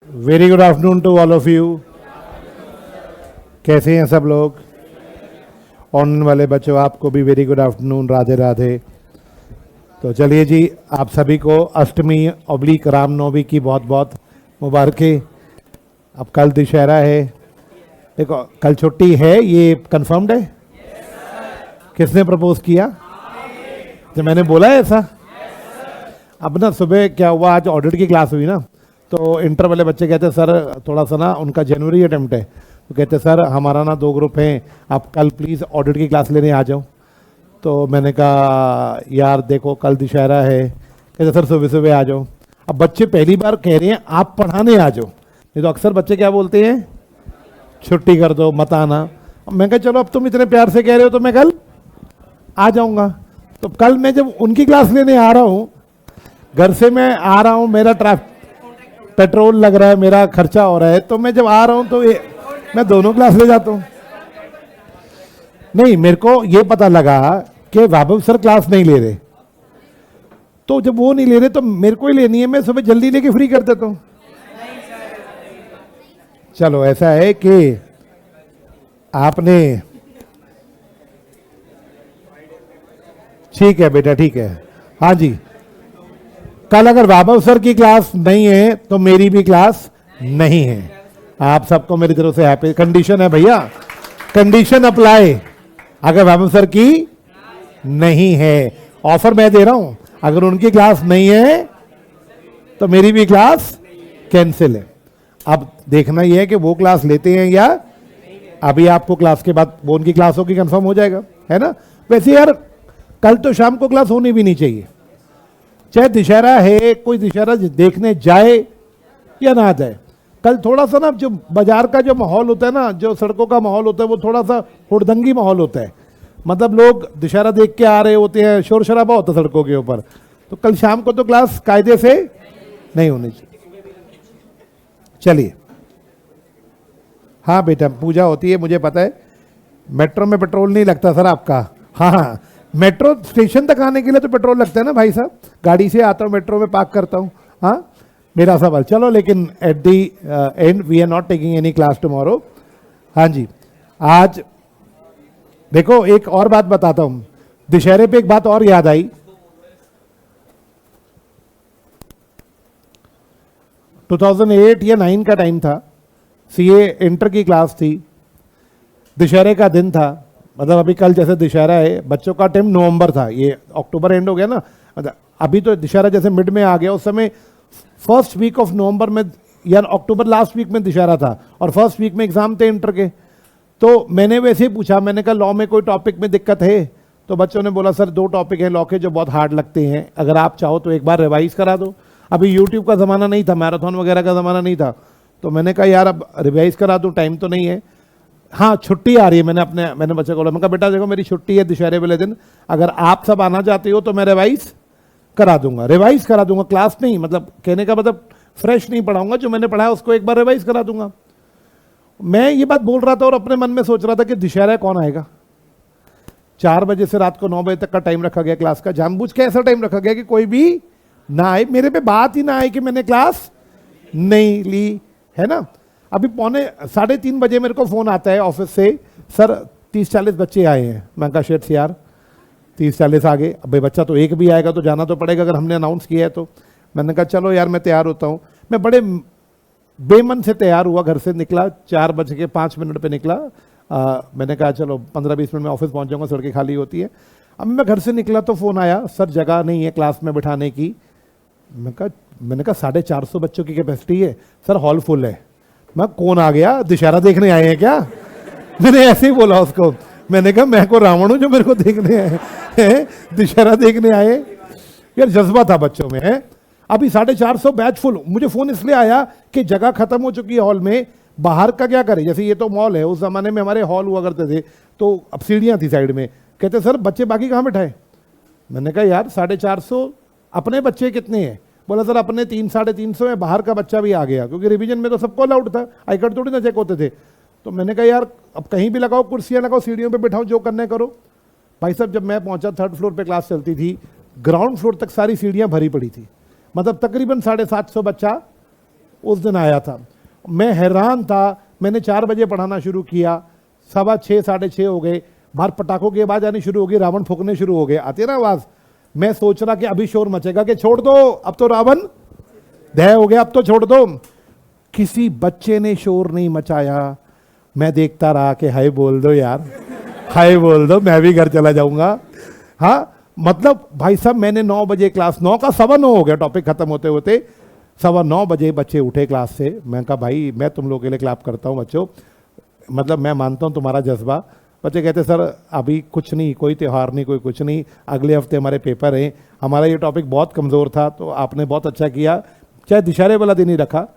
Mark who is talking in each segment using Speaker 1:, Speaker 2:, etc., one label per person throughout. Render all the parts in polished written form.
Speaker 1: Very good afternoon to all of you. कैसे हैं सब लोग? ऑनलाइन वाले बच्चों आपको भी very good afternoon, Radhe Radhe. तो चलिए जी, आप सभी को अष्टमी ऑब्लिक रामनवमी की बहुत बहुत मुबारकें। अब कल दशहरा है। देखो कल छुट्टी है, ये कंफर्म्ड है? किसने प्रपोज किया? तो मैंने बोला है ऐसा? अब ना सुबह क्या हुआ, आज ऑडिट की क्लास हुई ना, तो इंटर वाले बच्चे कहते सर थोड़ा सा ना उनका जनवरी अटेम्प्ट है, तो कहते सर हमारा ना 2 ग्रुप हैं, आप कल प्लीज़ ऑडिट की क्लास लेने आ जाओ। तो मैंने कहा यार देखो कल दशहरा है। कहते सर सुबह सुबह आ जाओ। अब बच्चे पहली बार कह रहे हैं आप पढ़ाने आ जाओ, नहीं तो अक्सर बच्चे क्या बोलते हैं, छुट्टी कर दो मत आना। मैं कहा चलो अब तुम इतने प्यार से कह रहे हो तो मैं कल आ जाऊँगा। तो कल मैं जब उनकी क्लास लेने आ रहा हूँ, घर से मैं आ रहा हूँ, मेरा पेट्रोल लग रहा है, मेरा खर्चा हो रहा है, तो मैं जब आ रहा हूँ तो मैं दोनों क्लास ले जाता हूँ। नहीं, मेरे को ये पता लगा कि वैभव सर क्लास नहीं ले रहे, तो जब वो नहीं ले रहे तो मेरे को ही लेनी है, मैं सुबह जल्दी लेके फ्री कर देता हूँ। चलो ऐसा है कि आपने, ठीक है बेटा ठीक है, हाँ जी, कल अगर वैभव सर की क्लास नहीं है तो मेरी भी क्लास नहीं है। आप सबको मेरी तरफ से हैप्पी। कंडीशन है भैया, कंडीशन अप्लाई। अगर वैभव सर की नहीं है, ऑफर मैं दे रहा हूं, अगर उनकी क्लास नहीं है तो मेरी भी क्लास कैंसिल है। अब देखना यह है कि वो क्लास लेते हैं या अभी आपको क्लास के बाद वो उनकी क्लास होगी, कंफर्म हो जाएगा, है ना। वैसे यार कल तो शाम को क्लास होनी भी नहीं चाहिए, चाहे दशहरा है, कोई दशहरा देखने जाए या ना जाए। कल थोड़ा सा ना जो बाजार का जो माहौल होता है ना, जो सड़कों का माहौल होता है, वो थोड़ा सा हुड़दंगी माहौल होता है। मतलब लोग दशहरा देख के आ रहे होते हैं, शोर शराबा होता है सड़कों के ऊपर। तो कल शाम को तो क्लास कायदे से नहीं होनी चाहिए। चलिए, हाँ बेटा पूजा होती है, मुझे पता है। मेट्रो में पेट्रोल नहीं लगता सर आपका? हाँ हाँ, मेट्रो स्टेशन तक आने के लिए तो पेट्रोल लगता है ना भाई साहब। गाड़ी से आता हूँ, मेट्रो में पार्क करता हूँ। हाँ मेरा सवाल, चलो लेकिन at the end we are not taking any class tomorrow. हाँ जी, आज देखो एक और बात बताता हूँ, दशहरे पे एक बात और याद आई। 2008 या 9 का टाइम था, सीए इंटर की क्लास थी, दशहरे का दिन था। मतलब अभी कल जैसे दशहरा है, बच्चों का टाइम नवंबर था, ये अक्टूबर एंड हो गया ना, मतलब अभी तो दशहरा जैसे मिड में आ गया। उस समय फर्स्ट वीक ऑफ नवंबर में या अक्टूबर लास्ट वीक में दशहरा था, और फर्स्ट वीक में एग्जाम थे इंटर के। तो मैंने वैसे ही पूछा, मैंने कहा लॉ में कोई टॉपिक में दिक्कत है? तो बच्चों ने बोला सर 2 टॉपिक हैं लॉ के जो बहुत हार्ड लगते हैं, अगर आप चाहो तो एक बार रिवाइज करा दो। अभी यूट्यूब का ज़माना नहीं था, मैराथन वगैरह का ज़माना नहीं था, तो मैंने कहा यार अब रिवाइज करा दूँ, टाइम तो नहीं है। हाँ छुट्टी आ रही है, मैंने बच्चे को बोला, मैं कहा बेटा देखो मेरी छुट्टी है दशहरे वाले दिन, अगर आप सब आना चाहते हो तो मैं रिवाइज करा दूंगा, क्लास नहीं, मतलब कहने का मतलब फ्रेश नहीं पढ़ाऊंगा, जो मैंने पढ़ा है उसको एक बार रिवाइज करा दूंगा। मैं ये बात बोल रहा था और अपने मन में सोच रहा था कि दशहरा कौन आएगा। 4 बजे से रात को 9 बजे तक का टाइम रखा गया क्लास का, जानबूझ के ऐसा टाइम रखा गया कि कोई भी ना आए, मेरे पे बात ही ना आए कि मैंने क्लास नहीं ली, है ना। अभी 3:30 बजे मेरे को फ़ोन आता है ऑफिस से, सर 30-40 बच्चे आए हैं। मैं कहा शेट यार 30-40 आ गए, अब भाई बच्चा तो एक भी आएगा तो जाना तो पड़ेगा, अगर हमने अनाउंस किया है तो। मैंने कहा चलो यार मैं तैयार होता हूँ। मैं बड़े बेमन से तैयार हुआ, घर से निकला 4:05 पे निकला। मैंने कहा चलो 15-20 मिनट में ऑफिस पहुँच जाऊँगा, सड़कें खाली होती है। अब मैं घर से निकला तो फ़ोन आया, सर जगह नहीं है क्लास में बिठाने की। मैंने कहा 450 बच्चों की कैपेसिटी है सर, हॉल फुल है। मैं कौन आ गया, दशहरा देखने आए हैं क्या? मैंने ऐसे ही बोला उसको। मैंने कहा मैं को रावण हूं जो मेरे को देखने आए, दशहरा देखने आए। यार जज्बा था बच्चों में, है। अभी 450 बैच फुल। मुझे फोन इसलिए आया कि जगह खत्म हो चुकी है हॉल में, बाहर का क्या करें। जैसे ये तो मॉल है, उस जमाने में हमारे हॉल हुआ करते थे, तो अब सीढ़ियाँ थी साइड में। कहते सर बच्चे बाकी कहाँ बैठाए? मैंने कहा यार 450, अपने बच्चे कितने हैं? बोला सर अपने 300-350 है, बाहर का बच्चा भी आ गया, क्योंकि रिवीजन में तो सबको अलाउड था, आई कार्ड थोड़ी ना चेक होते थे। तो मैंने कहा यार अब कहीं भी लगाओ, कुर्सियाँ लगाओ, सीढ़ियों पे बैठाओ, जो करना है करो। भाई साहब जब मैं पहुंचा 3rd फ्लोर पे क्लास चलती थी, ग्राउंड फ्लोर तक सारी सीढ़ियाँ भरी पड़ी थी, मतलब तकरीबन 750 बच्चा उस दिन आया था। मैं हैरान था, मैंने 4 बजे पढ़ाना शुरू किया, 6:15 6:30 हो गए, बाहर पटाखों की आवाज़ आनी शुरू हो गई, रावण फूकने शुरू हो गए, आती है ना आवाज़। मैं सोच रहा कि अभी शोर मचेगा कि छोड़ दो, अब तो रावण दह हो गया, अब तो छोड़ दो। किसी बच्चे ने शोर नहीं मचाया। मैं देखता रहा कि हाय बोल दो यार, हाय बोल दो, मैं भी घर चला जाऊंगा। हाँ मतलब भाई साहब, मैंने 9 बजे क्लास, 9 का 9:15 हो गया टॉपिक खत्म होते होते, 9:15 बजे बच्चे उठे क्लास से। मैं कहा भाई मैं तुम लोगों के लिए क्लैप करता हूँ बच्चों, मतलब मैं मानता हूँ तुम्हारा जज्बा। बच्चे कहते सर अभी कुछ नहीं, कोई त्यौहार नहीं, कोई कुछ नहीं, अगले हफ्ते हमारे पेपर हैं, हमारा ये टॉपिक बहुत कमज़ोर था, तो आपने बहुत अच्छा किया, चाहे दशहरे वाला दिन ही रखा।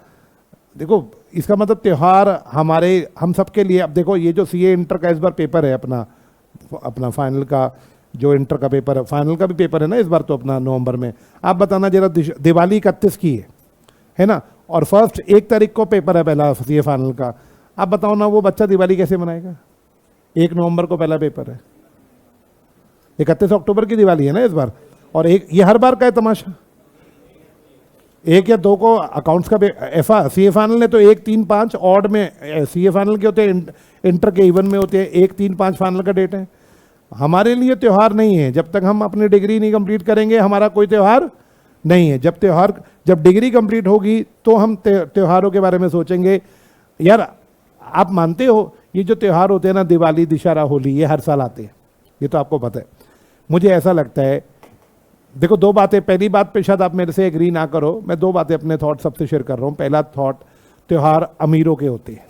Speaker 1: देखो इसका मतलब त्यौहार हमारे, हम सब के लिए। अब देखो ये जो सीए इंटर का इस बार पेपर है अपना फाइनल का, जो इंटर का पेपर है, फाइनल का भी पेपर है ना इस बार तो अपना नवंबर में। आप बताना जरा, दिवाली 31 की है ना, और फर्स्ट 1 तारीख को पेपर है पहला सीए फाइनल का। आप बताओ ना वो बच्चा दिवाली कैसे मनाएगा? 1 नवंबर को पहला पेपर है, 31 अक्टूबर की दिवाली है ना इस बार, और एक ये हर बार का है तमाशा। 1 या 2 को अकाउंट्स का सीए फाइनल है, तो 1 3 5 ऑड में सीए फाइनल के होते हैं, इंटर के इवन में होते हैं। 1 3 5 फाइनल का डेट है। हमारे लिए त्यौहार नहीं है, जब तक हम अपनी डिग्री नहीं कंप्लीट करेंगे हमारा कोई त्यौहार नहीं है। जब डिग्री कंप्लीट होगी तो हम त्योहारों के बारे में सोचेंगे। यार आप मानते हो ये जो त्यौहार होते हैं ना, दिवाली दशहरा होली, ये हर साल आते हैं, ये तो आपको पता है। मुझे ऐसा लगता है, देखो 2 बातें, पहली बात पे शायद आप मेरे से एग्री ना करो, मैं 2 बातें अपने थॉट सबसे शेयर कर रहा हूँ। पहला थॉट, त्यौहार अमीरों के होते हैं,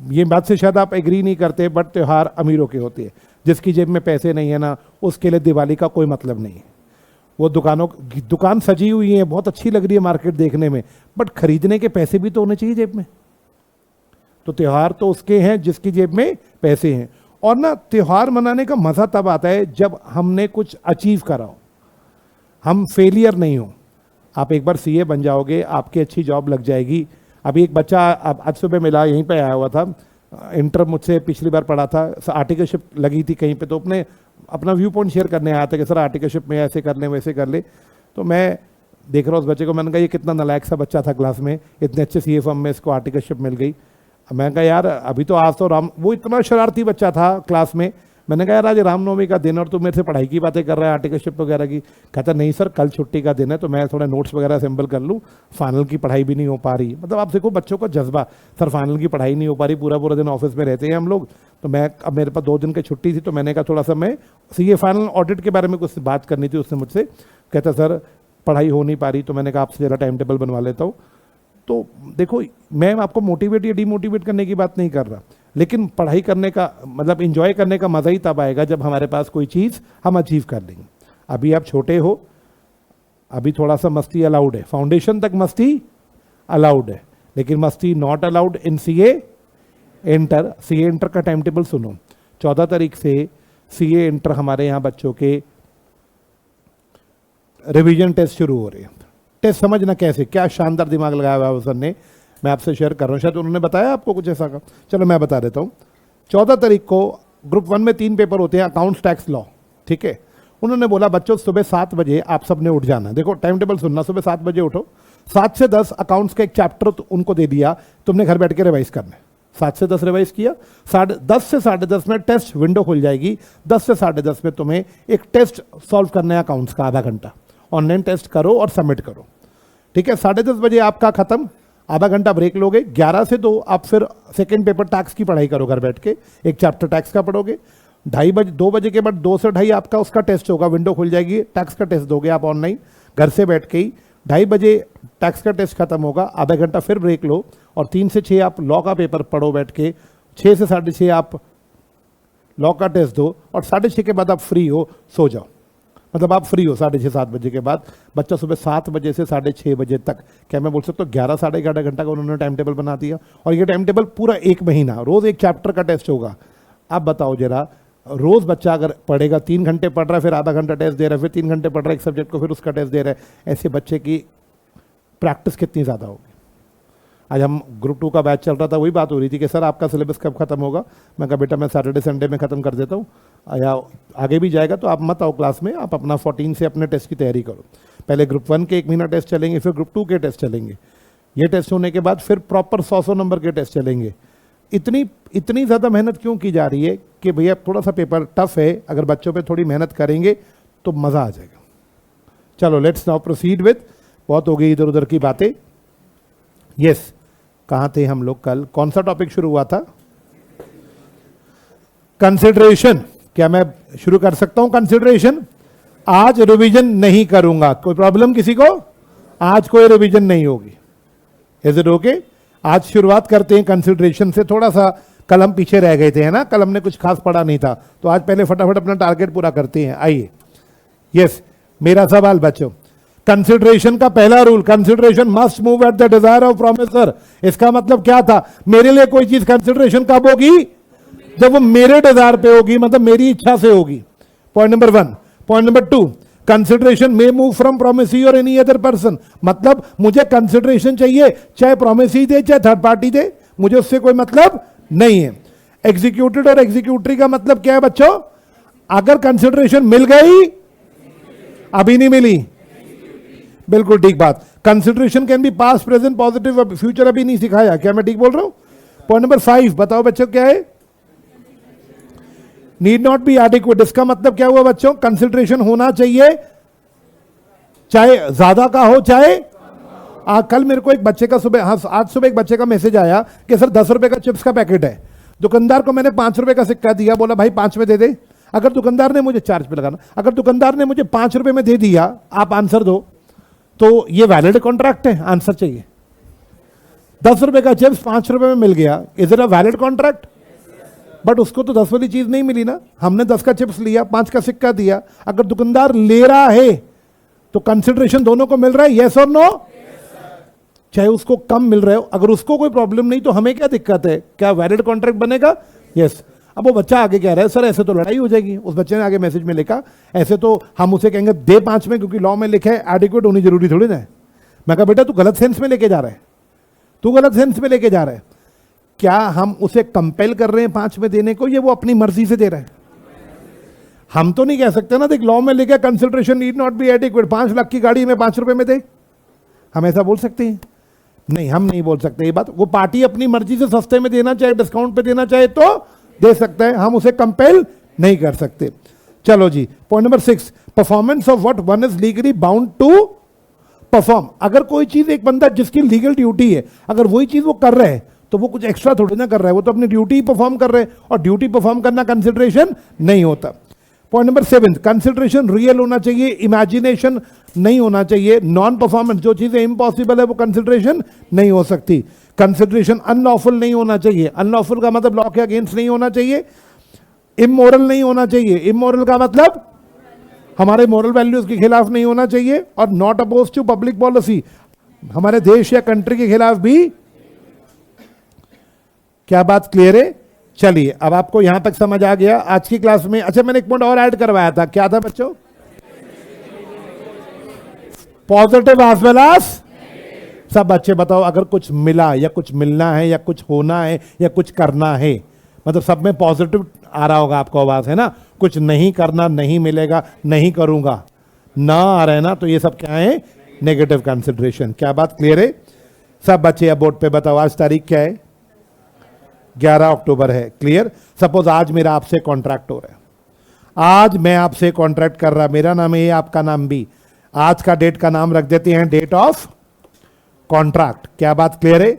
Speaker 1: ये बात से शायद आप एग्री नहीं करते, बट त्यौहार अमीरों के होते हैं। जिसकी जेब में पैसे नहीं है ना, उसके लिए दिवाली का कोई मतलब नहीं है। वो दुकान सजी हुई है, बहुत अच्छी लग रही है मार्केट देखने में, बट खरीदने के पैसे भी तो होने चाहिए जेब में। तो त्यौहार तो उसके हैं जिसकी जेब में पैसे हैं। और ना त्यौहार मनाने का मजा तब आता है जब हमने कुछ अचीव करा हो, हम फेलियर नहीं हो। आप एक बार सीए बन जाओगे, आपकी अच्छी जॉब लग जाएगी। अभी एक बच्चा आज सुबह मिला, यहीं पे आया हुआ था, इंटर मुझसे पिछली बार पढ़ा था, आर्टिकलशिप लगी थी कहीं पे, तो अपना व्यू पॉइंट शेयर करने आया था कि सर आर्टिकलशिप में ऐसे कर ले वैसे कर ले। तो मैं देख रहा हूँ उस बच्चे को, मैंने कहा ये कितना नालायक सा बच्चा था क्लास में, इतने अच्छे सीए फर्म में इसको आर्टिकलशिप मिल गई। मैं कहा यार अभी तो आज तो वो इतना शरारती बच्चा था क्लास में। मैंने कहा यार आज रामनवमी का दिन और तू मेरे से पढ़ाई की बातें कर रहा है, आर्टिकलशिप वगैरह की। कहता नहीं सर कल छुट्टी का दिन है, तो मैं थोड़ा नोट्स वगैरह असेंबल कर लूँ, फाइनल की पढ़ाई भी नहीं हो पा रही। मतलब आप देखो बच्चों का जज्बा, सर फाइनल की पढ़ाई नहीं हो पा रही, पूरा पूरा दिन ऑफिस में रहते हैं हम लोग। तो मैं अब मेरे पास 2 दिन की छुट्टी थी, तो मैंने कहा थोड़ा सा मैं सीए फाइनल ऑडिट के बारे में कुछ बात करनी थी उससे मुझसे। कहता सर पढ़ाई हो नहीं पा रही, तो मैंने कहा आपसे ज़रा टाइम टेबल बनवा लेता हूँ। तो देखो मैं आपको मोटिवेट या डीमोटिवेट करने की बात नहीं कर रहा, लेकिन पढ़ाई करने का मतलब इंजॉय करने का मज़ा ही तब आएगा जब हमारे पास कोई चीज़ हम अचीव कर लेंगे। अभी आप छोटे हो, अभी थोड़ा सा मस्ती अलाउड है, फाउंडेशन तक मस्ती अलाउड है, लेकिन मस्ती not allowed in CA inter. CA inter का टाइम टेबल सुनो, 14 तारीख से सीए इंटर हमारे यहाँ बच्चों के रिवीजन टेस्ट शुरू हो रहे हैं। टेस्ट समझना कैसे, क्या शानदार दिमाग लगाया हुआ है सर ने, मैं आपसे शेयर कर रहा हूँ, शायद उन्होंने बताया आपको कुछ ऐसा का। चलो मैं बता देता हूँ। 14 तारीख को ग्रुप 1 में 3 पेपर होते हैं, अकाउंट्स टैक्स लॉ, ठीक है। उन्होंने बोला बच्चों सुबह 7 बजे आप सब ने उठ जाना। देखो टाइम टेबल सुनना, सुबह 7 बजे उठो, 7 से 10 अकाउंट्स का एक चैप्टर तो उनको दे दिया, तुमने घर बैठ के रिवाइज करना है। 7 से 10 रिवाइज किया, 10 से 10:30 में टेस्ट विंडो खुल जाएगी। 10 से 10:30 में तुम्हें एक टेस्ट सॉल्व करना है अकाउंट्स का, आधा घंटा ऑनलाइन टेस्ट करो और सबमिट करो, ठीक है। 10:30 बजे आपका खत्म, आधा घंटा ब्रेक लोगे। 11 से 2 आप फिर सेकंड पेपर टैक्स की पढ़ाई करो घर बैठ के, एक चैप्टर टैक्स का पढ़ोगे। 2 बजे के बाद 2 से 2:30 आपका उसका टेस्ट होगा, विंडो खुल जाएगी, टैक्स का टेस्ट दोगे आप ऑनलाइन घर से बैठ के ही। 2:30 बजे टैक्स का टेस्ट खत्म होगा, आधा घंटा फिर ब्रेक लो, और 3 से 6 आप लॉ का पेपर पढ़ो बैठ के। 6 से 6:30 आप लॉ का टेस्ट दो, और 6:30 के बाद आप फ्री हो, सो जाओ। मतलब आप फ्री हो 6:30 7 बजे के बाद। बच्चा सुबह 7 बजे से 6:30 बजे तक, क्या मैं बोल सकता हूँ 11 साढ़े 11 घंटा का उन्होंने टाइम टेबल बना दिया। और ये टाइम टेबल पूरा 1 महीना, रोज एक चैप्टर का टेस्ट होगा। आप बताओ जरा, रोज बच्चा अगर पढ़ेगा, 3 घंटे पढ़ रहा है, फिर आधा घंटा टेस्ट दे रहा है, फिर 3 घंटे पढ़ रहा है एक सब्जेक्ट को, फिर उसका टेस्ट दे रहा है, ऐसे बच्चे की प्रैक्टिस कितनी ज़्यादा होगी। आज हम ग्रुप 2 का बैच चल रहा था, वही बात हो रही थी कि सर आपका सिलेबस कब खत्म होगा। मैं कहा बेटा मैं सैटरडे संडे में ख़त्म कर देता हूँ, या आगे भी जाएगा तो आप मत आओ क्लास में, आप अपना 14 से अपने टेस्ट की तैयारी करो। पहले ग्रुप 1 के 1 महीना टेस्ट चलेंगे, फिर ग्रुप 2 के टेस्ट चलेंगे। ये टेस्ट होने के बाद फिर प्रॉपर 100 नंबर के टेस्ट चलेंगे। इतनी ज़्यादा मेहनत क्यों की जा रही है कि भैया थोड़ा सा पेपर टफ है, अगर बच्चों पे थोड़ी मेहनत करेंगे तो मज़ा आ जाएगा। चलो लेट्स नाउ प्रोसीड विद, बहुत हो गई इधर उधर की बातें। यस, कहाँ थे हम लोग कल? कौन सा टॉपिक शुरू हुआ था? कंसिडरेशन। क्या मैं शुरू कर सकता हूं कंसिडरेशन? आज रिवीजन नहीं करूंगा, कोई प्रॉब्लम किसी को? आज कोई रिवीजन नहीं होगी, इज इट ओके? आज शुरुआत करते हैं कंसिडरेशन से। थोड़ा सा कल हम पीछे रह गए थे, है ना, कल हमने कुछ खास पढ़ा नहीं था, तो आज पहले फटाफट अपना टारगेट पूरा करते हैं। आइए। यस, मेरा सवाल बच्चों, कंसिडरेशन का पहला rule, consideration must move at the desire of promisor. इसका मतलब क्या था? मेरे लिए कोई चीज कंसिडरेशन कब होगी? जब वो मेरे डिजायर पे होगी, मतलब मेरी इच्छा से होगी। Point number 1। Point number 2, consideration may move from promisee और एनी अदर पर्सन। मतलब मुझे कंसिडरेशन चाहिए, चाहे प्रोमिसी दे चाहे थर्ड पार्टी दे, मुझे उससे कोई मतलब नहीं है। एग्जीक्यूटेड और एग्जीक्यूटरी का मतलब क्या है बच्चों? अगर कंसिडरेशन मिल गई, अभी नहीं मिली, बिल्कुल ठीक बात। Consideration can be past, present, positive, future अभी नहीं सिखाया, क्या मैं ठीक बोल रहा हूं? पॉइंट नंबर 5 बताओ बच्चों क्या है? Need not be adequate. इसका मतलब क्या हुआ बच्चों? कंसिडरेशन होना चाहिए, चाहे ज्यादा का हो चाहे कल मेरे को एक बच्चे का सुबह, हाँ आज सुबह एक बच्चे का मैसेज आया कि सर 10 रुपए का चिप्स का पैकेट है, दुकानदार को मैंने 5 रुपए का सिक्का दिया, बोला भाई 5 में दे दे। अगर दुकानदार ने मुझे, चार्ज पे लगाना, अगर दुकानदार ने मुझे 5 रुपए में दे दिया, आप आंसर दो, तो ये वैलिड कॉन्ट्रैक्ट है? आंसर चाहिए। 10 रुपए का चिप्स 5 रुपए में मिल गया, is it a valid contract? But उसको तो 10 वाली चीज नहीं मिली ना, हमने 10 का चिप्स लिया, 5 का सिक्का दिया। अगर दुकानदार ले रहा है तो कंसिडरेशन दोनों को मिल रहा है, यस और नो? चाहे उसको कम मिल रहा है, अगर उसको कोई प्रॉब्लम नहीं तो हमें क्या दिक्कत है? क्या वैलिड कॉन्ट्रैक्ट बनेगा? यस। अब वो बच्चा आगे कह रहा है सर ऐसे तो लड़ाई हो जाएगी। उस बच्चे ने आगे मैसेज में लिखा ऐसे तो हम उसे कहेंगे दे 5 में, क्योंकि लॉ में लिखा है एडिक्वेट होनी जरूरी थोड़ी ना है। मैं कहा बेटा तू गलत सेंस में लेके जा रहा है, तू गलत सेंस में लेके जा रहा है। क्या हम उसे कंपेल कर रहे हैं 5 में देने को, ये वो अपनी मर्जी से दे रहा है? हम तो नहीं कह सकते ना, देख लॉ में लिखा consideration need not be adequate, 5 lakh की गाड़ी में 5 रुपए में दे, हम ऐसा बोल सकते हैं? नहीं, हम नहीं बोल सकते ये बात। वो पार्टी अपनी मर्जी से सस्ते में देना चाहे, डिस्काउंट पे देना चाहे तो दे सकता है, हम उसे कंपेल नहीं कर सकते। चलो जी, point number 6, performance of what one is legally bound to perform. अगर कोई चीज एक बंदा जिसकी लीगल ड्यूटी है, अगर वही चीज वो कर रहा है तो वो कुछ एक्स्ट्रा थोड़ी ना कर रहा है, वो तो अपनी ड्यूटी परफॉर्म कर रहे हैं, और ड्यूटी परफॉर्म करना कंसिडरेशन नहीं होता। पॉइंट नंबर 7, कंसिडरेशन रियल होना चाहिए, इमेजिनेशन नहीं होना चाहिए। नॉन परफॉर्मेंस, जो चीजें इम्पॉसिबल है वो कंसिडरेशन नहीं हो सकती। कंसिडरेशन अनलॉफुल नहीं होना चाहिए, अनलॉफुल का मतलब लॉ के अगेंस्ट नहीं होना चाहिए। इमोरल नहीं होना चाहिए, इमोरल का मतलब हमारे मोरल वैल्यूज के खिलाफ नहीं होना चाहिए। और not oppose to public policy, हमारे देश या कंट्री के खिलाफ भी। क्या बात क्लियर है? चलिए, अब आपको यहां तक समझ आ गया आज की क्लास में। अच्छा, मैंने एक पॉइंट और ऐड करवाया था, क्या था बच्चों? Positive as well as. सब बच्चे बताओ, अगर कुछ मिला या कुछ मिलना है या कुछ होना है या कुछ करना है, मतलब सब में पॉजिटिव आ रहा होगा आपको आवाज, है ना? कुछ नहीं करना, नहीं मिलेगा, नहीं करूंगा, ना आ रहा है ना, तो ये सब क्या है? Negative consideration. क्या बात क्लियर है? सब बच्चे अब बोर्ड पे बताओ, आज तारीख क्या है? 11 अक्टूबर है। क्लियर? सपोज आज मेरा आपसे कॉन्ट्रैक्ट हो रहा है, आज मैं आपसे कॉन्ट्रैक्ट कर रहा, मेरा नाम है, आपका नाम भी, आज का डेट का नाम रख देते हैं डेट ऑफ कॉन्ट्रैक्ट। क्या बात क्लियर है?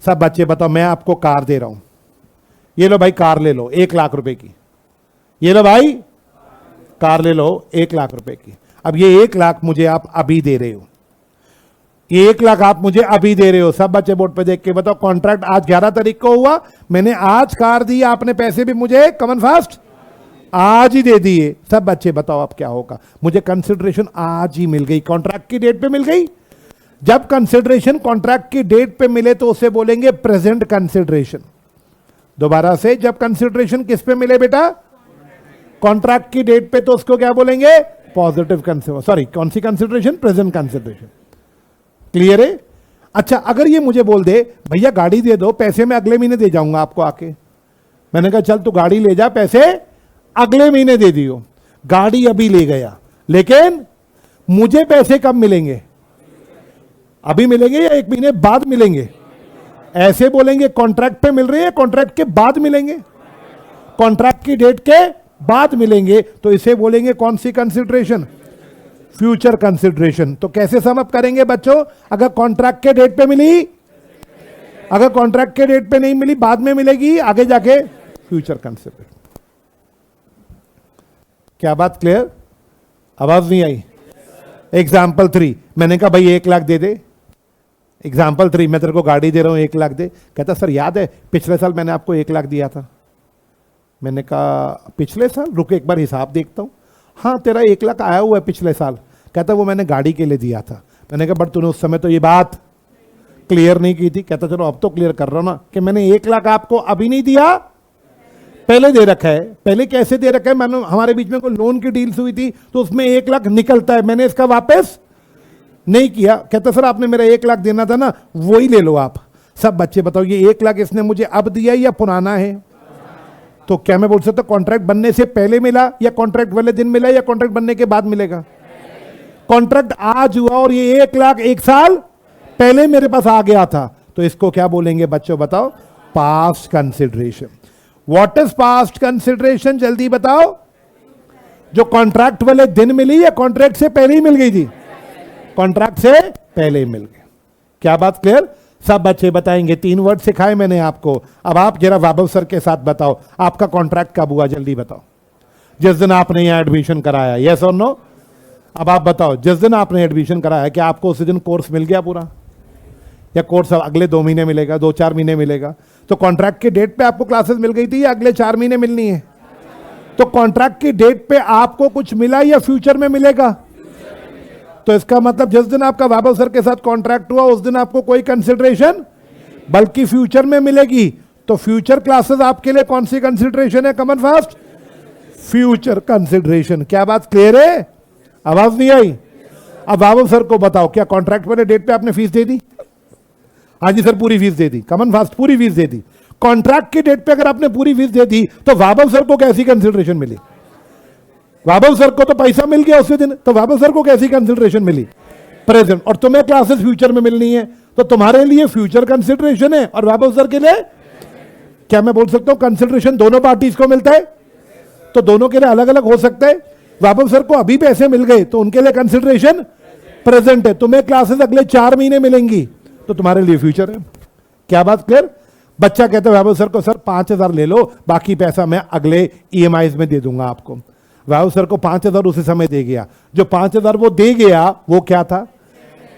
Speaker 1: सब बच्चे बताओ, मैं आपको कार दे रहा हूं, ये लो भाई कार ले लो 1 लाख रुपए की, ये लो भाई कार ले लो 1 लाख रुपए की। अब ये 1 लाख मुझे आप अभी दे रहे हो, ये 1 लाख आप मुझे अभी दे रहे हो। सब बच्चे बोर्ड पे देख के बताओ, कॉन्ट्रैक्ट आज 11 तारीख को हुआ, मैंने आज कार दी, आपने पैसे भी मुझे कमन फास्ट आज ही दे दिए। सब बच्चे बताओ अब क्या होगा? मुझे कंसिडरेशन आज ही मिल गई, कॉन्ट्रैक्ट की डेट पे मिल गई। जब कंसिडरेशन कॉन्ट्रैक्ट की डेट पे मिले तो उसे बोलेंगे प्रेजेंट कंसिडरेशन। दोबारा से, जब कंसिडरेशन किस पे मिले बेटा? कॉन्ट्रैक्ट की डेट पे, तो उसको क्या बोलेंगे? पॉजिटिव कंसिडरेशन, सॉरी कौन सी कंसिडरेशन? Present consideration. क्लियर है? अच्छा, अगर ये मुझे बोल दे भैया गाड़ी दे दो, पैसे मैं अगले महीने दे जाऊंगा आपको आके, मैंने कहा चल तू गाड़ी ले जा, पैसे अगले महीने दे दियो। गाड़ी अभी ले गया, लेकिन मुझे पैसे कब मिलेंगे? अभी मिलेंगे या 1 महीने बाद मिलेंगे? ऐसे बोलेंगे कॉन्ट्रैक्ट पे मिल रहे हैं, कॉन्ट्रैक्ट के बाद मिलेंगे? कॉन्ट्रैक्ट की डेट के बाद मिलेंगे, तो इसे बोलेंगे कौन सी कंसिडरेशन? Future consideration. तो कैसे सम अप करेंगे बच्चों? अगर कॉन्ट्रैक्ट के डेट पे मिली, अगर कॉन्ट्रैक्ट के डेट पे नहीं मिली, बाद में मिलेगी, आगे जाके फ्यूचर कंसिडरेशन। क्या बात क्लियर? आवाज नहीं आई? एग्जाम्पल 3, मैंने कहा भाई 1 लाख दे दे। एग्जाम्पल 3, मैं तेरे को गाड़ी दे रहा हूं, 1 लाख दे। कहता सर याद है पिछले साल मैंने आपको 1 लाख दिया था। मैंने कहा पिछले साल? रुक एक बार हिसाब देखता हूं। हाँ तेरा 1 लाख आया हुआ है पिछले साल। कहता वो मैंने गाड़ी के लिए दिया था। मैंने कहा बट तूने उस समय तो ये बात क्लियर नहीं की थी। कहता चलो अब तो क्लियर कर रहा हूं ना कि मैंने 1 लाख आपको अभी नहीं दिया, पहले दे रखा है। पहले कैसे दे रखा है? मैंने, हमारे बीच में कोई लोन की डील्स हुई थी तो उसमें 1 लाख निकलता है, मैंने इसका वापस नहीं किया। कहता सर आपने मेरा 1 लाख देना था ना, वही ले लो आप। सब बच्चे बताओ ये 1 लाख इसने मुझे अब दिया या पुराना है? तो क्या मैं बोल सकता हूं कॉन्ट्रैक्ट बनने से पहले मिला या कॉन्ट्रैक्ट वाले दिन मिला या कॉन्ट्रैक्ट बनने के बाद मिलेगा? कॉन्ट्रैक्ट आज हुआ और ये 1 लाख 1 साल पहले मेरे पास आ गया था, तो इसको क्या बोलेंगे बच्चों? बताओ, past consideration. What is past consideration? जल्दी बताओ। जो कॉन्ट्रैक्ट वाले दिन मिली या कॉन्ट्रैक्ट से पहले ही मिल गई थी? कॉन्ट्रैक्ट से पहले ही मिल गई। क्या बात क्लियर? सब बच्चे बताएंगे। 3 वर्ड सिखाए मैंने आपको। अब आप जरा वाबव सर के साथ बताओ, आपका कॉन्ट्रैक्ट कब हुआ? जल्दी बताओ। जिस दिन आपने यहां एडमिशन कराया, यस और नो? अब आप बताओ, जिस दिन आपने एडमिशन कराया क्या आपको उसी दिन कोर्स मिल गया पूरा, या कोर्स अगले 2 महीने मिलेगा, 2-4 महीने मिलेगा? तो कॉन्ट्रैक्ट की डेट पे आपको क्लासेस मिल गई थी या अगले 4 महीने मिलनी है? तो कॉन्ट्रैक्ट की डेट पे आपको कुछ मिला या फ्यूचर में मिलेगा? तो इसका मतलब जिस दिन आपका वाबव सर के साथ कॉन्ट्रैक्ट हुआ उस दिन आपको कोई कंसिडरेशन, बल्कि फ्यूचर में मिलेगी। तो फ्यूचर क्लासेस आपके लिए कौन सी कंसिडरेशन है? कमन फास्ट, फ्यूचर कंसिडरेशन। क्या बात क्लियर है? आवाज नहीं आई? अब वाबव सर को बताओ, क्या कॉन्ट्रैक्ट वाले डेट पे आपने फीस दे दी? हाँ जी सर पूरी फीस दे दी। कमन फास्ट पूरी फीस दे दी। कॉन्ट्रैक्ट की डेट पे अगर आपने पूरी फीस दे दी तो वाबव सर को कैसी कंसिडरेशन मिली? वाबव सर को तो पैसा मिल गया उसी दिन, तो वाबव सर को कैसी कंसिडरेशन मिली? प्रेजेंट। और तुम्हें क्लासेस फ्यूचर में मिलनी है तो तुम्हारे लिए फ्यूचर कंसिडरेशन है और वाबव सर के लिए, क्या मैं बोल सकता हूं कंसिडरेशन दोनों पार्टीज को मिलता है? तो दोनों के लिए अलग अलग हो सकता है। वाबव सर को अभी पैसे मिल गए तो उनके लिए कंसिडरेशन प्रेजेंट है। तुम्हें क्लासेस अगले 4 महीने मिलेंगी तो तुम्हारे लिए फ्यूचर है। क्या बात क्लियर? बच्चा कहता है वाबव सर को सर 5,000 ले लो, बाकी पैसा मैं अगले EMIs में दे दूंगा आपको। वाबव सर को 5,000 उसी समय दे गया। जो 5,000 वो दे गया वो क्या था?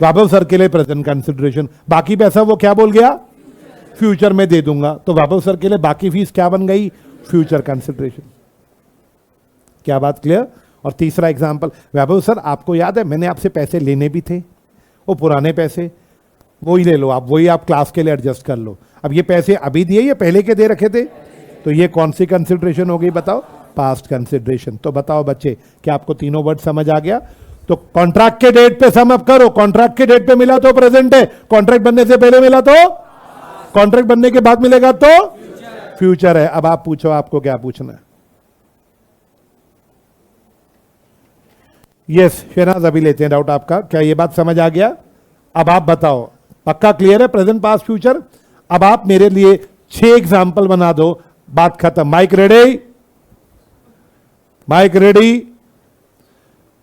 Speaker 1: वाबव सर के लिए प्रेजेंट कंसिडरेशन। बाकी पैसा वो क्या बोल गया? फ्यूचर में दे दूंगा। तो वाबव सर के लिए बाकी फीस क्या बन गई? Future consideration. क्या बात क्लियर? और तीसरा एग्जांपल, वाबव सर आपको याद है मैंने आपसे पैसे लेने भी थे, वो पुराने पैसे, वही ले लो आप, वही आप क्लास के लिए एडजस्ट कर लो। अब ये पैसे अभी दिए या पहले के दे रखे थे? तो ये कौन सी कंसिडरेशन हो गई बताओ? Past consideration. तो बताओ बच्चे, क्या आपको तीनों वर्ड समझ आ गया? तो कॉन्ट्रैक्ट के डेट पे सम अप करो। कॉन्ट्रैक्ट के डेट पे मिला तो प्रेजेंट है, कॉन्ट्रैक्ट बनने से पहले मिला तो, कॉन्ट्रैक्ट बनने के बाद मिलेगा तो फ्यूचर है। अब आप पूछो, आपको क्या पूछना है? यस शहनाज, अभी लेते हैं डाउट आपका। क्या ये बात समझ आ गया? अब आप बताओ, पक्का क्लियर है? Present past future. अब आप मेरे लिए 6 एग्जाम्पल बना दो, बात खत्म। Mic ready? Mic ready?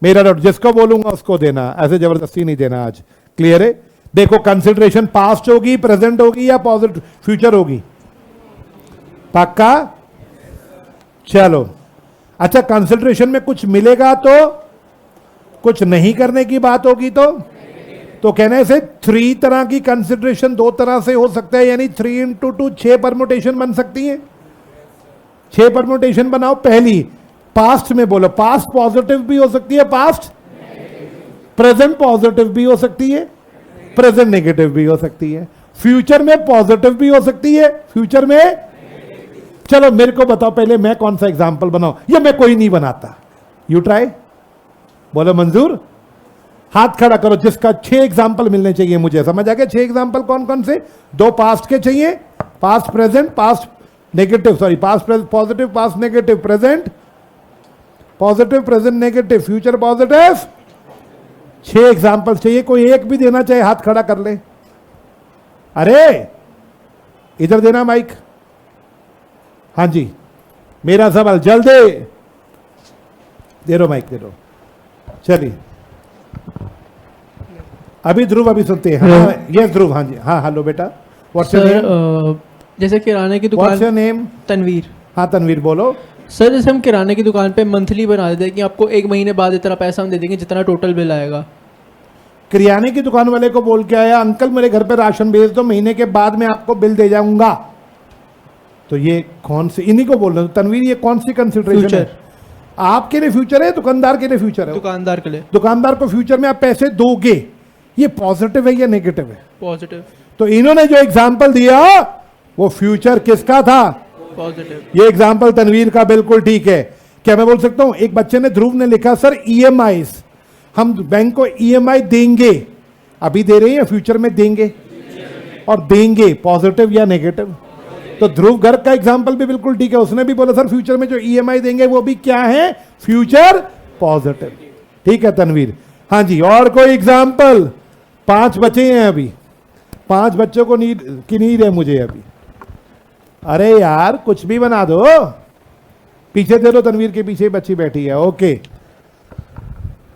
Speaker 1: मेरा डाउट जिसको बोलूंगा उसको देना, ऐसे जबरदस्ती नहीं देना आज। क्लियर है? देखो कंसिडरेशन पास्ट होगी, प्रेजेंट होगी या पॉजिटिव फ्यूचर होगी? पक्का? चलो अच्छा, कंसिडरेशन में कुछ मिलेगा तो, कुछ नहीं करने की बात होगी तो कहने से 3 तरह की कंसिडरेशन 2 तरह से हो सकता है, यानी 3 into 2 6 परमुटेशन बन सकती है। 6 परमुटेशन बनाओ। पहली पास्ट में बोलो, पास्ट पॉजिटिव भी हो सकती है, पास्ट प्रेजेंट पॉजिटिव भी हो सकती है, प्रेजेंट नेगेटिव भी हो सकती है, फ्यूचर में पॉजिटिव भी हो सकती है, फ्यूचर में। चलो मेरे को बताओ पहले मैं कौन सा एग्जाम्पल बनाऊं, या मैं कोई नहीं बनाता। You try. बोलो मंजूर? हाथ खड़ा करो जिसका 6 एग्जाम्पल मिलने चाहिए मुझे। समझ आ गया? 6 एग्जाम्पल कौन कौन से? 2 पास्ट के चाहिए, past present, past negative, sorry past positive, past negative, present positive, present negative, future positive. 6 example चाहिए, कोई एक भी देना चाहे हाथ खड़ा कर ले। अरे इधर देना माइक। हाँ जी, मेरा सवाल जल्दी दे दो, माइक दे दो। चलिए अभी ध्रुव अभी सुनते हैं। हाँ यस ध्रुव, हाँ जी, हाँ हेलो बेटा, व्हाट्स योर नेम?
Speaker 2: जैसे किराने की दुकान।
Speaker 1: What's your name?
Speaker 2: तनवीर।
Speaker 1: हाँ तनवीर बोलो।
Speaker 2: सर जैसे हम किराने की दुकान पे मंथली बना देते हैं कि आपको 1 महीने बाद इतना पैसा हम दे देंगे जितना टोटल बिल आएगा।
Speaker 1: किराने की दुकान वाले को बोल के आया, अंकल मेरे घर पे राशन भेज दो, महीने के बाद मैं आपको बिल दे जाऊंगा। तो ये कौन सी, इन्हीं को बोल रहे हो तनवीर, ये कौन सी कंसिडरेशन है? आपके लिए फ्यूचर है, दुकानदार के लिए फ्यूचर है?
Speaker 2: दुकानदार के लिए।
Speaker 1: दुकानदार को फ्यूचर में आप पैसे दोगे, ये पॉजिटिव है या नेगेटिव है?
Speaker 2: पॉजिटिव।
Speaker 1: तो इन्होंने जो एग्जाम्पल दिया वो फ्यूचर किसका था?
Speaker 2: पॉजिटिव।
Speaker 1: ये एग्जाम्पल तनवीर का बिल्कुल ठीक है। क्या मैं बोल सकता हूं, एक बच्चे ने, ध्रुव ने लिखा सर ईएमआई, हम बैंक को ईएमआई देंगे, अभी दे रहे हैं या फ्यूचर में देंगे? और देंगे पॉजिटिव या नेगेटिव? तो ध्रुव गर्ग का एग्जाम्पल भी बिल्कुल ठीक है, उसने भी बोला सर फ्यूचर में जो ईएमआई देंगे वो भी क्या है? Future positive. ठीक है तनवीर। हाँ जी, और कोई एग्जाम्पल? 5 बचे हैं अभी, 5 बच्चों को नीड है मुझे अभी। अरे यार कुछ भी बना दो, पीछे दे दो, तनवीर के पीछे बच्ची बैठी है। ओके,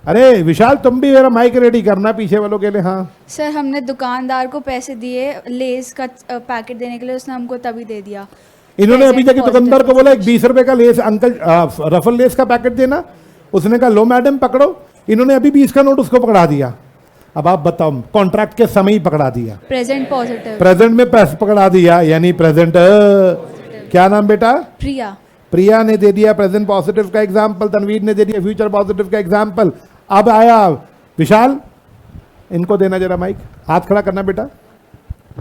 Speaker 1: अरे विशाल तुम भी मेरा माइक रेडी करना पीछे वालों के लिए। हाँ
Speaker 3: सर, हमने दुकानदार को पैसे दिए लेस का पैकेट देने के लिए, उसने हमको तभी दे दिया।
Speaker 1: इन्होंने अभी जाके दुकानदार को बोला 20 रुपए का लेस, अंकल रफल लेस का पैकेट देना, उसने कहा लो मैडम पकड़ो, इन्होंने अभी 20 का नोट उसको पकड़ा दिया। अब आप बताओ, कॉन्ट्रैक्ट के समय ही पकड़ा दिया,
Speaker 3: प्रेजेंट पॉजिटिव,
Speaker 1: प्रेजेंट में पैसे पकड़ा दिया, यानी प्रेजेंट। क्या नाम बेटा?
Speaker 3: प्रिया।
Speaker 1: प्रिया ने दे दिया प्रेजेंट पॉजिटिव का एग्जाम्पल, तनवीर ने दे दिया फ्यूचर पॉजिटिव का एग्जाम्पल। अब आया विशाल, इनको देना जरा माइक, हाथ खड़ा करना बेटा।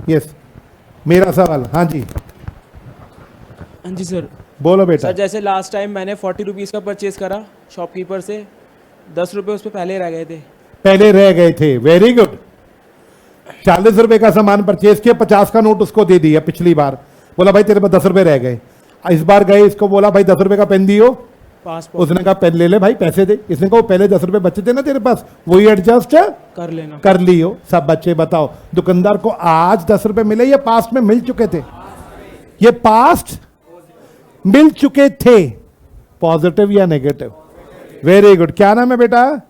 Speaker 1: यस, मेरा सवाल। हाँ जी
Speaker 4: हाँ जी सर।
Speaker 1: बोलो बेटा।
Speaker 4: सर जैसे लास्ट टाइम मैंने 40 रुपीज़ का परचेज करा शॉपकीपर से, 10 रुपये उस पर पहले रह गए थे।
Speaker 1: पहले रह गए थे, वेरी गुड। 40 रुपए का सामान परचेज किया, 50 का नोट उसको दे दिया पिछली बार, बोला भाई तेरे पास 10 रुपए रह गए। इस बार गए, इसको बोला भाई 10 रुपए का पेन दियो, उसने कहा पेन ले ले भाई, पैसे दे। इसने कहा पहले 10 रुपए बचे थे ना तेरे पास, वही एडजस्ट
Speaker 4: कर लेना,
Speaker 1: कर लियो। सब बच्चे बताओ, दुकानदार को आज 10 रुपए मिले या पास्ट में मिल चुके थे? ये पास्ट मिल चुके थे, पॉजिटिव या नेगेटिव? Very good. क्या नाम है बेटा?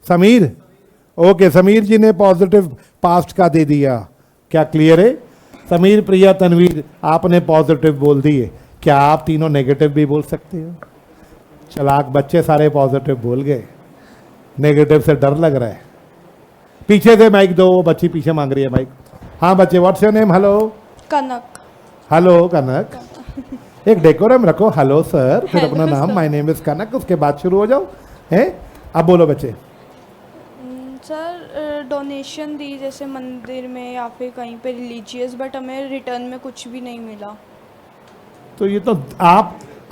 Speaker 1: समीर। ओके, समीर जी ने पॉजिटिव पास्ट का दे दिया। क्या क्लियर है? समीर, प्रिया, तनवीर, आपने पॉजिटिव बोल दिए, क्या आप तीनों नेगेटिव भी बोल सकते हो? चलाक बच्चे सारे पॉजिटिव बोल गए, नेगेटिव से डर लग रहा है। पीछे से माइक दो, वो बच्ची पीछे मांग रही है माइक। हाँ बच्चे, what's your name? Hello
Speaker 3: Kanak.
Speaker 1: Hello Kanak, एक डेकोरम रखो, हेलो सर, फिर अपना नाम, माय नेम इज कनक, उसके बाद शुरू हो जाओ। हैं, अब बोलो बच्चे।
Speaker 5: सर डोनेशन दी जैसे मंदिर में या फिर कहीं पे रिलीजियस, बट हमें रिटर्न में कुछ भी नहीं मिला।
Speaker 1: तो ये तो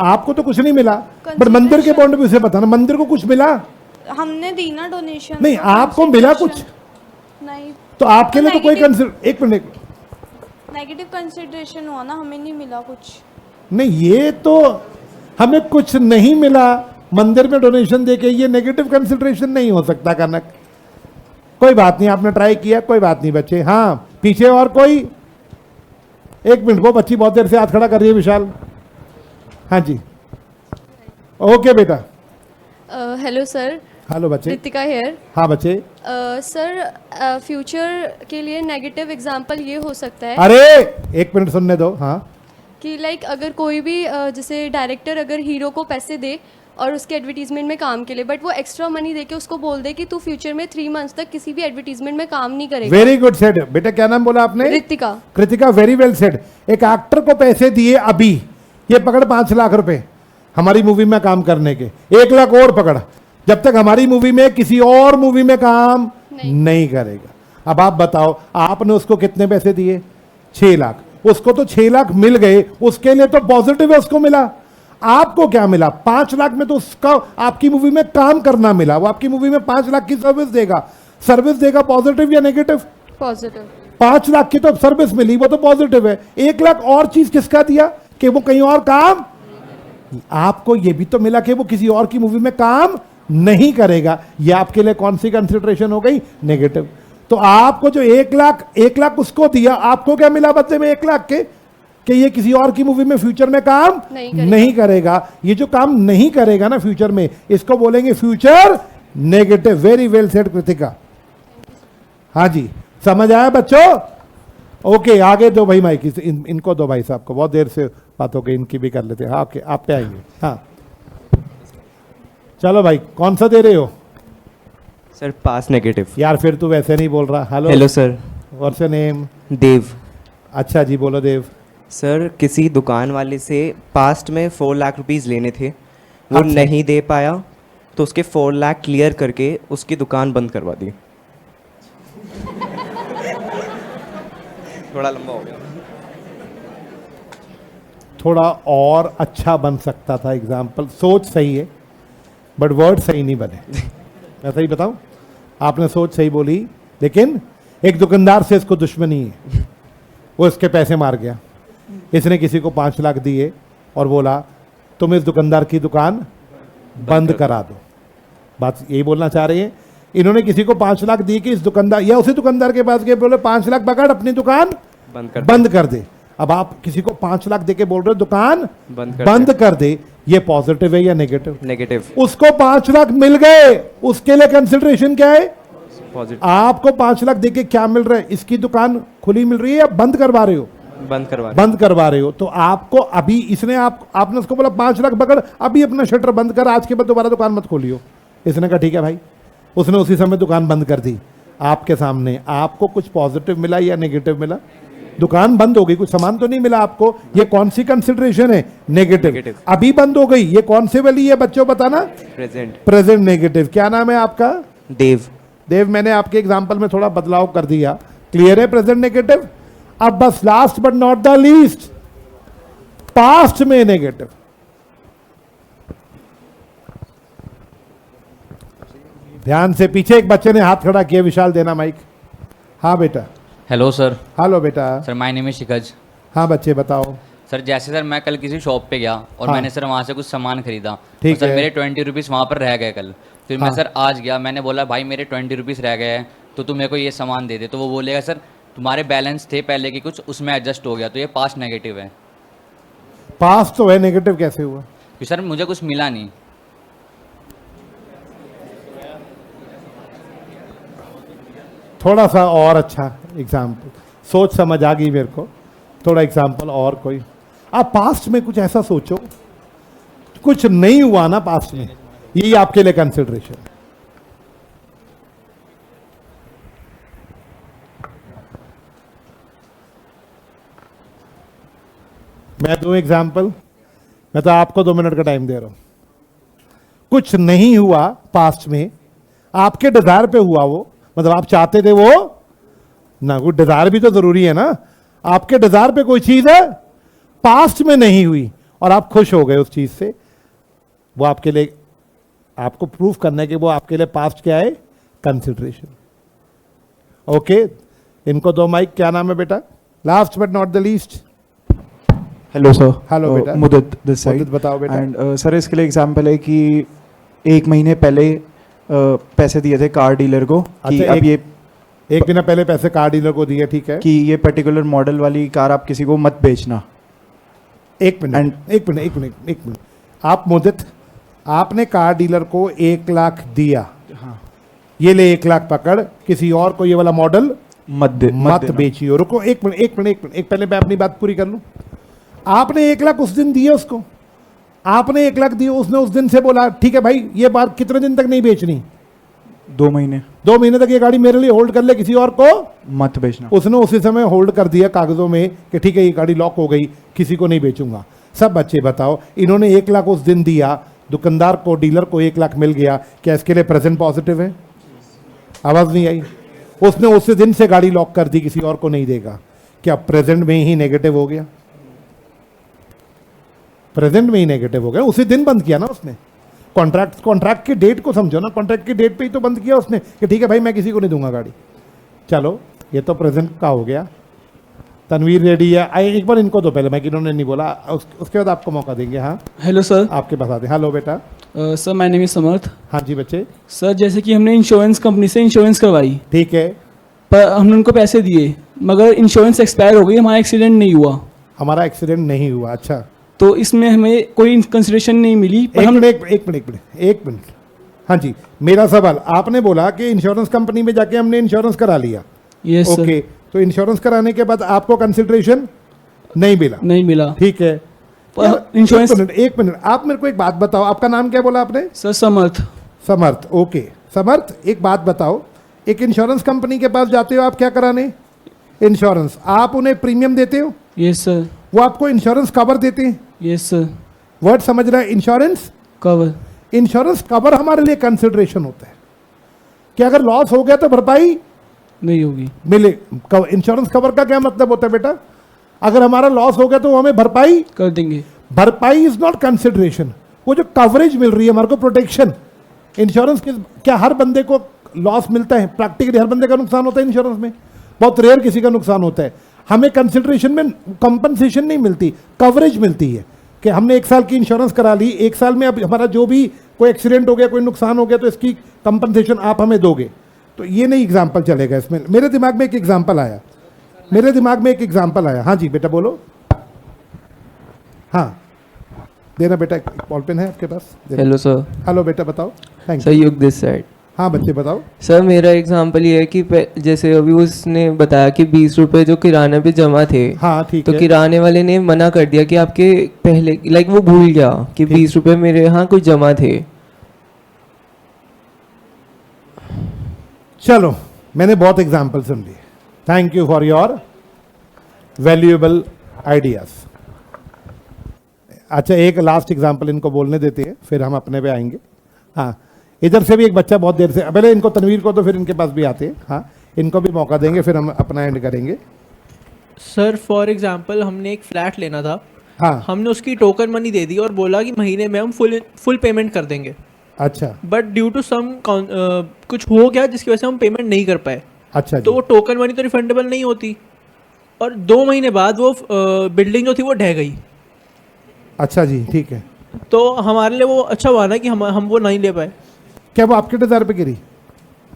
Speaker 1: आपको तो कुछ नहीं मिला, बट मंदिर के पॉइंट ऑफ व्यू से बताना, मंदिर को कुछ मिला?
Speaker 5: हमने दी ना डोनेशन।
Speaker 1: नहीं, आपको मिला कुछ?
Speaker 5: नहीं।
Speaker 1: तो आपके लिए तो कोई एक मिनट,
Speaker 5: नेगेटिव कंसिडरेशन हुआ ना, हमें नहीं मिला कुछ।
Speaker 1: नहीं, ये तो हमें कुछ नहीं मिला मंदिर में डोनेशन देके, ये नेगेटिव कंसिडरेशन नहीं हो सकता कनक। कोई बात नहीं, आपने ट्राई किया, कोई बात नहीं बच्चे। हाँ पीछे और कोई? एक मिनट, वो बच्ची बहुत देर से हाथ खड़ा कर रही है, विशाल। हाँ जी, ओके बेटा।
Speaker 6: Hello sir.
Speaker 1: हेलो बच्चे।
Speaker 6: रितिका हेयर।
Speaker 1: हाँ बच्चे।
Speaker 6: सर फ्यूचर के लिए नेगेटिव एग्जांपल ये हो सकता है।
Speaker 1: अरे एक मिनट सुनने दो। हाँ,
Speaker 6: कि लाइक अगर कोई भी जैसे डायरेक्टर अगर हीरो को पैसे दे और उसके एडवर्टीजमेंट में काम के लिए, बट वो एक्स्ट्रा मनी देके उसको बोल दे कि तू फ्यूचर में 3 मंथ्स तक किसी भी एडवर्टीजमेंट में काम नहीं करेगा।
Speaker 1: वेरी गुड सेड बेटा। क्या नाम बोला आपने?
Speaker 6: Ritika.
Speaker 1: Kritika, very well said. एक एक्टर को पैसे दिए अभी, ये पकड़ 5 लाख रुपए हमारी मूवी में काम करने के, 1 लाख और पकड़, जब तक हमारी मूवी में किसी और मूवी में काम नहीं करेगा। अब आप बताओ, आपने उसको कितने पैसे दिए? 6 लाख। उसको तो 6 लाख मिल गए, उसके लिए तो पॉजिटिव है, उसको मिला। आपको क्या मिला? 5 लाख में तो उसका आपकी मूवी में काम करना मिला, वो आपकी मूवी में 5 लाख की सर्विस देगा, पॉजिटिव या नेगेटिव?
Speaker 6: पॉजिटिव।
Speaker 1: 5 लाख की तो सर्विस मिली, वो तो पॉजिटिव है। 1 लाख और चीज किसका दिया कि वो कहीं और काम आपको ये भी तो मिला कि वो किसी और की मूवी में काम नहीं करेगा, ये आपके लिए कौन सी कंसिडरेशन हो गई? नेगेटिव। तो आपको जो 1 लाख उसको दिया, आपको क्या मिला बदले में 1 लाख के? कि ये किसी और की मूवी में फ्यूचर में काम नहीं करेगा। ये जो काम नहीं करेगा ना फ्यूचर में, इसको बोलेंगे future negative. Very well said Kritika. हाँ जी, समझ आया बच्चों? ओके, आगे दो भाई माइक, इनको दो भाई साहब को, बहुत देर से बात हो गई, इनकी भी कर लेते हैं। हाँ ओके, आप पे आएंगे। हाँ चलो भाई, कौन सा दे रहे हो?
Speaker 7: Sir pass negative.
Speaker 1: यार फिर तू वैसे नहीं बोल रहा।
Speaker 7: Hello sir.
Speaker 1: What's your name?
Speaker 7: Dev.
Speaker 1: अच्छा जी, बोलो देव।
Speaker 7: सर किसी दुकान वाले से पास्ट में 4 लाख रुपीस लेने थे, वो
Speaker 1: अच्छा।
Speaker 7: नहीं दे पाया, तो उसके 4 लाख क्लियर करके उसकी दुकान बंद करवा दी। थोड़ा लंबा हो गया।
Speaker 1: थोड़ा और अच्छा बन सकता था एग्जाम्पल। सोच सही है बट वर्ड सही नहीं बने। मैं सही बताऊं, आपने सोच सही बोली, लेकिन एक दुकानदार से इसको दुश्मनी है, वो इसके पैसे मार गया। इसने किसी को 5 लाख दिए और बोला तुम इस दुकानदार की दुकान बंद करा दो। बात यही बोलना चाह रही है। इन्होंने किसी को 5 लाख दिए कि इस दुकानदार, या उसी दुकानदार के पास गए, बोले 5 लाख पकड़, अपनी दुकान बंद कर दे। अब आप किसी को 5 लाख देके बोल रहे हो दुकान बंद कर दे, ये पॉजिटिव है या नेगेटिव?
Speaker 7: नेगेटिव।
Speaker 1: उसको 5 लाख मिल गए, उसके लिए कंसिडरेशन क्या है?
Speaker 7: पॉजिटिव।
Speaker 1: आपको 5 लाख देके क्या मिल रहा है? इसकी दुकान खुली मिल रही है या बंद करवा रहे हो? बंद करवा रहे हो। तो आपको अभी इसने आपने उसको बोला 5 लाख पकड़, अभी अपना शटर बंद कर, आज के बाद दोबारा दुकान मत खोलियो। इसने कहा ठीक है भाई, उसने उसी समय दुकान बंद कर दी आपके सामने। आपको कुछ पॉजिटिव मिला या नेगेटिव मिला? दुकान बंद हो गई, कुछ सामान तो नहीं मिला आपको। ये कौन सी कंसिडरेशन है? नेगेटिव। अभी बंद हो गई, ये कौन से वाली है बच्चों, बताना? Present negative. क्या नाम है आपका? देव। मैंने आपके एग्जांपल में थोड़ा बदलाव कर दिया। क्लियर है? Present negative. अब बस last but not the least, past में नेगेटिव। ध्यान से, पीछे एक बच्चे ने हाथ खड़ा किया, विशाल देना माइक। हाँ बेटा।
Speaker 8: Hello sir.
Speaker 1: हेलो बेटा।
Speaker 8: सर माय नेम इज शिकज।
Speaker 1: हाँ बच्चे बताओ।
Speaker 8: सर जैसे सर मैं कल किसी शॉप पे गया और
Speaker 1: हाँ।
Speaker 8: मैंने सर वहाँ से कुछ सामान खरीदा,
Speaker 1: ठीक
Speaker 8: तो सर
Speaker 1: है।
Speaker 8: मेरे 20 रुपीज़ वहाँ पर रह गए कल। फिर
Speaker 1: हाँ।
Speaker 8: मैं सर आज गया, मैंने बोला भाई मेरे 20 रुपीज़ रह गए हैं, तो तू मेरे को ये सामान दे दे। तो वो बोलेगा सर तुम्हारे बैलेंस थे पहले के कुछ, उसमें एडजस्ट हो गया, तो ये पास्ट नेगेटिव है।
Speaker 1: पास्ट तो है, नेगेटिव कैसे हुआ?
Speaker 8: कि सर मुझे कुछ मिला नहीं।
Speaker 1: थोड़ा सा और अच्छा एग्जाम्पल, सोच समझ आ गई मेरे को। थोड़ा एग्जाम्पल और कोई। आप पास्ट में कुछ ऐसा सोचो, कुछ नहीं हुआ ना पास्ट में, यही आपके लिए कंसिडरेशन। मैं दूं एग्जाम्पल? मैं तो आपको 2 मिनट का टाइम दे रहा हूं। कुछ नहीं हुआ पास्ट में, आपके डिजायर पे हुआ वो, मतलब आप चाहते थे वो ना, वो डिजायर भी तो जरूरी है ना। आपके डिजायर पे कोई चीज है, पास्ट में नहीं हुई और आप खुश हो गए उस चीज से, वो आपके लिए, आपको प्रूफ करना है कि वो आपके लिए पास्ट क्या है? कंसिडरेशन। ओके, इनको दो माइक। क्या नाम है बेटा? Last but not the least.
Speaker 9: Hello sir.
Speaker 1: Hello बेटा।
Speaker 9: मुदत दिस साइड।
Speaker 1: मुदत बताओ बेटा।
Speaker 9: एंड सर इसके लिए एग्जांपल है कि 1 महीने पहले पैसे दिए थे कार डीलर को कि
Speaker 1: अच्छा,
Speaker 9: अब ये
Speaker 1: 1 महीना पहले पैसे कार डीलर को दिए, ठीक है,
Speaker 9: कि ये पर्टिकुलर मॉडल वाली कार आप किसी को मत बेचना।
Speaker 1: 1 मिनट। आप मुदत, आपने कार डीलर को 1 लाख दिया,
Speaker 9: हाँ।
Speaker 1: ये ले 1 लाख पकड़, किसी और को ये वाला मॉडल मत
Speaker 9: देना।
Speaker 1: बेचियो। रुको 1 मिनट, एक पहले मैं अपनी बात पूरी कर लूं। आपने 1 लाख उस दिन दिए उसको, आपने 1 लाख दिए, उसने उस दिन से बोला ठीक है भाई ये बात कितने दिन तक नहीं बेचनी?
Speaker 9: 2 महीने।
Speaker 1: 2 महीने तक ये गाड़ी मेरे लिए होल्ड कर ले, किसी और को
Speaker 9: मत बेचना।
Speaker 1: उसने उसी समय होल्ड कर दिया कागजों में कि ठीक है ये गाड़ी लॉक हो गई, किसी को नहीं बेचूंगा। सब बच्चे बताओ, इन्होंने 1 लाख उस दिन दिया, दुकानदार को, डीलर को 1 लाख मिल गया, क्या इसके लिए प्रेजेंट पॉजिटिव है? आवाज नहीं आई। उसने उसी दिन से गाड़ी लॉक कर दी, किसी और को नहीं देगा, क्या प्रेजेंट में ही नेगेटिव हो गया? प्रेजेंट में ही नेगेटिव हो गया, उसी दिन बंद किया ना उसने। कॉन्ट्रैक्ट की डेट को समझो ना, कॉन्ट्रैक्ट की डेट पे ही तो बंद किया उसने कि ठीक है भाई मैं किसी को नहीं दूंगा गाड़ी। चलो ये तो प्रेजेंट का हो गया। तनवीर रेडी है। एक बार इनको दो पहले, मैं इन्होंने नहीं बोला, उसके बाद आपको मौका देंगे। हाँ
Speaker 10: हेलो सर।
Speaker 1: आपके पास आते हैं। हेलो बेटा।
Speaker 10: सर माय नेम इज समर्थ।
Speaker 1: हाँ जी बच्चे।
Speaker 10: सर जैसे कि हमने इंश्योरेंस कंपनी से इंश्योरेंस करवाई,
Speaker 1: ठीक है,
Speaker 10: पर हमने उनको पैसे दिए मगर इंश्योरेंस एक्सपायर हो गई, हमारा एक्सीडेंट नहीं हुआ।
Speaker 1: हमारा एक्सीडेंट नहीं हुआ, अच्छा।
Speaker 10: तो इसमें हमें कोई कंसिडरेशन नहीं मिली। पर हम
Speaker 1: एक मिनट। हाँ जी, मेरा सवाल, आपने बोला कि इंश्योरेंस कंपनी में जाके हमने इंश्योरेंस करा लिया।
Speaker 10: Yes sir.
Speaker 1: ओके, तो इंश्योरेंस कराने के बाद आपको कंसिडरेशन नहीं मिला?
Speaker 10: नहीं मिला।
Speaker 1: ठीक है।
Speaker 10: इंश्योरेंस।
Speaker 1: एक मिनट, आप मेरे को एक बात बताओ, आपका नाम क्या बोला आपने?
Speaker 10: सर समर्थ।
Speaker 1: समर्थ, ओके। समर्थ, एक बात बताओ, एक इंश्योरेंस कंपनी के पास जाते हो आप क्या कराने? इंश्योरेंस। आप उन्हें प्रीमियम देते हो?
Speaker 10: Yes sir.
Speaker 1: वो आपको इंश्योरेंस कवर देते हैं?
Speaker 10: Yes sir.
Speaker 1: वर्ड समझ रहा है? Insurance
Speaker 10: cover.
Speaker 1: इंश्योरेंस कवर हमारे लिए कंसिडरेशन होता है कि अगर लॉस हो गया तो भरपाई
Speaker 10: नहीं होगी,
Speaker 1: मिले। इंश्योरेंस कवर का क्या मतलब होता है बेटा? अगर हमारा लॉस हो गया तो वो हमें भरपाई
Speaker 10: कर देंगे।
Speaker 1: भरपाई इज नॉट कंसिडरेशन। वो जो कवरेज मिल रही है हमारे को, प्रोटेक्शन। इंश्योरेंस के क्या हर बंदे को लॉस मिलता है? प्रैक्टिकली हर बंदे का नुकसान होता है इंश्योरेंस में, बहुत रेयर किसी का नुकसान होता है। हमें कंसिडरेशन में कंपनसेशन नहीं मिलती, कवरेज मिलती है कि हमने 1 साल की इंश्योरेंस करा ली, 1 साल में अब हमारा जो भी कोई एक्सीडेंट हो गया, कोई नुकसान हो गया, तो इसकी कंपनसेशन आप हमें दोगे। तो ये नहीं एग्जाम्पल चलेगा इसमें। मेरे दिमाग में एक एग्जाम्पल आया। हाँ जी बेटा बोलो। हाँ देना बेटा, एक बॉल पेन है आपके पास?
Speaker 11: Hello sir.
Speaker 1: हेलो बेटा बताओ। Thank
Speaker 11: sir
Speaker 1: you.
Speaker 11: युग दिस साइड।
Speaker 1: हाँ बच्चे बताओ।
Speaker 11: सर मेरा एग्जांपल ये है कि जैसे अभी उसने बताया कि 20 रुपए जो किराने पे जमा थे,
Speaker 1: हाँ ठीक
Speaker 11: तो
Speaker 1: है।
Speaker 11: किराने वाले ने मना कर दिया कि आपके पहले, लाइक वो भूल गया कि 20 रुपए मेरे यहाँ कुछ जमा थे।
Speaker 1: चलो, मैंने बहुत एग्जाम्पल सुन लिए। Thank you for your valuable ideas. अच्छा, एक लास्ट एग्जाम्पल इनको बोलने देते हैं, फिर हम अपने पे आएंगे। हाँ, इधर से भी एक बच्चा बहुत देर से, पहले इनको तनवीर को, तो फिर इनके पास भी आते हैं। हाँ, इनको भी मौका देंगे, फिर हम अपना एंड करेंगे।
Speaker 2: सर फॉर एग्जांपल हमने एक फ्लैट लेना था।
Speaker 1: हाँ।
Speaker 2: हमने उसकी टोकन मनी दे दी और बोला कि महीने में हम फुल पेमेंट कर देंगे।
Speaker 1: अच्छा।
Speaker 2: बट ड्यू टू सम कुछ हो गया जिसकी वजह से हम पेमेंट नहीं कर पाए।
Speaker 1: अच्छा
Speaker 2: तो
Speaker 1: जी।
Speaker 2: वो टोकन मनी तो रिफंडेबल नहीं होती, और 2 महीने बाद वो बिल्डिंग जो थी वो ढह गई।
Speaker 1: अच्छा जी, ठीक है।
Speaker 2: तो हमारे लिए वो अच्छा हुआ ना कि हम वो नहीं ले पाए।
Speaker 1: क्या वो आपके डिजायर पे गिरी?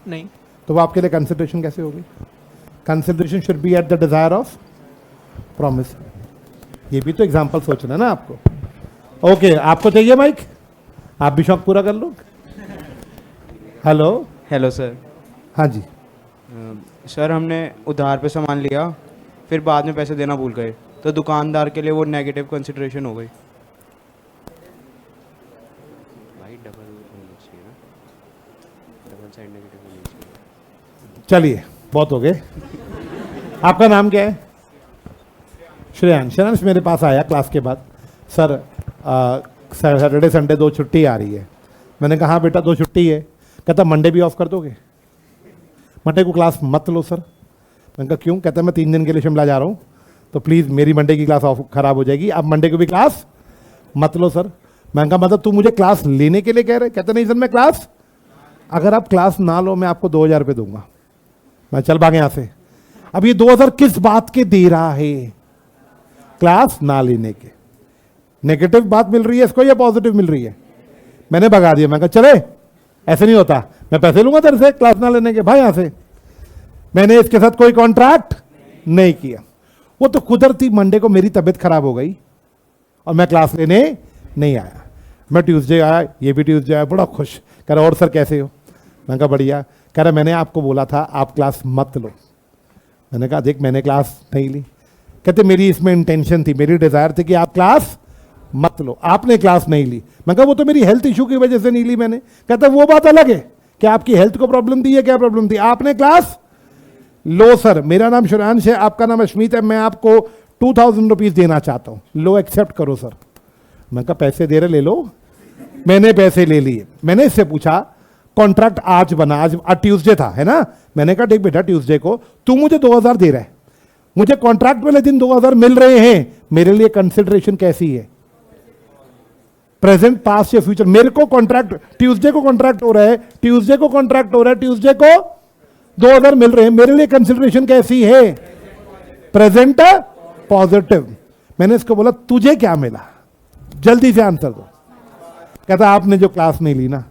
Speaker 2: नहीं।
Speaker 1: तो वो आपके लिए कंसिडरेशन कैसे होगी? Consideration should be eight the desire of promise. ये भी तो एग्जाम्पल सोचना है ना आपको। ओके, आपको चाहिए माइक? आप भी शौक पूरा कर लो। हेलो।
Speaker 12: Hello sir.
Speaker 1: हाँ जी।
Speaker 12: सर हमने उधार पे सामान लिया, फिर बाद में पैसे देना भूल गए, तो दुकानदार के लिए वो नेगेटिव कंसिडरेशन हो गई।
Speaker 1: चलिए, बहुत हो गए। आपका नाम क्या है? श्रेयांश। श्रेयांश मेरे पास आया क्लास के बाद, सर सैटरडे संडे 2 छुट्टी आ रही है। मैंने कहा हाँ बेटा 2 छुट्टी है। कहता मंडे भी ऑफ कर दोगे? मंडे को क्लास मत लो सर। मैंने कहा क्यों? कहता मैं 3 दिन के लिए शिमला जा रहा हूँ, तो प्लीज़ मेरी मंडे की क्लास ऑफ खराब हो जाएगी, आप मंडे को भी क्लास मत लो सर। मैंने कहा मतलब तू मुझे क्लास लेने के लिए कह रहे? कहते नहीं सर मैं क्लास, अगर आप क्लास ना लो मैं आपको 2000 रुपये दूंगा। मैं चल भागे यहाँ से। अब ये 2000 किस बात के दे रहा है? क्लास ना लेने के। नेगेटिव बात मिल रही है इसको या पॉजिटिव मिल रही है? मैंने भगा दिया। मैं कहा चले ऐसे नहीं होता, मैं पैसे लूंगा तेरे से क्लास ना लेने के, भाई यहाँ से। मैंने इसके साथ कोई कॉन्ट्रैक्ट नहीं किया। वो तो कुदरती मंडे को मेरी तबीयत खराब हो गई और मैं क्लास लेने नहीं आया। मैं ट्यूसडे आया, ये भी ट्यूसडे आया, बड़ा खुश। कह रहा और सर कैसे हो? मैंने कहा बढ़िया। कह रहा मैंने आपको बोला था आप क्लास मत लो। मैंने कहा देख मैंने क्लास नहीं ली। कहते मेरी इसमें इंटेंशन थी, मेरी डिज़ायर थी कि आप क्लास मत लो, आपने क्लास नहीं ली। मैं कहा वो तो मेरी हेल्थ इशू की वजह से नहीं ली मैंने। कहता वो बात अलग है कि आपकी हेल्थ को प्रॉब्लम थी या क्या प्रॉब्लम थी, आपने क्लास लो। सर मेरा नाम श्रेयांश है, आपका नाम अश्मीत है, मैं आपको 2000 रुपीज़ देना चाहता हूँ, लो एक्सेप्ट करो सर। मैं कहा पैसे दे रहे ले लो। मैंने पैसे ले लिए। मैंने इससे पूछा कॉन्ट्रैक्ट आज बना, आज ट्यूसडे था है ना। मैंने कहा देख बेटा ट्यूसडे को तू मुझे 2000 दे रहा है, मुझे कॉन्ट्रैक्ट वाले दिन 2000 मिल रहे हैं, मेरे लिए कंसिडरेशन कैसी है? प्रेजेंट, पास्ट या फ्यूचर। मेरे को कॉन्ट्रैक्ट ट्यूसडे को कॉन्ट्रैक्ट हो रहा है, ट्यूसडे को कॉन्ट्रैक्ट हो रहा है, ट्यूसडे को 2000 मिल रहे हैं, मेरे लिए कंसिडरेशन कैसी है? Present positive. मैंने इसको बोला तुझे क्या मिला, जल्दी से आंसर दो। कहता आपने जो क्लास नहीं ली ना।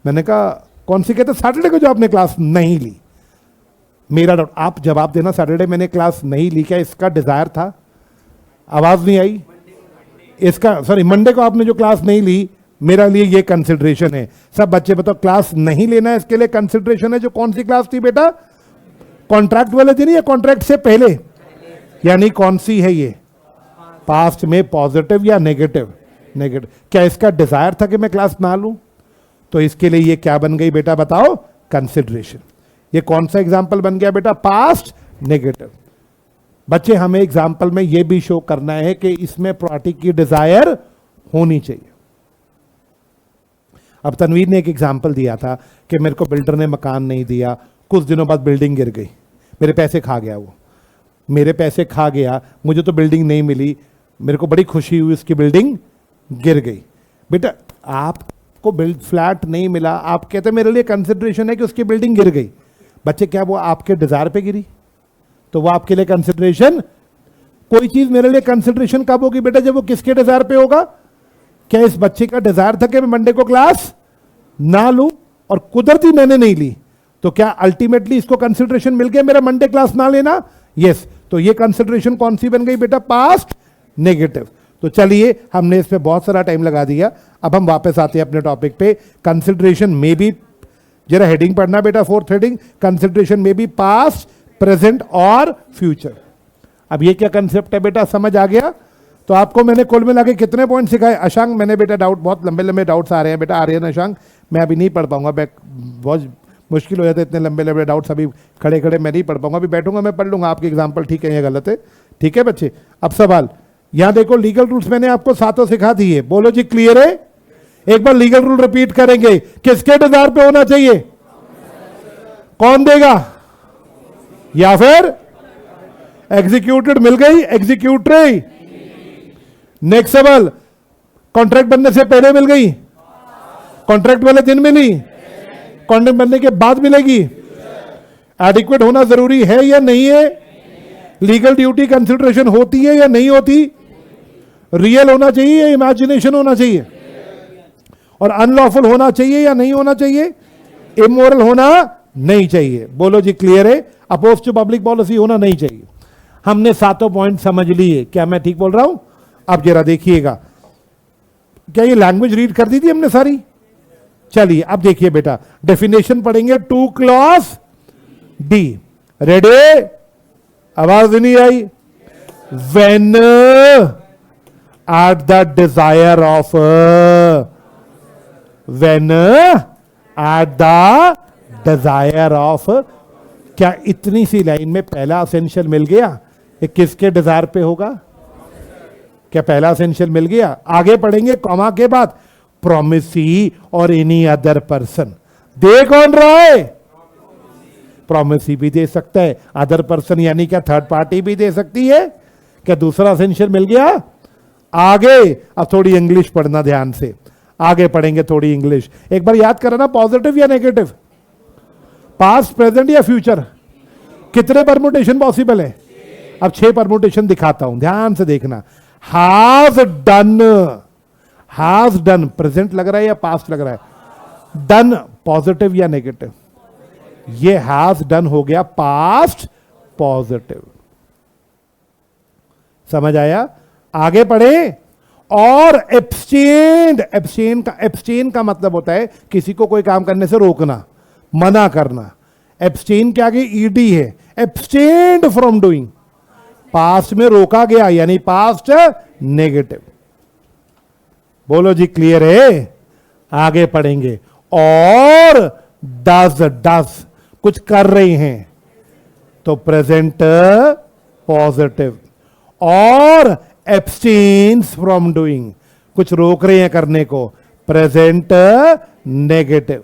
Speaker 1: मैंने कहा कौन सी? कहते सैटरडे को जो आपने क्लास नहीं ली। मेरा डाउट, आप जवाब देना, सैटरडे मैंने क्लास नहीं ली, क्या इसका डिजायर था? आवाज नहीं आई। इसका सॉरी, मंडे को आपने जो क्लास नहीं ली, मेरा लिए ये कंसिडरेशन है। सब बच्चे बताओ, क्लास नहीं लेना है इसके लिए कंसिडरेशन है। जो कौन सी क्लास थी बेटा? कॉन्ट्रैक्ट वाले दिन या कॉन्ट्रैक्ट से पहले? यानी कौन सी है ये? पास्ट में पॉजिटिव या नेगेटिव? नेगेटिव। क्या इसका डिजायर था कि मैं क्लास ना लूं? तो इसके लिए ये क्या बन गई बेटा बताओ? कंसिडरेशन। ये कौन सा एग्जाम्पल बन गया बेटा? Past negative. बच्चे हमें एग्जाम्पल में ये भी शो करना है कि इसमें प्रॉपर्टी की डिजायर होनी चाहिए। अब तनवीर ने एक एग्जाम्पल दिया था कि मेरे को बिल्डर ने मकान नहीं दिया, कुछ दिनों बाद बिल्डिंग गिर गई, मेरे पैसे खा गया। वो मेरे पैसे खा गया, मुझे तो बिल्डिंग नहीं मिली, मेरे को बड़ी खुशी हुई, उसकी बिल्डिंग गिर गई। बेटा आपको फ्लैट नहीं मिला, आप कहते मेरे लिए कंसिडरेशन है कि उसकी बिल्डिंग गिर गई। बच्चे क्या वो आपके डिजायर पे गिरी? तो वो आपके लिए कंसिडरेशन। कोई चीज मेरे लिए कंसिडरेशन कब होगी बेटा? जब वो किसके डिजायर पे होगा? क्या इस बच्चे का डिजायर था कि मैं मंडे को क्लास ना लूं और कुदरती मैंने नहीं ली, तो क्या अल्टीमेटली इसको कंसिडरेशन मिल गया मेरा मंडे क्लास ना लेना? यस। तो ये कंसिडरेशन कौन सी बन गई बेटा? Past negative. तो चलिए, हमने इस पे बहुत सारा टाइम लगा दिया, अब हम वापस आते हैं अपने टॉपिक पे। कंसिडरेशन में भी, जरा हेडिंग पढ़ना बेटा, फोर्थ हेडिंग, कंसिडरेशन में भी पास्ट, प्रेजेंट और फ्यूचर। अब ये क्या कंसेप्ट है बेटा, समझ आ गया? तो आपको मैंने कुल मिला के कितने पॉइंट सिखाए? अशांक, मैंने बेटा डाउट, बहुत लंबे लंबे डाउट्स आ रहे हैं बेटा, आर्यन, अशांक, मैं अभी नहीं पढ़ पाऊंगा, बहुत मुश्किल हो जाता है, इतने लंबे लंबे डाउट्स अभी खड़े खड़े मैं नहीं पढ़ पाऊंगा। अभी बैठूंगा मैं पढ़ लूंगा, आपके एग्जाम्पल ठीक है या गलत है? ठीक है बच्चे। अब सवाल, यहां देखो, लीगल रूल्स मैंने आपको सातों सिखा दिए, बोलो जी क्लियर है? एक बार लीगल रूल रिपीट करेंगे, किसके डिजायर पे होना चाहिए? कौन देगा? या फिर एग्जीक्यूटेड मिल गई, एग्जीक्यूटरी। नेक्स्ट सवाल, कॉन्ट्रैक्ट बनने से पहले मिल गई, कॉन्ट्रैक्ट वाले दिन मिली, कॉन्ट्रैक्ट बनने के बाद मिलेगी। एडिक्वेट होना जरूरी है या नहीं है? लीगल ड्यूटी कंसिडरेशन होती है या नहीं होती? रियल होना चाहिए या इमेजिनेशन होना चाहिए? और अनलॉफुल होना चाहिए या नहीं होना चाहिए? इमोरल होना नहीं चाहिए। बोलो जी क्लियर है? अपोज टू पब्लिक पॉलिसी होना नहीं चाहिए। हमने सातों पॉइंट समझ लिए, क्या मैं ठीक बोल रहा हूं? अब जरा देखिएगा, क्या ये लैंग्वेज रीड कर दी थी हमने सारी? चलिए अब देखिए बेटा, डेफिनेशन पढ़ेंगे 2 क्लॉज डी। रेडी? आवाज नहीं आई? When at the desire of, when at the desire of. क्या इतनी सी लाइन में पहला असेंशियल मिल गया? ये किसके डिजायर पे होगा? क्या पहला असेंशियल मिल गया? आगे पढ़ेंगे कॉमा के बाद, प्रोमिसी और एनी अदर पर्सन। दे कौन रहा है? प्रोमिसी भी दे सकता है, अदर पर्सन यानी क्या थर्ड पार्टी भी दे सकती है। क्या दूसरा असेंशियल मिल गया? आगे अब थोड़ी इंग्लिश पढ़ना ध्यान से, आगे पढ़ेंगे थोड़ी इंग्लिश। एक बार याद करना, पॉजिटिव या नेगेटिव, पास्ट, प्रेजेंट या फ्यूचर? कितने परमुटेशन पॉसिबल है? अब 6 परमुटेशन दिखाता हूं, ध्यान से देखना। Has done, has done present लग रहा है या पास्ट लग रहा है? डन पॉजिटिव या नेगेटिव? ये हैज डन हो गया पास्ट पॉजिटिव। समझ आया? आगे पढ़े। और एब्सटेन्ड, एब्सटेन का मतलब होता है किसी को कोई काम करने से रोकना, मना करना। एब्सटेन के आगे ईडी है, एब्सटेन्ड फ्रॉम डूइंग, पास्ट में रोका गया यानी पास्ट नेगेटिव। बोलो जी क्लियर है? आगे पढ़ेंगे। और डज, डज कुछ कर रहे हैं तो प्रेजेंट पॉजिटिव। और एब्सटेन्स फ्रॉम डूइंग, कुछ रोक रहे हैं करने को, प्रेजेंट नेगेटिव।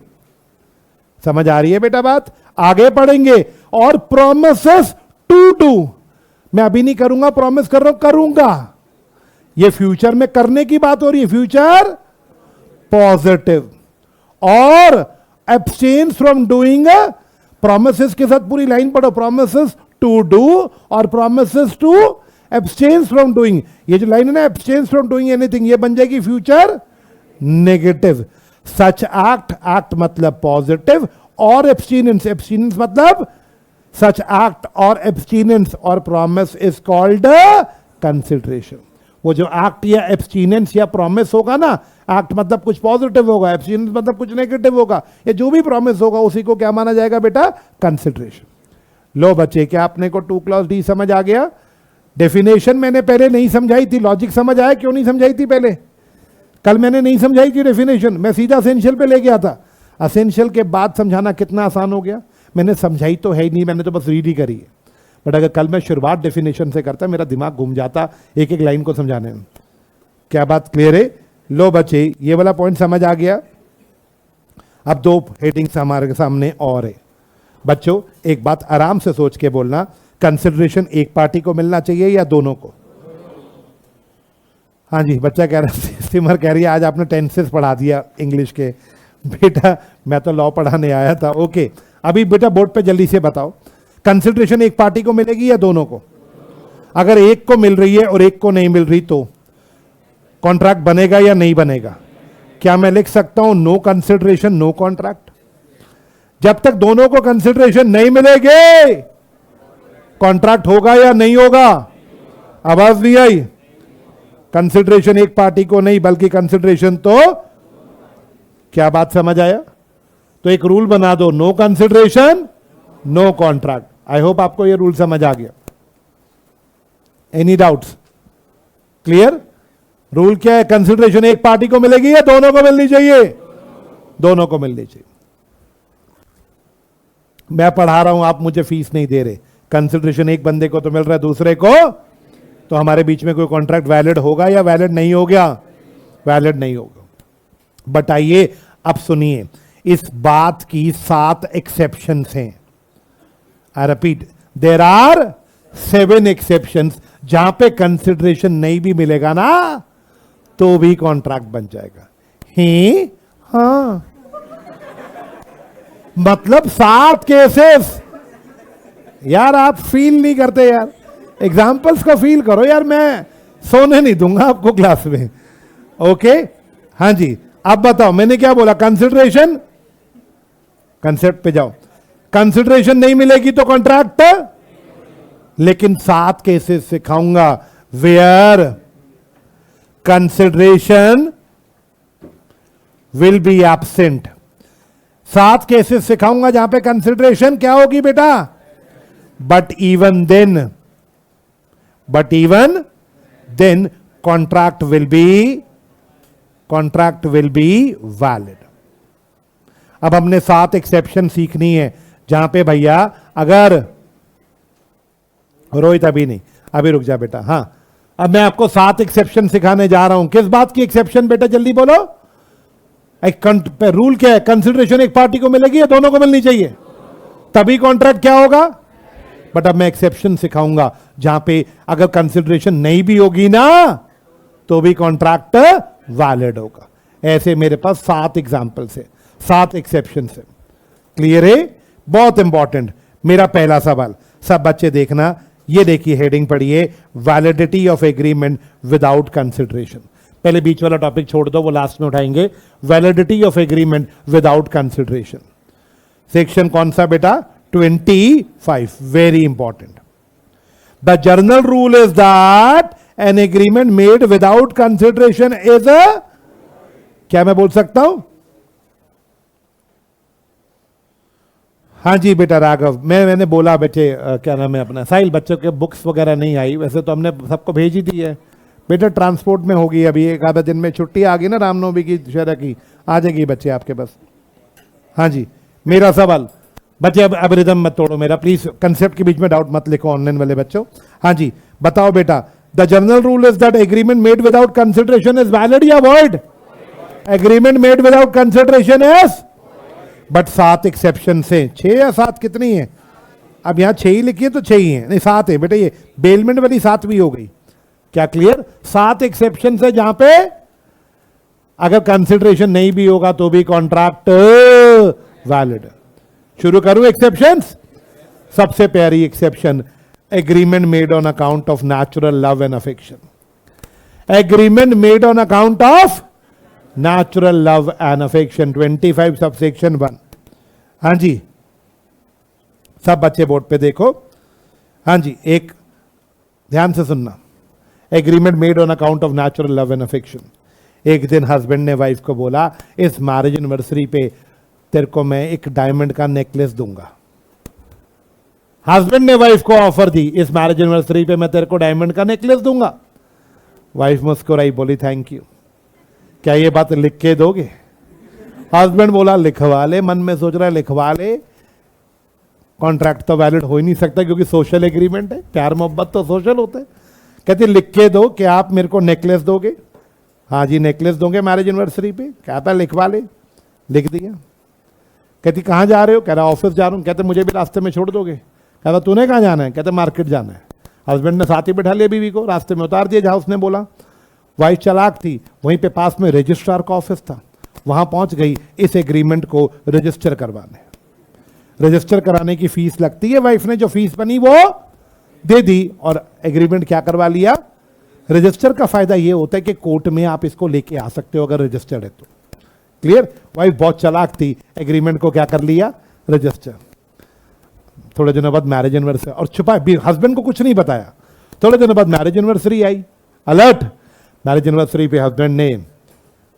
Speaker 1: समझ आ रही है बेटा बात? आगे पढ़ेंगे। और प्रोमिसेस टू डू, मैं अभी नहीं करूंगा, प्रॉमिस कर रहा हूं करूंगा, ये फ्यूचर में करने की बात हो रही है, फ्यूचर पॉजिटिव। और एब्सटेन्स फ्रॉम डूइंग, प्रोमिसेस के साथ पूरी लाइन पढ़ो, प्रोमिसेस टू डू और promises to abstain from doing. ये जो लाइन है ना, एब्सटेन फ्रॉम डूइंग एनीथिंग, ये बन जाएगी future negative. Such act, act मतलब पॉजिटिव, और एब्सटीनेंस, एब्सटीनेंस मतलब सच एक्ट और एब्सटीनेंस और प्रॉमिस इज कॉल्ड कंसिडरेशन। वो जो एक्ट या एब्सटीनेंस या प्रॉमिस होगा ना, एक्ट मतलब कुछ पॉजिटिव होगा, एब्सटीनेंस मतलब कुछ नेगेटिव होगा, या जो भी प्रॉमिस होगा उसी को क्या माना जाएगा बेटा? कंसिडरेशन। लो बच्चे, क्या आपने को 2 क्लॉज डी समझ आ गया? डेफिनेशन मैंने पहले नहीं समझाई थी, लॉजिक समझ आया? क्यों नहीं समझाई थी पहले? कल मैंने नहीं समझाई थी डेफिनेशन, मैं सीधा असेंशियल पे ले गया था। असेंशियल के बाद समझाना कितना आसान हो गया। मैंने समझाई तो है ही नहीं, मैंने तो बस रीड ही करी है। बट अगर कल मैं शुरुआत डेफिनेशन से करता, मेरा दिमाग घूम जाता एक एक लाइन को समझाने में। क्या बात क्लियर है? लो बच्चे, ये वाला पॉइंट समझ आ गया। अब 2 हेडिंग्स हमारे सामने और है। बच्चों एक बात आराम से सोच के बोलना, कंसिडरेशन एक पार्टी को मिलना चाहिए या दोनों को? हाँ जी, बच्चा कह रहा है, सिमर कह रही है आज आपने टेंसेस पढ़ा दिया इंग्लिश के। बेटा मैं तो लॉ पढ़ाने आया था। ओके, अभी बेटा बोर्ड पे जल्दी से बताओ, कंसिडरेशन एक पार्टी को मिलेगी या दोनों को? अगर एक को मिल रही है और एक को नहीं मिल रही तो कॉन्ट्रैक्ट बनेगा या नहीं बनेगा? क्या मैं लिख सकता हूं नो कंसिडरेशन नो कॉन्ट्रैक्ट? जब तक दोनों को कंसिडरेशन नहीं मिलेगी कॉन्ट्रैक्ट होगा या नहीं होगा? आवाज नहीं आई। कंसिडरेशन एक पार्टी को नहीं, बल्कि कंसिडरेशन तो, क्या बात समझ आया? तो एक रूल बना दो, no consideration no contract. I hope आपको ये रूल समझ आ गया। Any doubts? क्लियर? रूल क्या है? कंसिडरेशन एक पार्टी को मिलेगी या दोनों को मिलनी चाहिए? दोनों को मिलनी चाहिए। मैं पढ़ा रहा हूं, आप मुझे फीस नहीं दे रहे। कंसिडरेशन एक बंदे को तो मिल रहा है, दूसरे को तो हमारे बीच में कोई कॉन्ट्रैक्ट वैलिड होगा या वैलिड नहीं हो गया? वैलिड नहीं होगा। बट आइए अब सुनिए, इस बात की 7 एक्सेप्शंस हैं। I repeat, there are 7 exceptions जहां पे कंसिडरेशन नहीं भी मिलेगा ना तो भी कॉन्ट्रैक्ट बन जाएगा। ही हाँ, मतलब 7 केसेस। यार आप फील नहीं करते यार, एग्जाम्पल्स को फील करो यार, मैं सोने नहीं दूंगा आपको क्लास में। ओके हाँ जी, अब बताओ मैंने क्या बोला? कंसिडरेशन, कंसेप्ट पे जाओ। कंसिडरेशन नहीं मिलेगी तो कॉन्ट्रैक्ट, लेकिन 7 केसेस सिखाऊंगा where consideration will be absent. 7 cases सिखाऊंगा जहां पे कंसिडरेशन क्या होगी बेटा? But even then contract will be valid. अब हमने 7 एक्सेप्शन सीखनी है जहां पे भैया अगर रोहित अभी नहीं, अभी रुक जा बेटा। हाँ, अब मैं आपको 7 एक्सेप्शन सिखाने जा रहा हूं। किस बात की एक्सेप्शन बेटा? जल्दी बोलो। रूल क्या है? कंसिडरेशन एक पार्टी को मिलेगी या दोनों को मिलनी चाहिए? तभी कॉन्ट्रैक्ट क्या होगा? बट अब मैं एक्सेप्शन सिखाऊंगा जहां पे अगर कंसिडरेशन नहीं भी होगी ना तो भी कॉन्ट्रैक्ट वैलिड होगा। ऐसे मेरे पास 7 एग्जांपल्स है, 7 एक्सेप्शन है। क्लियर है? बहुत इंपॉर्टेंट। मेरा पहला सवाल, सब बच्चे देखना, ये देखिए हेडिंग पढ़िए, validity of agreement without consideration. पहले बीच वाला टॉपिक छोड़ दो, वो लास्ट में उठाएंगे। Validity of agreement without consideration, section कौन सा बेटा? 25, very important. The general rule is that an agreement made without consideration is a, क्या मैं बोल सकता हूं? हाँ जी बेटा राघव, मैंने बोला बेटे क्या नाम है अपना, साहिल, बच्चों के बुक्स वगैरह नहीं आई, वैसे तो हमने सबको भेज ही दी है बेटा, ट्रांसपोर्ट में होगी अभी, एक आधा दिन में छुट्टी आ गई ना रामनवमी की, दशहरा की, आ जाएगी बच्चे आपके पास। हाँ जी, मेरा सवाल बच्चे, अब रिदम मत तोड़ो मेरा प्लीज, कंसेप्ट के बीच में डाउट मत लिखो ऑनलाइन वाले बच्चों। हाँ जी बताओ बेटा, the general rule is that agreement made without consideration is valid या void? Agreement made without consideration is, but 7 exception से, 6 या 7 कितनी है? अब यहां 6 ही लिखी है तो 6 ही है, नहीं 7 है बेटा, ये बेलमेंट वाली 7वीं हो गई। क्या क्लियर? 7 एक्सेप्शन से जहां पे अगर कंसिडरेशन नहीं भी होगा तो भी कॉन्ट्रैक्ट वैलिड। शुरू करूं एक्सेप्शंस? सबसे प्यारी exception, agreement made on account of natural love and affection. Agreement made on account of natural love and affection, 25 subsection 1। हाँ जी, सब बच्चे बोर्ड पे देखो। हाँ जी, एक ध्यान से सुनना। Agreement made on account of natural love and affection. एक दिन हस्बैंड ने वाइफ को बोला, इस मैरिज एनिवर्सरी पे तेरे को मैं एक डायमंड का नेकलेस दूंगा। हस्बैंड ने वाइफ को ऑफर दी, इस मैरिज एनिवर्सरी पे मैं तेरे को डायमंड का नेकलेस दूंगा। वाइफ मुस्कुराई, बोली थैंक यू, क्या ये बात लिख के दोगे? हस्बैंड बोला लिखवा ले, मन में सोच रहा है लिखवा ले, कॉन्ट्रैक्ट तो वैलिड हो ही नहीं सकता क्योंकि सोशल एग्रीमेंट है, प्यार मोहब्बत तो सोशल होता है। कहती लिख के दो कि आप मेरे को नेकलेस दोगे। हाँ जी, नेकलेस दोगे मैरिज एनिवर्सरी पे? कहता लिखवा ले, लिख दिया। कहती कहाँ जा रहे हो? कह रहा ऑफिस जा रहा हूँ। कहते मुझे भी रास्ते में छोड़ दोगे? कहता तूने कहाँ जाना है? कहते मार्केट जाना है। हस्बैंड ने साथ ही बैठा लिया बीवी को, रास्ते में उतार दिया जहाँ उसने बोला। वाइफ चालाक थी, वहीं पे पास में रजिस्ट्रार का ऑफिस था, वहां पहुंच गई इस एग्रीमेंट को रजिस्टर करवाने। रजिस्टर कराने की फीस लगती है, वाइफ ने जो फीस बनी वो दे दी और एग्रीमेंट क्या करवा लिया? रजिस्टर का फायदा ये होता है कि कोर्ट में आप इसको लेके आ सकते हो अगर रजिस्टर्ड है तो। क्लियर? वाइफ बहुत चालाक थी, एग्रीमेंट को क्या कर लिया? रजिस्टर। थोड़े दिनों बाद मैरिज एनिवर्सरी, और छुपा, हस्बैंड को कुछ नहीं बताया। थोड़े दिनों बाद मैरिज एनिवर्सरी आई, अलर्ट। मैरिज एनिवर्सरी पे हस्बैंड ने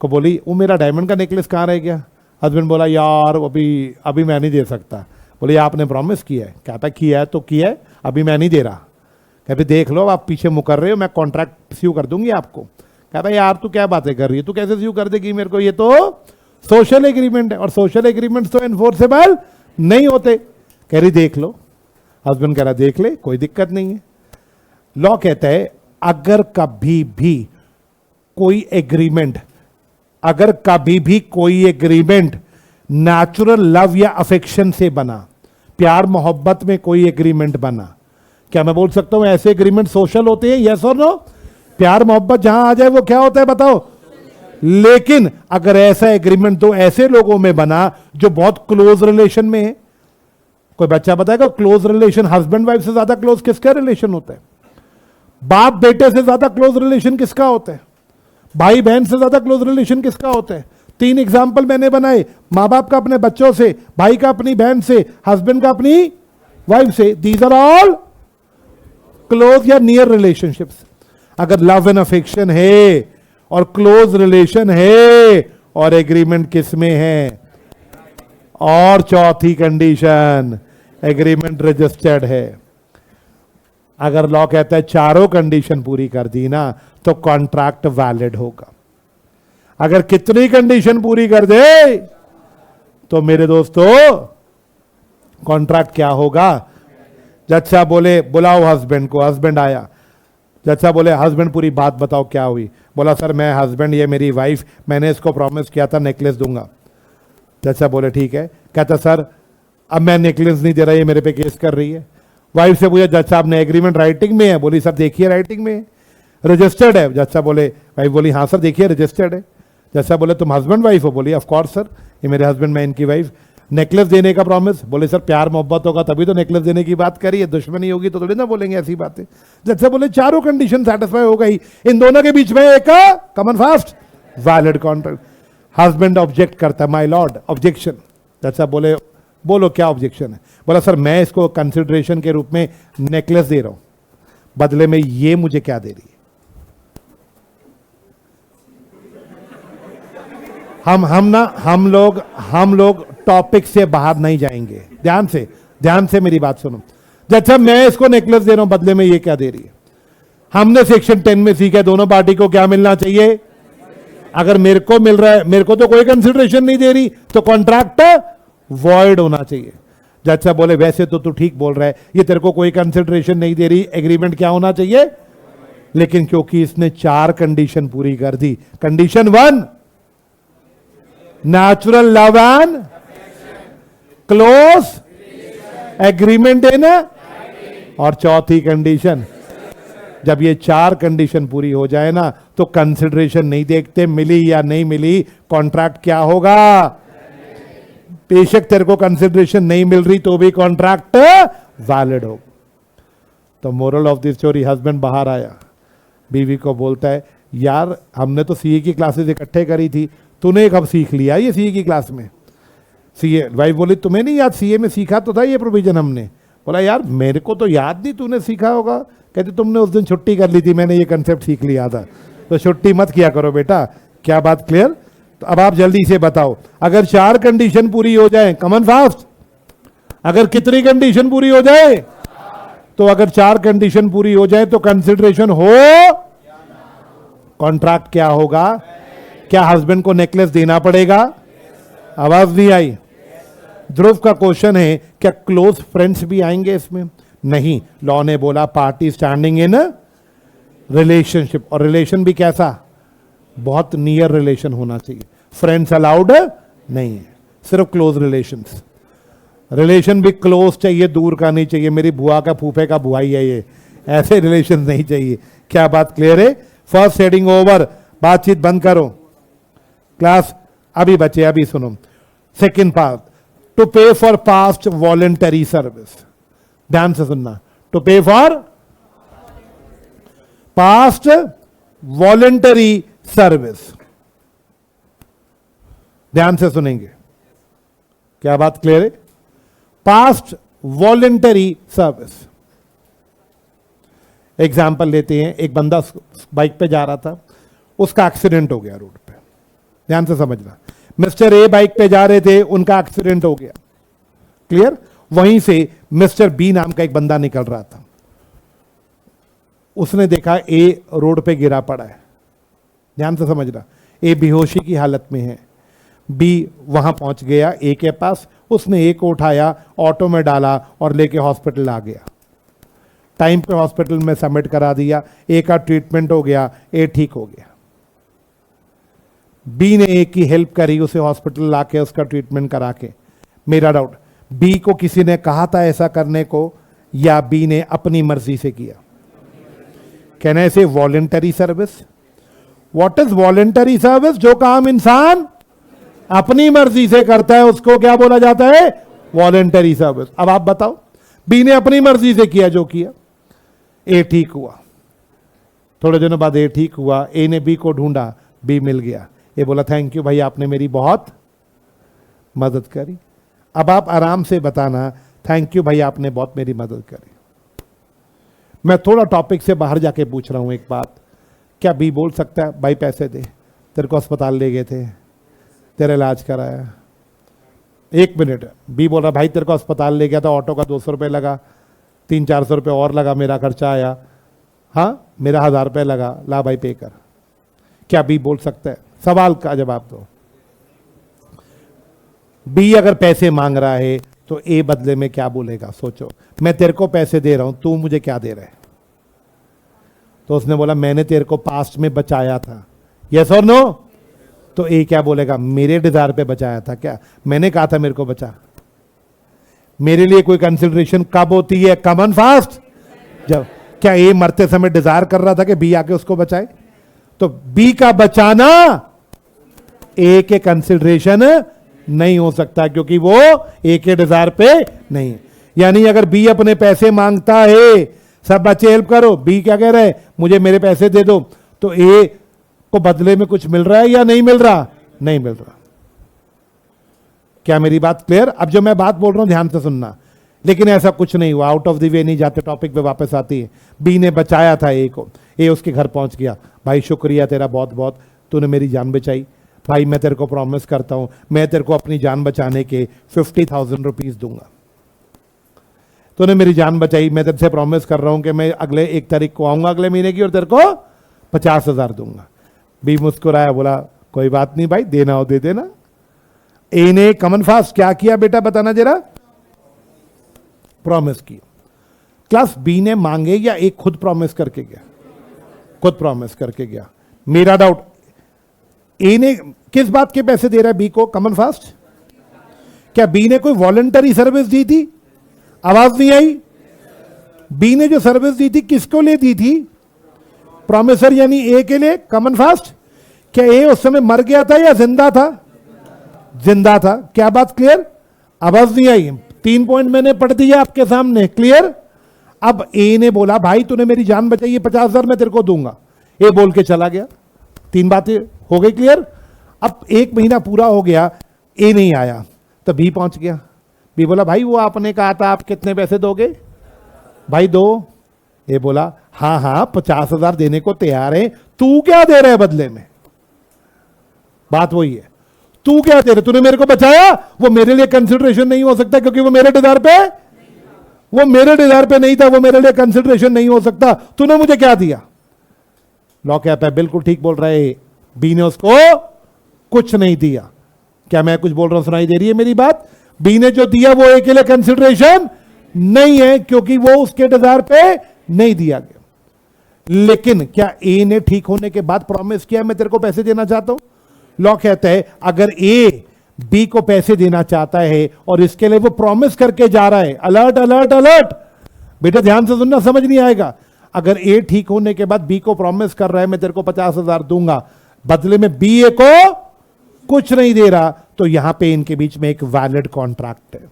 Speaker 1: को बोली, वो मेरा डायमंड का नेकलेस कहाँ रह गया? हस्बैंड बोला यार अभी मैं नहीं दे सकता। बोले आपने प्रॉमिस किया है? कहता किया है तो किया है, अभी मैं नहीं दे रहा। कहते देख लो आप पीछे मुकर रहे हो, मैं कॉन्ट्रैक्ट स्यू कर दूंगी आपको। कहता यार तू क्या बातें कर रही है, तू कैसे स्यू कर देगी मेरे को? ये तो सोशल एग्रीमेंट है और सोशल एग्रीमेंट तो एनफोर्सेबल नहीं होते। कह रही देख लो। हस्बैंड कह रहा देख ले, कोई दिक्कत नहीं है। लॉ कहता है अगर कभी भी कोई एग्रीमेंट नेचुरल लव या अफेक्शन से बना, प्यार मोहब्बत में कोई एग्रीमेंट बना, क्या मैं बोल सकता हूं ऐसे एग्रीमेंट सोशल होते हैं? यस और नो? प्यार मोहब्बत जहां आ जाए वो क्या होता है बताओ? लेकिन अगर ऐसा एग्रीमेंट दो ऐसे लोगों में बना जो बहुत क्लोज रिलेशन में है, कोई बच्चा बताएगा क्लोज रिलेशन हस्बैंड वाइफ से ज्यादा क्लोज किसका रिलेशन होता है? बाप बेटे से ज्यादा क्लोज रिलेशन किसका होता है? भाई बहन से ज्यादा क्लोज रिलेशन किसका होता है? 3 एग्जाम्पल मैंने बनाए, माँ बाप का अपने बच्चों से, भाई का अपनी बहन से, हस्बैंड का अपनी वाइफ से। दीज आर ऑल क्लोज या नियर रिलेशनशिप्स। अगर लव एंड अफेक्शन है और क्लोज रिलेशन है और एग्रीमेंट किस में है? और चौथी कंडीशन, एग्रीमेंट रजिस्टर्ड है। अगर लॉ कहता है चारों कंडीशन पूरी कर दी ना तो कॉन्ट्रैक्ट वैलिड होगा। अगर कितनी कंडीशन पूरी कर दे तो मेरे दोस्तों कॉन्ट्रैक्ट क्या होगा? जज साहब बोले बुलाओ हस्बैंड को। हस्बैंड आया। जज साहब बोले हस्बैंड पूरी बात बताओ क्या हुई? बोला सर मैं हस्बैंड, ये मेरी वाइफ, मैंने इसको प्रॉमिस किया था नेकलेस दूंगा। जज साहब बोले ठीक है। कहता सर अब मैं नेकलेस नहीं दे रहा, ये मेरे पे केस कर रही है। वाइफ से पूछा जज साहब ने एग्रीमेंट राइटिंग में है? बोली सर देखिए राइटिंग में है। रजिस्टर्ड है? जज साहब बोले, वाइफ बोली हाँ सर देखिए रजिस्टर्ड है। जज साहब बोले तुम हस्बैंड वाइफ हो? बोली ऑफ कोर्स सर, ये मेरे हस्बैंड, मैं इनकी वाइफ। नेकलेस देने का प्रॉमिस? बोले सर प्यार मोहब्बत होगा तभी तो नेकलेस देने की बात करी है, दुश्मनी होगी तो थोड़ी ना बोलेंगे ऐसी बातें। जज साहब बोले चारों कंडीशन सेटिस्फाई हो गई, इन दोनों के बीच में एक common fast valid contract. Husband object करता है, माय लॉर्ड ऑब्जेक्शन। जज साहब बोले बोलो क्या ऑब्जेक्शन है? बोला सर मैं इसको कंसिडरेशन के रूप में नेकलेस दे रहा हूं, बदले में ये मुझे क्या दे रही है? हम लोग टॉपिक से बाहर नहीं जाएंगे। ध्यान से मेरी बात सुनो। जज साहब मैं इसको नेकलेस दे रहा हूं, बदले में ये क्या दे रही है? हमने सेक्शन 10 में सीखा दोनों पार्टी को क्या मिलना चाहिए? अगर मेरे को मिल रहा है, मेरे को तो कोई कंसिडरेशन नहीं दे रही, तो कॉन्ट्रैक्ट वॉइड होना चाहिए। जज साहब बोले वैसे तो तू ठीक बोल रहा है, ये तेरे को कोई कंसिडरेशन नहीं दे रही, एग्रीमेंट क्या होना चाहिए? लेकिन क्योंकि इसने 4 कंडीशन पूरी कर दी। Condition 1 natural love and close agreement है ना, और चौथी कंडीशन, जब ये 4 कंडीशन पूरी हो जाए ना तो कंसिडरेशन नहीं देखते, मिली या नहीं मिली, कॉन्ट्रैक्ट क्या होगा? बेशक तेरे को कंसिडरेशन नहीं मिल रही तो भी कॉन्ट्रैक्ट वैलिड हो। तो moral of the story, husband बाहर आया, बीवी को बोलता है यार हमने तो सीए की क्लासेस इकट्ठे करी थी, तूने कब सीख लिया ये सीए की क्लास में? सीए वाइफ बोली तुम्हें नहीं याद, सीए में सीखा तो था ये प्रोविजन हमने। बोला यार मेरे को तो याद नहीं, तूने सीखा होगा। कहते तुमने उस दिन छुट्टी कर ली थी, मैंने ये कंसेप्ट सीख लिया था, तो छुट्टी मत किया करो बेटा। क्या बात क्लियर? तो अब आप जल्दी से बताओ, अगर 4 कंडीशन पूरी हो जाए, कमन फास्ट, अगर कितनी कंडीशन पूरी हो जाए? तो अगर 4 कंडीशन पूरी हो जाए तो कंसिडरेशन हो, कॉन्ट्रैक्ट क्या होगा? क्या हस्बैंड को नेकलेस देना पड़ेगा? आवाज नहीं आई। ध्रुव का क्वेश्चन है क्या क्लोज फ्रेंड्स भी आएंगे इसमें? नहीं, लॉ ने बोला पार्टी स्टैंडिंग इन रिलेशनशिप, और रिलेशन भी कैसा? बहुत नियर रिलेशन होना चाहिए। फ्रेंड्स अलाउड नहीं है, सिर्फ क्लोज रिलेशंस। रिलेशन भी क्लोज चाहिए, दूर का नहीं चाहिए, मेरी बुआ का फूफे का बुआई है ये, ऐसे रिलेशन नहीं चाहिए। क्या बात क्लियर है? फर्स्ट हेडिंग ओवर, बातचीत बंद करो क्लास, अभी बचे, अभी सुनो। Second part, to pay for past voluntary service, ध्यान से सुनना। To pay for past voluntary service, ध्यान से सुनेंगे। क्या बात क्लियर है? Past voluntary service. एग्जाम्पल लेते हैं, एक बंदा बाइक पे जा रहा था, उसका एक्सीडेंट हो गया रोड पे, ध्यान से समझना। मिस्टर ए बाइक पे जा रहे थे, उनका एक्सीडेंट हो गया, क्लियर? वहीं से मिस्टर बी नाम का एक बंदा निकल रहा था, उसने देखा ए रोड पे गिरा पड़ा है, ध्यान से समझना। ए बेहोशी की हालत में है, बी वहां पहुंच गया ए के पास, उसने ए को उठाया, ऑटो में डाला और लेके हॉस्पिटल आ गया। टाइम पे हॉस्पिटल में सबमिट करा दिया, ए का ट्रीटमेंट हो गया, ए ठीक हो गया। बी ने ए की हेल्प करी, उसे हॉस्पिटल लाके उसका ट्रीटमेंट करा के। मेरा डाउट, बी को किसी ने कहा था ऐसा करने को या बी ने अपनी मर्जी से किया? कैन आई से voluntary service? What is voluntary service? जो काम इंसान अपनी मर्जी से करता है उसको क्या बोला जाता है? Voluntary service. अब आप बताओ, बी ने अपनी मर्जी से किया जो किया, ए ठीक हुआ, थोड़े दिनों बाद ए ठीक हुआ, ए ने बी को ढूंढा, बी मिल गया, ये बोला थैंक यू भाई आपने मेरी बहुत मदद करी। अब आप आराम से बताना, थैंक यू भाई आपने बहुत मेरी मदद करी। मैं थोड़ा टॉपिक से बाहर जाके पूछ रहा हूं एक बात, क्या बी बोल सकता है भाई पैसे दे, तेरे को अस्पताल ले गए थे, तेरा इलाज कराया? 1 मिनट, बी बोल रहा भाई तेरे को अस्पताल ले गया था, ऑटो का 200 रुपये लगा, 300-400 रुपये और लगा, मेरा खर्चा आया, हाँ मेरा 1000 रुपये लगा, ला भाई पे कर। क्या बी बोल सकता है? सवाल का जवाब दो। बी अगर पैसे मांग रहा है तो ए बदले में क्या बोलेगा? सोचो, मैं तेरे को पैसे दे रहा हूं, तू मुझे क्या दे रहा है? तो उसने बोला मैंने तेरे को पास्ट में बचाया था, यस और नो? तो ए क्या बोलेगा? मेरे डिजायर पे बचाया था क्या? मैंने कहा था मेरे को बचा। मेरे लिए कोई कंसिडरेशन कब होती है? कमन फास्ट, जब क्या ए मरते समय डिजायर कर रहा था कि बी आके उसको बचाए? तो बी का बचाना ए के कंसिडरेशन नहीं हो सकता, क्योंकि वो ए के डिजायर पे नहीं है। यानी अगर बी अपने पैसे मांगता है, सब बच्चे हेल्प करो, बी क्या कह रहे हैं? मुझे मेरे पैसे दे दो, तो ए को बदले में कुछ मिल रहा है या नहीं मिल रहा? नहीं मिल रहा। क्या मेरी बात क्लियर? अब जो मैं बात बोल रहा हूं ध्यान से सुनना, लेकिन ऐसा कुछ नहीं हुआ, आउट ऑफ द वे नहीं जाते, टॉपिक पे वापस आती है। बी ने बचाया था ए को, ए उसके घर पहुंच गया, भाई शुक्रिया तेरा बहुत बहुत, तूने मेरी जान बचाई, भाई मैं तेरे को प्रॉमिस करता हूं मैं तेरे को अपनी जान बचाने के 50,000 रुपीज दूंगा, तूने मेरी जान बचाई, मैं तेरे से प्रॉमिस कर रहा हूं कि मैं अगले 1 तारीख को आऊंगा अगले महीने की और तेरे को 50,000 दूंगा। बी मुस्कुराया, बोला कोई बात नहीं भाई, देना हो दे देना। ए ने कमन फास्ट क्या किया बेटा बताना जरा? प्रॉमिस किया। क्लास बी ने मांगे या एक खुद प्रॉमिस करके गया? खुद प्रॉमिस करके गया। मेरा डाउट, ए ने किस बात के पैसे दे रहा है बी को? कमन फास्ट। क्या बी ने कोई वॉलंटरी सर्विस दी थी? आवाज नहीं आई। बी ने जो सर्विस दी थी किसको लिए दी थी? प्रॉमिसर यानी ए के लिए। कमन फास्ट। क्या ए उस समय मर गया था या जिंदा था? जिंदा था। क्या बात क्लियर? आवाज नहीं आई। 3 पॉइंट मैंने पढ़ दिया आपके सामने, क्लियर। अब ए ने बोला भाई तूने मेरी जान बचाई है, 50,000 मैं तेरे को दूंगा, ए बोल के चला गया। 3 बातें हो गई क्लियर। अब 1 महीना पूरा हो गया, ए नहीं आया, तो बी पहुंच गया। बी बोला भाई वो आपने कहा था आप कितने पैसे दोगे भाई, 2। ए बोला हाँ हाँ 50,000 देने को तैयार है, तू क्या दे रहा है बदले में। बात वही है, तू क्या दे रहे, तूने मेरे को बचाया, वो मेरे लिए कंसिडरेशन नहीं हो सकता क्योंकि वो मेरे डिजायर पे नहीं था, वो मेरे लिए कंसिडरेशन नहीं हो सकता। तूने मुझे क्या दिया। लॉ कहता है बिल्कुल ठीक बोल रहा है, बी ने उसको कुछ नहीं दिया। क्या मैं कुछ बोल रहा हूं, सुनाई दे रही है मेरी बात। बी ने जो दिया वो ए के लिए कंसिडरेशन नहीं है क्योंकि वो उसके डिजायर पे नहीं दिया गया। लेकिन क्या ए ने ठीक होने के बाद प्रॉमिस किया मैं तेरे को पैसे देना चाहता हूं। लॉ कहता है अगर ए बी को पैसे देना चाहता है और इसके लिए वो प्रॉमिस करके जा रहा है, अलर्ट अलर्ट अलर्ट, बेटा ध्यान से सुनना, समझ नहीं आएगा। अगर ए ठीक होने के बाद बी को प्रॉमिस कर रहा है मैं तेरे को 50,000 दूंगा, बदले में बी ए को कुछ नहीं दे रहा, तो यहां पे इनके बीच में एक वैलिड कॉन्ट्रैक्ट है।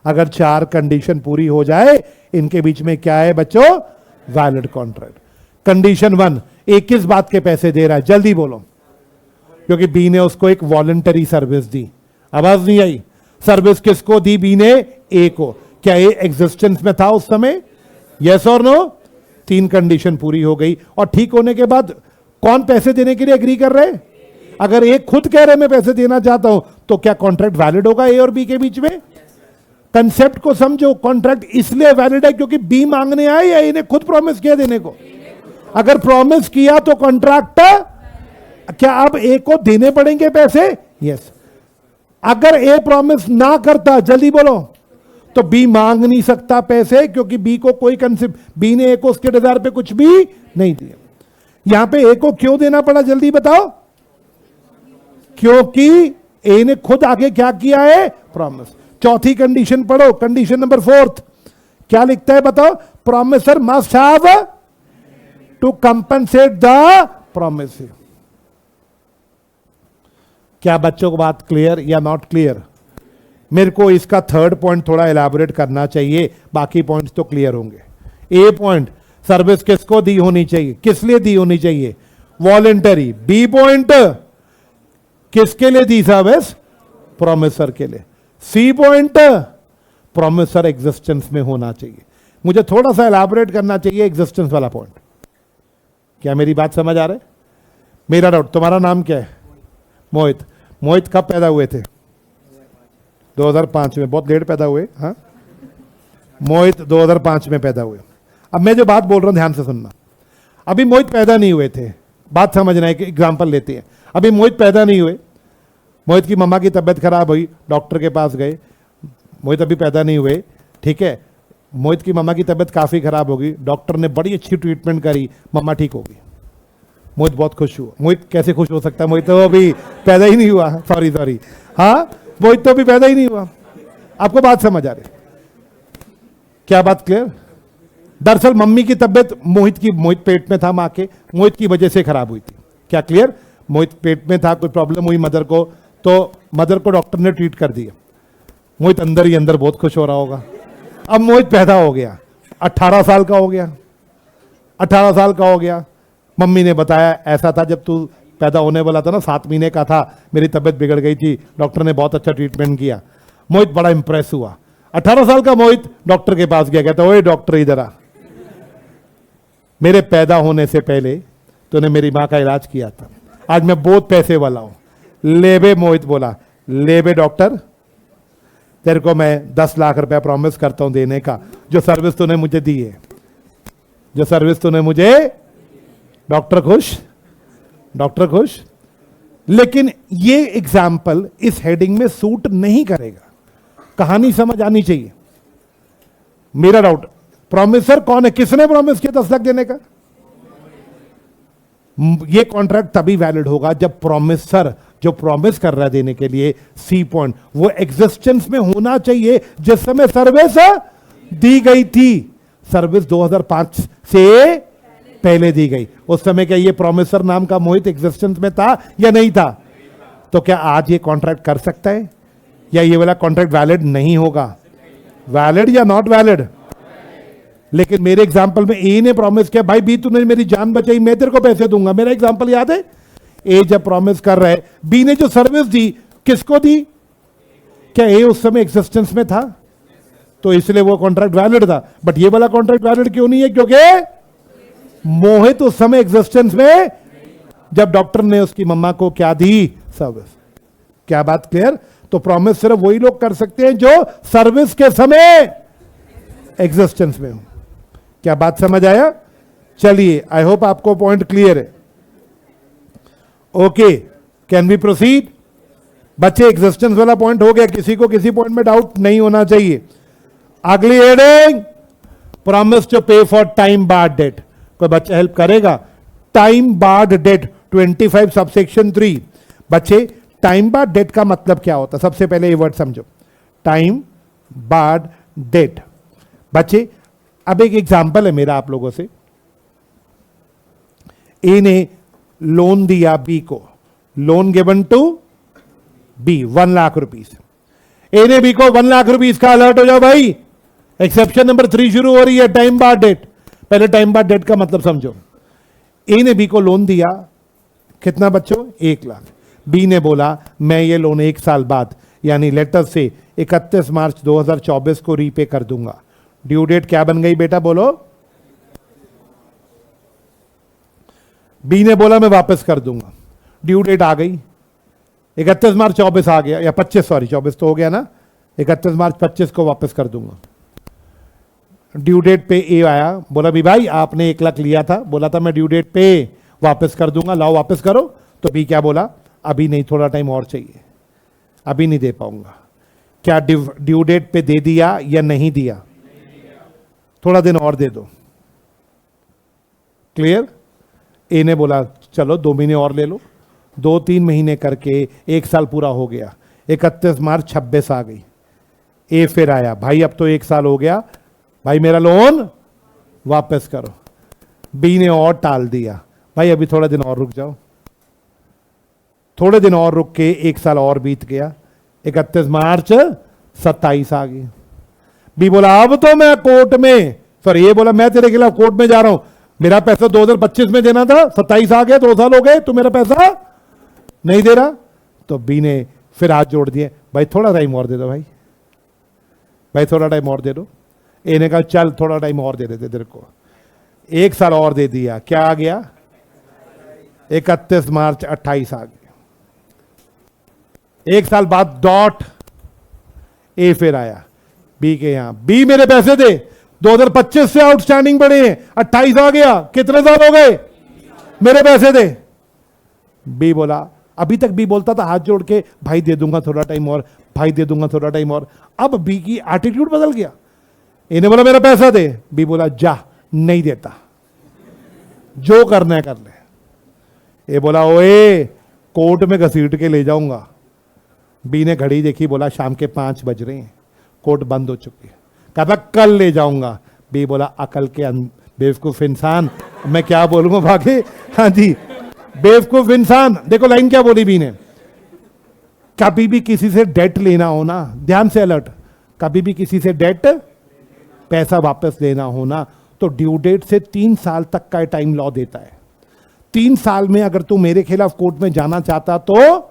Speaker 1: अगर 4 कंडीशन पूरी हो जाए इनके बीच में क्या है बच्चों, वैलिड कॉन्ट्रैक्ट। कंडीशन 1, ए किस बात के पैसे दे रहा है, जल्दी बोलो। क्योंकि बी ने उसको एक वॉलंटरी सर्विस दी। आवाज नहीं आई। सर्विस किसको दी बी ने, ए को। क्या ए एग्जिस्टेंस में था उस समय, यस और नो। 3 कंडीशन पूरी हो गई और ठीक होने के बाद कौन पैसे देने के लिए एग्री कर रहे हैं। अगर ए खुद कह रहे मैं पैसे देना चाहता हूं तो क्या कॉन्ट्रैक्ट वैलिड होगा ए और बी के बीच में। कंसेप्ट को समझो, कॉन्ट्रैक्ट इसलिए वैलिड है क्योंकि बी मांगने आए या ए ने खुद प्रॉमिस किया देने को। अगर प्रॉमिस किया तो कॉन्ट्रैक्ट, क्या अब ए को देने पड़ेंगे पैसे, यस। अगर ए प्रॉमिस ना करता, जल्दी बोलो, तो बी मांग नहीं सकता पैसे क्योंकि बी को कोई कंसेप्ट, बी ने ए को उसके डिजायर पे कुछ भी नहीं दिया। यहां पे ए को क्यों देना पड़ा, जल्दी बताओ। क्योंकि ए ने खुद आगे क्या किया है, प्रॉमिस। चौथी कंडीशन पढ़ो, कंडीशन नंबर 4 क्या लिखता है बताओ। Promisor must have to compensate the promise. क्या बच्चों को बात क्लियर या नॉट क्लियर। मेरे को इसका 3rd पॉइंट थोड़ा एलैबोरेट करना चाहिए, बाकी पॉइंट्स तो क्लियर होंगे। ए पॉइंट, सर्विस किसको दी होनी चाहिए, किस लिए दी होनी चाहिए, वॉलेंटरी। बी पॉइंट, किसके लिए दी सर्विस, प्रॉमिसर के लिए। सी पॉइंट, प्रॉमिसर एग्जिस्टेंस में होना चाहिए। मुझे थोड़ा सा एलैबोरेट करना चाहिए एग्जिस्टेंस वाला पॉइंट। क्या मेरी बात समझ आ रहा है। मेरा डाउट, तुम्हारा नाम क्या है, मोहित। मोहित कब पैदा हुए थे, 2005 में, बहुत लेट पैदा हुए। हाँ, मोहित 2005 में पैदा हुए। अब मैं जो बात बोल रहा हूं ध्यान से सुनना। अभी मोहित पैदा नहीं हुए थे, बात समझना है कि एग्जाम्पल लेते हैं। अभी मोहित पैदा नहीं हुए, मोहित की मम्मा की तबीयत खराब हुई, डॉक्टर के पास गए। मोहित अभी पैदा नहीं हुए, ठीक है। मोहित की मम्मा की तबीयत काफ़ी खराब होगी, डॉक्टर ने बड़ी अच्छी ट्रीटमेंट करी, मम्मा ठीक होगी। मोहित बहुत खुश हुआ। मोहित कैसे खुश हो सकता है, मोहित तो अभी पैदा ही नहीं हुआ। सॉरी, हाँ, मोहित तो अभी पैदा ही नहीं हुआ। आपको बात समझ आ रही, क्या बात क्लियर। दरअसल मम्मी की तबीयत मोहित पेट में था, माँ के, मोहित की वजह से खराब हुई थी। क्या क्लियर, मोहित पेट में था, कोई प्रॉब्लम हुई मदर को, तो मदर को डॉक्टर ने ट्रीट कर दिया। मोहित अंदर ही अंदर बहुत खुश हो रहा होगा। अब मोहित पैदा हो गया, 18 साल का हो गया। 18 साल का हो गया, मम्मी ने बताया ऐसा था जब तू पैदा होने वाला था ना, 7 महीने का था, मेरी तबीयत बिगड़ गई थी, डॉक्टर ने बहुत अच्छा ट्रीटमेंट किया। मोहित बड़ा इंप्रेस हुआ। 18 साल का मोहित डॉक्टर के पास गया, कहता ओए डॉक्टर इधर आ, मेरे पैदा होने से पहले तूने मेरी माँ का इलाज किया था, आज मैं बहुत पैसे वाला हूं। ले बे, मोहित बोला, ले बे डॉक्टर, तेरे को मैं 10 लाख रुपया प्रॉमिस करता हूं देने का, जो सर्विस तूने मुझे दी है, जो सर्विस तूने मुझे। डॉक्टर खुश, डॉक्टर खुश। लेकिन ये एग्जाम्पल इस हेडिंग में सूट नहीं करेगा, कहानी समझ आनी चाहिए। मेरा डाउट, प्रॉमिसर कौन है, किसने प्रॉमिस किया 10 लाख देने का। ये कॉन्ट्रैक्ट तभी वैलिड होगा जब प्रॉमिसर जो प्रॉमिस कर रहा है देने के लिए, सी पॉइंट, वो एग्जिस्टेंस में होना चाहिए जिस समय सर्विस दी गई थी। सर्विस 2005 से पहले दी गई, उस समय क्या ये प्रॉमिसर नाम का मोहित एग्जिस्टेंस में था या नहीं था। तो क्या आज ये कॉन्ट्रैक्ट कर सकता है या ये वाला कॉन्ट्रैक्ट वैलिड नहीं होगा। वैलिड या नॉट वैलिड? लेकिन मेरे एग्जांपल में ए ने प्रॉमिस किया, भाई बी तूने मेरी जान बचाई, मैं तेरे को पैसे दूंगा। मेरा एग्जांपल याद है? ए जब प्रॉमिस कर रहा है, बी ने जो सर्विस दी किसको दी? क्या ए उस समय एग्जिस्टेंस में था? तो इसलिए वो कॉन्ट्रैक्ट वैलिड था। बट ये वाला कॉन्ट्रैक्ट वैलिड क्यों नहीं है? क्योंकि मोहित उस समय एग्जिस्टेंस में, जब डॉक्टर ने उसकी मम्मा को क्या दी? सर्विस। क्या बात क्लियर? तो प्रॉमिस सिर्फ वही लोग कर सकते हैं जो सर्विस के समय एग्जिस्टेंस में हो। क्या बात समझ आया? चलिए, आई होप आपको पॉइंट क्लियर है। Okay, can we proceed? बच्चे, एग्जिस्टेंस वाला पॉइंट हो गया, किसी को किसी पॉइंट में डाउट नहीं होना चाहिए। अगली heading, promise to pay for time barred debt. कोई बच्चा हेल्प करेगा? Time barred debt 25 subsection 3। बच्चे, टाइम बार्ड डेट का मतलब क्या होता है? सबसे पहले ये वर्ड समझो, टाइम बार्ड डेट। बच्चे, अब एक एग्जांपल है मेरा आप लोगों से। ए ने लोन दिया बी को, loan given to B 1 lakh rupees. A ने बी को 1 लाख रुपीस का, अलर्ट हो जाओ भाई, एक्सेप्शन नंबर 3 शुरू हो रही है, टाइम बार्ड डेट। पहले टाइम बार्ड डेट का मतलब समझो। ए ने बी को लोन दिया, कितना बच्चों? 1 लाख। बी ने बोला मैं ये लोन 1 साल बाद, यानी लेटर से 31 मार्च 2024 को रीपे कर दूंगा। ड्यू डेट क्या बन गई बेटा, बोलो? बी ने बोला मैं वापस कर दूंगा। ड्यू डेट आ गई, 31 मार्च 24 आ गया, या 25, सॉरी 24 तो हो गया ना, 31 मार्च 25 को वापस कर दूंगा। ड्यू डेट पे ए आया, बोला भी भाई आपने 1 लाख लिया था, बोला था मैं ड्यू डेट पे वापस कर दूंगा, लाओ वापस करो। तो बी क्या बोला? अभी नहीं, थोड़ा टाइम और चाहिए, अभी नहीं दे पाऊंगा। क्या ड्यू डेट पे दे दिया या नहीं दिया? थोड़ा दिन और दे दो। क्लियर? ए ने बोला चलो 2 महीने और ले लो। 2-3 महीने करके 1 साल पूरा हो गया, 31 मार्च 26 आ गई। ए फिर आया, भाई अब तो 1 साल हो गया, भाई मेरा लोन वापस करो। बी ने और टाल दिया, भाई अभी थोड़ा दिन और रुक जाओ। थोड़े दिन और रुक के 1 साल और बीत गया, 31 मार्च 27 आ गई। बी बोला अब तो मैं कोर्ट में, सॉरी ये बोला मैं तेरे खिलाफ कोर्ट में जा रहा हूं, मेरा पैसा 2025 में देना था, 27 आ गया, 2 साल हो गए, तू मेरा पैसा नहीं दे रहा। तो बी ने फिर हाथ जोड़ दिए, भाई थोड़ा टाइम और दे दो, भाई थोड़ा टाइम और दे दो। ए ने कहा चल थोड़ा टाइम और दे देते तेरे को, 1 साल और दे दिया। क्या आ गया? 31 मार्च 28 आ गया। 1 साल बाद डॉट ए फिर आया बी के यहां, बी मेरे पैसे दे, 2025 से आउटस्टैंडिंग पड़े हैं, 28 आ गया, कितने साल हो गए, मेरे पैसे दे। बी बोला, अभी तक बी बोलता था हाथ जोड़ के भाई दे दूंगा थोड़ा टाइम और, भाई दे दूंगा थोड़ा टाइम और। अब बी की एटीट्यूड बदल गया, इन्हें बोला मेरा पैसा दे, बी बोला जा नहीं देता, जो करना है कर ले। ये बोला ओए कोर्ट में घसीट के ले जाऊंगा। बी ने घड़ी देखी, बोला शाम के 5 बज रहे हैं, कोर्ट बंद हो चुकी है। कहा कल ले जाऊंगा। बी बोला अकल के बेवकूफ इंसान, मैं क्या बोलूंगा बाकी। हाँ जी, बेवकूफ इंसान। देखो लाइन क्या बोली बी ने, कभी भी किसी से डेट लेना हो ना, ध्यान से अलर्ट, कभी भी किसी से डेट पैसा वापस लेना हो ना, तो ड्यू डेट से 3 साल तक का टाइम लॉ देता है। 3 साल में अगर तू मेरे खिलाफ कोर्ट में जाना चाहता तो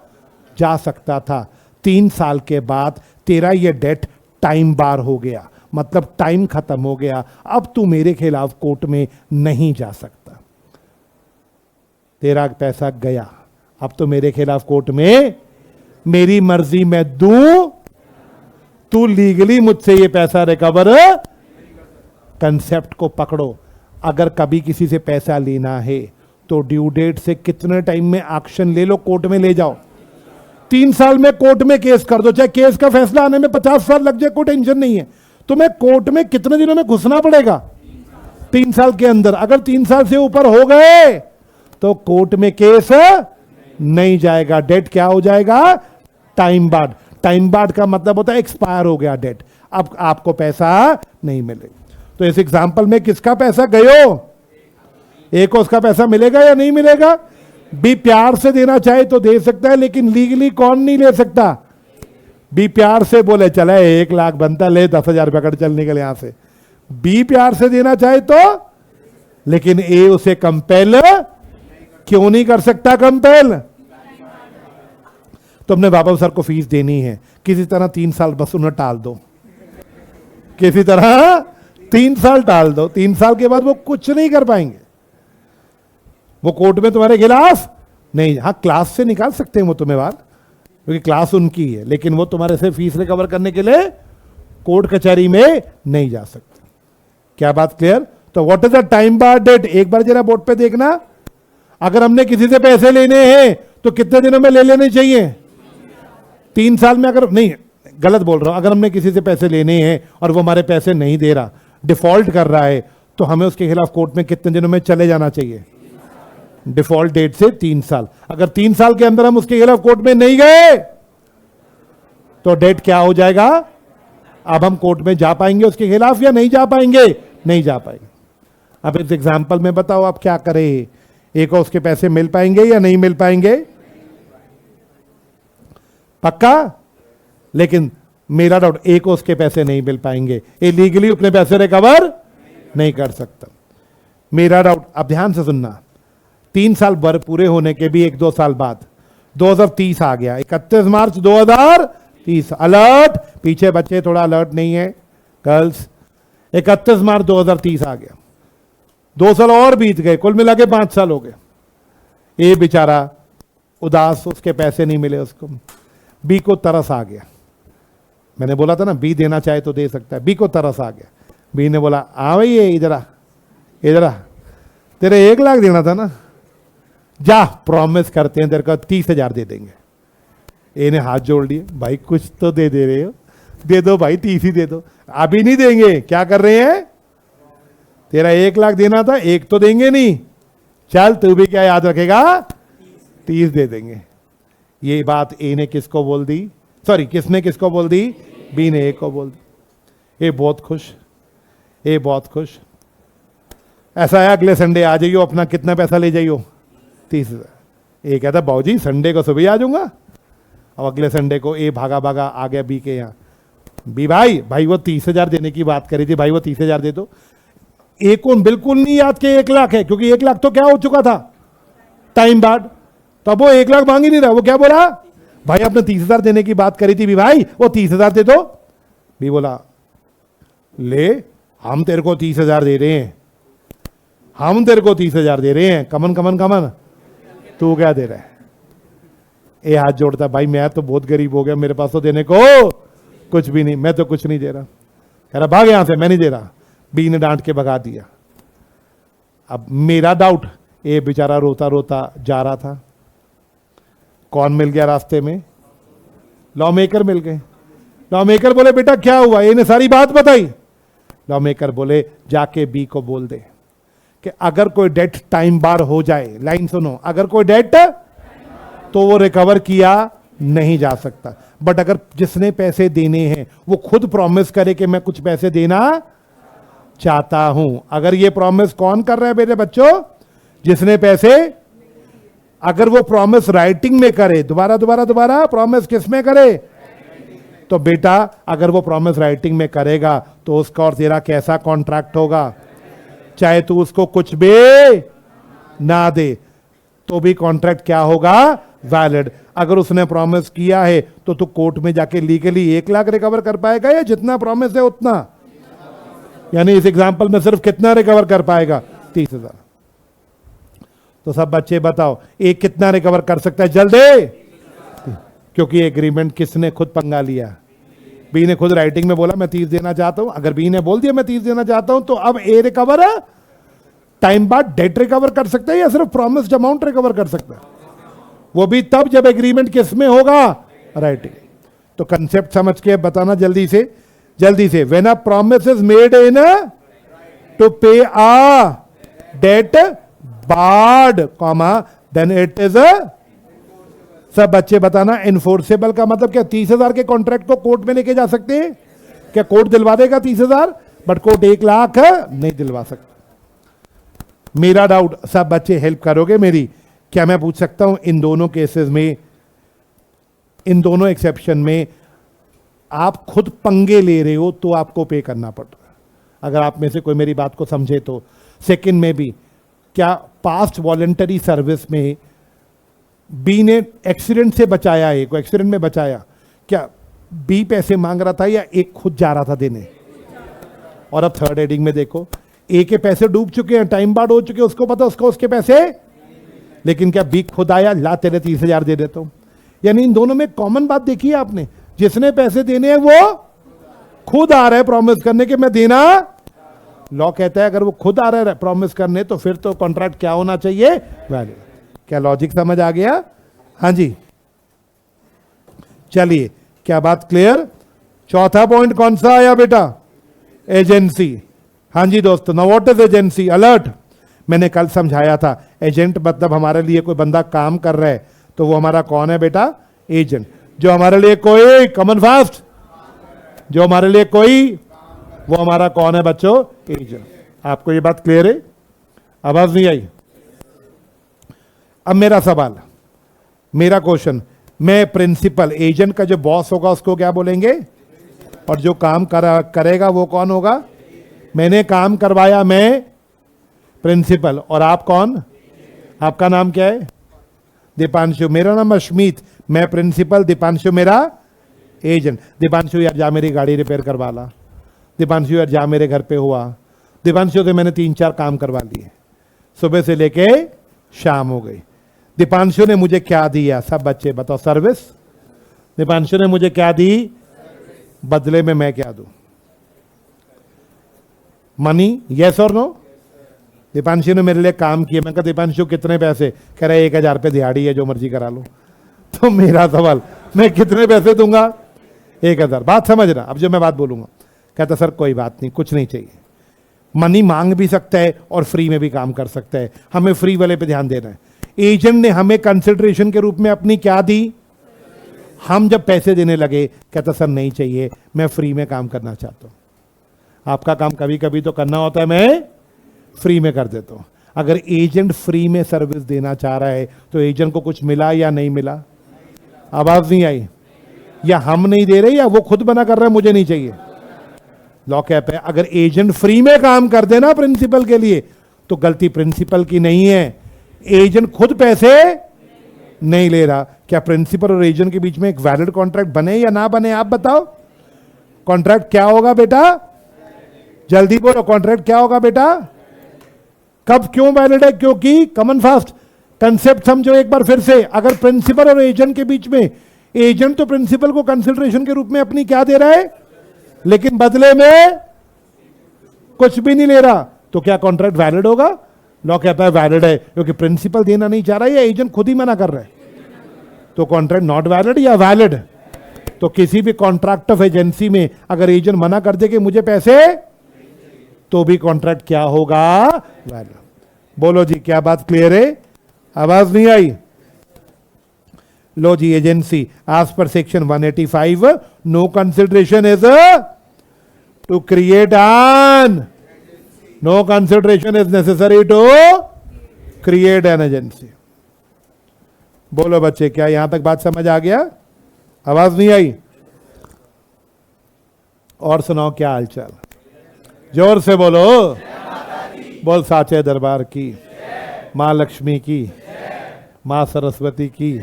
Speaker 1: जा सकता था। 3 साल के बाद तेरा ये डेट टाइम बार हो गया, मतलब टाइम खत्म हो गया, अब तू मेरे खिलाफ कोर्ट में नहीं जा सकता, तेरा पैसा गया, अब तो मेरे खिलाफ कोर्ट में मेरी मर्जी मैं दूं, तू लीगली मुझसे ये पैसा रिकवर। कंसेप्ट को पकड़ो, अगर कभी किसी से पैसा लेना है तो ड्यू डेट से कितने टाइम में एक्शन ले लो, कोर्ट में ले जाओ। 3 साल में कोर्ट में केस कर दो, चाहे केस का फैसला आने में 50 साल लग जाए, कोई टेंशन नहीं है। तुम्हें कोर्ट में कितने दिनों में घुसना पड़ेगा? 3 साल के अंदर। अगर 3 साल से ऊपर हो गए तो कोर्ट में केस नहीं जाएगा, डेट क्या हो जाएगा? Time barred. टाइम बार्ड का मतलब होता है एक्सपायर हो गया डेट, अब आपको पैसा नहीं मिलेगा। तो इस एग्जांपल में किसका पैसा गयो? ए को उसका पैसा मिलेगा या नहीं मिलेगा? बी प्यार से देना चाहे तो दे सकता है, लेकिन लीगली कौन नहीं ले सकता? बी प्यार से बोले चले 1 लाख बनता, ले 10,000 रुपया कर चल निकल यहां से। बी प्यार से देना चाहे तो, लेकिन ए उसे कंपेल क्यों नहीं कर सकता? कंपेल तो अपने बाबा सर को फीस देनी है, किसी तरह 3 साल बस उन्हें टाल दो, किसी तरह 3 साल टाल दो। 3 साल के बाद वो कुछ नहीं कर पाएंगे, वो कोर्ट में तुम्हारे खिलाफ नहीं, हाँ क्लास से निकाल सकते हैं वो तुम्हें बात, क्योंकि क्लास उनकी है, लेकिन वो तुम्हारे से फीस रिकवर करने के लिए कोर्ट कचहरी में नहीं जा सकते। क्या बात क्लियर? तो what is the time bar debt? एक बार जरा बोर्ड पे देखना, अगर हमने किसी से पैसे लेने हैं तो कितने दिनों में ले लेने चाहिए? 3 साल में। अगर नहीं, गलत बोल रहा हूं, अगर हमने किसी से पैसे लेने हैं और वो हमारे पैसे नहीं दे रहा, डिफॉल्ट कर रहा है, तो हमें उसके खिलाफ कोर्ट में कितने दिनों में चले जाना चाहिए? डिफॉल्ट डेट से 3 साल। अगर 3 साल के अंदर हम उसके खिलाफ कोर्ट में नहीं गए तो डेट क्या हो जाएगा? अब हम कोर्ट में जा पाएंगे उसके खिलाफ या नहीं जा पाएंगे? नहीं जा पाएंगे। अब इस एग्जाम्पल में बताओ आप क्या करें? एक और उसके पैसे मिल पाएंगे या नहीं मिल पाएंगे? पक्का? लेकिन मेरा डाउट, एक को उसके पैसे नहीं मिल पाएंगे, इलीगली अपने पैसे रिकवर नहीं कर सकता। मेरा डाउट, अब ध्यान से सुनना, 3 साल पूरे होने के भी 1-2 साल बाद 2030 आ गया, 31 मार्च 2030। अलर्ट, पीछे बच्चे थोड़ा अलर्ट नहीं है गर्ल्स, 31 मार्च 2030 आ गया, 2 साल और बीत गए, कुल मिला के 5 साल हो गए। ये बेचारा उदास, उसके पैसे नहीं मिले उसको। बी को तरस आ गया, मैंने बोला था ना बी देना चाहे तो दे सकता है। बी को तरस आ गया, बी ने बोला आ भाई ये इधर आ, तेरे 1 लाख देना था ना, जा प्रॉमिस करते हैं तेरे को 30,000 दे देंगे। ए ने हाथ जोड़ लिए, भाई कुछ तो दे रहे हो, दे दो भाई 30 ही दे दो। अभी नहीं देंगे, क्या कर रहे हैं? तेरा 1 लाख देना था, 1 तो देंगे नहीं, चल तू भी क्या याद रखेगा, 30 दे देंगे। ये बात ए ने किसको बोल दी? सॉरी, किसने किसको बोल दी? बी ने ए को बोल दी। ए बहुत खुश, ए बहुत खुश। ऐसा है अगले संडे आ जाइयो, अपना कितना पैसा ले जाइयो? 30,000। ए कहता बाबूजी संडे को सुबह आ जाऊंगा। अब अगले संडे को ए भागा भागा आ गया बी के यहाँ। बी भाई वो 30,000 देने की बात करी थी, भाई वो 30,000 दे दो। ए को बिल्कुल नहीं याद के 1 लाख है, क्योंकि 1 लाख तो क्या हो चुका था टाइम बाद, तो अब वो 1 लाख मांग ही नहीं रहा। वो क्या बोला? भाई आपने 30,000 देने की बात करी थी बी भाई, वो 30,000 दे दो। बी बोला ले, हम तेरे को 30,000 दे रहे हैं, हम तेरे को 30,000 दे रहे हैं, कमन तू क्या दे रहा है? ए हाथ जोड़ता, भाई मैं तो बहुत गरीब हो गया, मेरे पास तो देने को कुछ भी नहीं, मैं तो कुछ नहीं दे रहा। कह रहा भाग यहां से, मैं नहीं दे रहा। बी ने डांट के भगा दिया। अब मेरा डाउट, ए बेचारा रोता रोता जा रहा था, कौन मिल गया रास्ते में? लॉ मेकर मिल गए। लॉ मेकर बोले बेटा क्या हुआ? ए ने सारी बात बताई। लॉ मेकर बोले जाके बी को बोल दे कि अगर कोई डेट टाइम बार हो जाए, लाइन सुनो, अगर कोई डेट तो वो रिकवर किया नहीं जा सकता, बट अगर जिसने पैसे देने हैं वो खुद प्रॉमिस करे कि मैं कुछ पैसे देना चाहता हूं। अगर ये प्रॉमिस कौन कर रहा है मेरे बच्चों? जिसने पैसे, अगर वो प्रॉमिस राइटिंग में करे, दोबारा प्रॉमिस किस में करे? तो बेटा अगर वो प्रॉमिस राइटिंग में करेगा तो उसका और तेरा कैसा कॉन्ट्रैक्ट होगा? चाहे तू उसको कुछ भी ना दे तो भी कॉन्ट्रैक्ट क्या होगा? वैलिड। अगर उसने प्रॉमिस किया है तो तू कोर्ट में जाके लीगली 1 लाख रिकवर कर पाएगा या जितना प्रॉमिस है उतना? यानी इस एग्जांपल में सिर्फ कितना रिकवर कर पाएगा? 30,000। तो सब बच्चे बताओ एक कितना रिकवर कर सकता है जल्दी? क्योंकि एग्रीमेंट किसने खुद पंगा लिया? बी ने खुद राइटिंग में बोला मैं 30 देना चाहता हूं। अगर बी ने बोल दिया मैं 30 देना चाहता हूं तो अब ए रिकवर टाइम बाद डेट रिकवर कर सकता है या सिर्फ प्रॉमिस्ड अमाउंट रिकवर कर सकता है? वो भी तब जब एग्रीमेंट किस में होगा? राइटिंग। तो कंसेप्ट समझ के बताना जल्दी से। When a promise is made in to pay a debt barred comma then it is सब बच्चे बताना इनफोर्सेबल का मतलब क्या? 30,000 के कॉन्ट्रैक्ट को कोर्ट में लेके जा सकते हैं क्या? कोर्ट दिलवा देगा 30,000, बट कोर्ट 1 लाख नहीं दिलवा सकता। मेरा डाउट, सब बच्चे हेल्प करोगे मेरी? क्या मैं पूछ सकता हूं इन दोनों केसेस में, इन दोनों एक्सेप्शन में आप खुद पंगे ले रहे हो तो आपको पे करना पड़ रहा है, अगर आप में से कोई मेरी बात को समझे तो। सेकंड में भी, क्या पास्ट वॉलंटरी सर्विस में बी ने एक्सीडेंट से बचाया, ए को एक्सीडेंट में बचाया, क्या बी पैसे मांग रहा था या ए खुद जा रहा था देने? और अब थर्ड एडिंग में देखो, ए के पैसे डूब चुके हैं, टाइम बार्ड हो चुके हैं, उसको पता उसको उसके पैसे, लेकिन क्या बी खुद आया, ला तेरे 30,000 दे देता हूं? यानी इन दोनों में कॉमन बात देखी है आपने, जिसने पैसे देने हैं वो खुद आ रहा है प्रॉमिस करने के मैं देना। लॉ कहता है अगर वो खुद आ रहा है प्रॉमिस करने तो फिर तो कॉन्ट्रैक्ट क्या होना चाहिए? वैलिड। क्या लॉजिक समझ आ गया? हाँ जी, चलिए, क्या बात क्लियर? चौथा पॉइंट कौन सा आया बेटा? एजेंसी। हाँ जी दोस्तों, now what is agency? Alert. मैंने कल समझाया था, एजेंट मतलब हमारे लिए कोई बंदा काम कर रहा है तो वो हमारा कौन है बेटा? एजेंट। जो हमारे लिए कोई, कमन फास्ट, जो हमारे लिए कोई, वो हमारा कौन है बच्चों? एजेंट। आपको ये बात क्लियर है? आवाज नहीं आई? अब मेरा सवाल, मेरा क्वेश्चन, मैं प्रिंसिपल, एजेंट का जो बॉस होगा उसको क्या बोलेंगे? और जो काम करेगा वो कौन होगा? मैंने काम करवाया, मैं प्रिंसिपल, और आप कौन? आपका नाम क्या है? दीपांशु। मेरा नाम अश्मीत, मैं प्रिंसिपल, दीपांशु मेरा एजेंट। दीपांशु यार जा मेरी गाड़ी रिपेयर करवा ला, दीपांशु यार जा मेरे घर पे हुआ, दीपांशु से मैंने 3-4 काम करवा लिए, सुबह से लेके शाम हो गई। दीपांशु ने मुझे क्या दिया? सब बच्चे बताओ, सर्विस। दीपांशु ने मुझे क्या दी, बदले में मैं क्या दूं? मनी, यस और नो? दीपांशु ने मेरे लिए काम किया, मैं कहा दीपांशु कितने पैसे? कह रहे 1,000 रुपये दिहाड़ी है, जो मर्जी करा लो। तो मेरा सवाल, मैं कितने पैसे दूंगा? 1,000। बात समझ रहा? अब जो मैं बात बोलूंगा, कहता सर कोई बात नहीं, कुछ नहीं चाहिए। मनी मांग भी सकता है और फ्री में भी काम कर सकता है, हमें फ्री वाले पे ध्यान देना है। एजेंट ने हमें कंसिडरेशन के रूप में अपनी क्या दी? हम जब पैसे देने लगे, कहता सर नहीं चाहिए, मैं फ्री में काम करना चाहता हूं। आपका काम कभी कभी तो करना होता है, मैं फ्री में कर देता हूं। अगर एजेंट फ्री में सर्विस देना चाह रहा है तो एजेंट को कुछ मिला या नहीं मिला? आवाज नहीं आई? या हम नहीं दे रहे या वो खुद बना कर रहा है मुझे नहीं चाहिए? लॉ कहता है अगर एजेंट फ्री में काम कर देना प्रिंसिपल के लिए तो गलती प्रिंसिपल की नहीं है, एजेंट खुद पैसे नहीं ले रहा। क्या प्रिंसिपल और एजेंट के बीच में एक वैलिड कॉन्ट्रैक्ट बने या ना बने? आप बताओ, कॉन्ट्रैक्ट क्या होगा बेटा? जल्दी बोलो, कॉन्ट्रैक्ट क्या होगा बेटा? कब, क्यों वैलिड है? क्योंकि कमन फास्ट कंसेप्ट समझो एक बार फिर से। अगर प्रिंसिपल और एजेंट के बीच में, एजेंट तो प्रिंसिपल को कंसिडरेशन के रूप में अपनी क्या दे रहा है, लेकिन बदले में कुछ भी नहीं ले रहा, तो क्या कॉन्ट्रैक्ट वैलिड होगा? लॉ कहता है वैलिड है, क्योंकि प्रिंसिपल देना नहीं चाह रहा है या एजेंट खुद ही मना कर रहा है, तो कॉन्ट्रैक्ट नॉट वैलिड या वैलिड? तो किसी भी कॉन्ट्रैक्ट ऑफ एजेंसी में अगर एजेंट मना कर दे कि मुझे पैसे, तो भी कॉन्ट्रैक्ट क्या होगा? वैलिड। बोलो जी, क्या बात क्लियर है? आवाज नहीं आई? लो जी, agency as per section 185 no consideration is to create an, no consideration is necessary to create an agency. बोलो बच्चे, क्या यहां तक बात समझ आ गया? आवाज नहीं आई? और सुनाओ, क्या हालचाल? जोर से बोलो। बोल साचे दरबार की, मां लक्ष्मी की, मां सरस्वती की।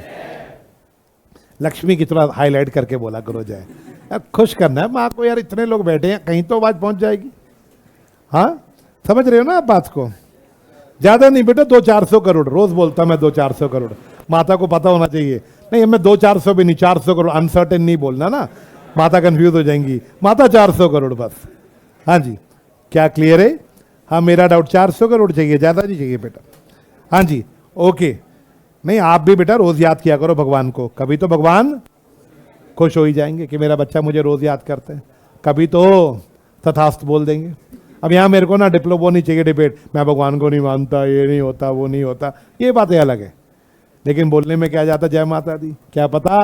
Speaker 1: लक्ष्मी की थोड़ा हाईलाइट करके बोला करो जाए यार, खुश करना है माँ को यार, इतने लोग बैठे हैं, कहीं तो आवाज पहुंच जाएगी। हाँ, समझ रहे हो ना आप बात को? ज्यादा नहीं बेटा, 200-400 करोड़ रोज बोलता मैं, 200-400 करोड़ माता को पता होना चाहिए। नहीं, मैं 200-400 भी नहीं, 400 करोड़, अनसर्टेन नहीं बोलना ना, माता कंफ्यूज हो जाएंगी। माता 400 करोड़ बस। हाँ जी, क्या क्लियर है? हाँ, मेरा डाउट 400 करोड़ चाहिए, ज्यादा नहीं चाहिए बेटा। हाँ जी, ओके। नहीं, आप भी बेटा रोज याद किया करो भगवान को, कभी तो भगवान खुश हो ही जाएंगे कि मेरा बच्चा मुझे रोज याद करते हैं, कभी तो तथास्तु बोल देंगे। अब यहाँ मेरे को ना वो नहीं चाहिए डिबेट, मैं भगवान को नहीं मानता, ये नहीं होता, वो नहीं होता, ये बातें अलग है। लेकिन बोलने में क्या जाता, जय माता दी, क्या पता